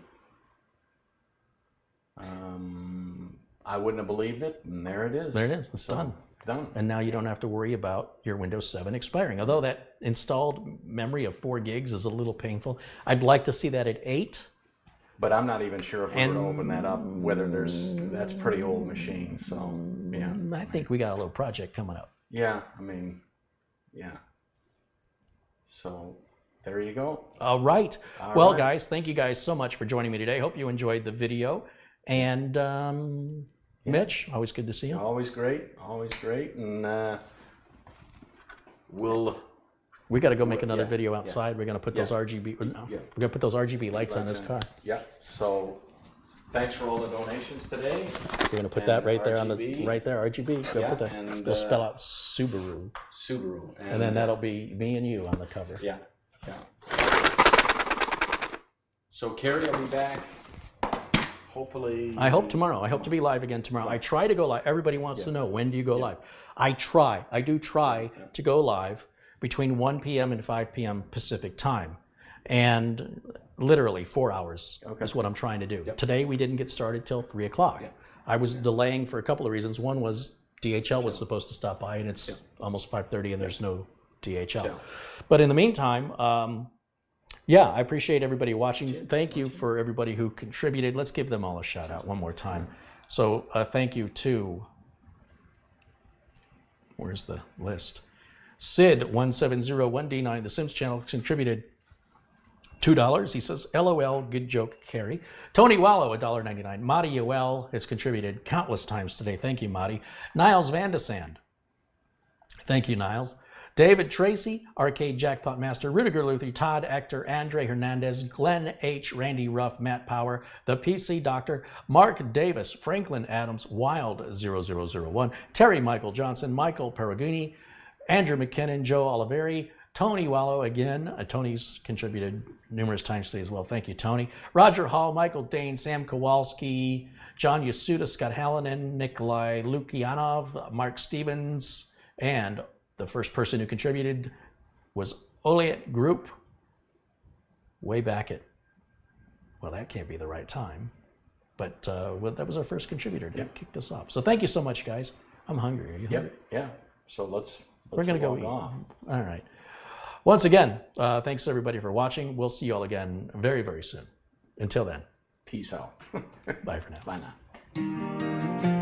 I wouldn't have believed it, and there it is. There it is. It's done. Done. And now you don't have to worry about your Windows 7 expiring. Although that installed memory of 4 gigs is a little painful. I'd like to see that at 8. But I'm not even sure if we're going to open that up, whether that's pretty old machine, so, yeah. I think we got a little project coming up. Yeah, I mean, yeah. So, there you go. All right. All Well, right. guys, thank you guys so much for joining me today. Hope you enjoyed the video. And Mitch, always good to see you. Always great, and We got to go make another Yeah, video yeah. outside. We're going to put those Yeah. RGB. No, Yeah. we're going to put those RGB lights on this car. Yeah, so, thanks for all the donations today. We're going to put that And right there on the RGB. right there. RGB. Go Yeah, put that. and, We'll spell out Subaru, Subaru. and then that'll be me and you on the cover. Yeah. So Carey will be back, hopefully. I hope tomorrow. I hope to be live again tomorrow. I try to go live. Everybody wants to know, when do you go live? I do try to go live between 1 p.m. and 5 p.m. Pacific time. And literally 4 hours is what I'm trying to do. Today we didn't get started till 3 o'clock. I was delaying for a couple of reasons. One was DHL was supposed to stop by, and it's almost 5:30 and there's no DHL. But in the meantime, I appreciate everybody watching. Thank you for everybody who contributed. Let's give them all a shout out one more time. So thank you to, where's the list? Sid1701D9, the Sims channel, contributed $2. He says, LOL, good joke, Carey. Tony Wallow, $1.99. Marty Yoel has contributed countless times today. Thank you, Marty. Niles Vandesand. Thank you, Niles. David Tracy, Arcade Jackpot Master, Rudiger Luther, Todd Ector, Andre Hernandez, Glenn H., Randy Ruff, Matt Power, The PC Doctor, Mark Davis, Franklin Adams, Wild0001, Terry Michael Johnson, Michael Perugini, Andrew McKinnon, Joe Oliveri, Tony Wallow again. Tony's contributed numerous times today as well. Thank you, Tony. Roger Hall, Michael Dane, Sam Kowalski, John Yasuda, Scott Hallinan, Nikolai Lukianov, Mark Stevens, and the first person who contributed was Oliet Group way back at, well, that can't be the right time, but well, that was our first contributor to kick this off. So thank you so much, guys. I'm hungry. Are you hungry? Yeah. So let's We're going to go log eat. on. All right. Once again, thanks everybody for watching. We'll see you all again very, very soon. Until then, Peace out. bye for now. Bye now.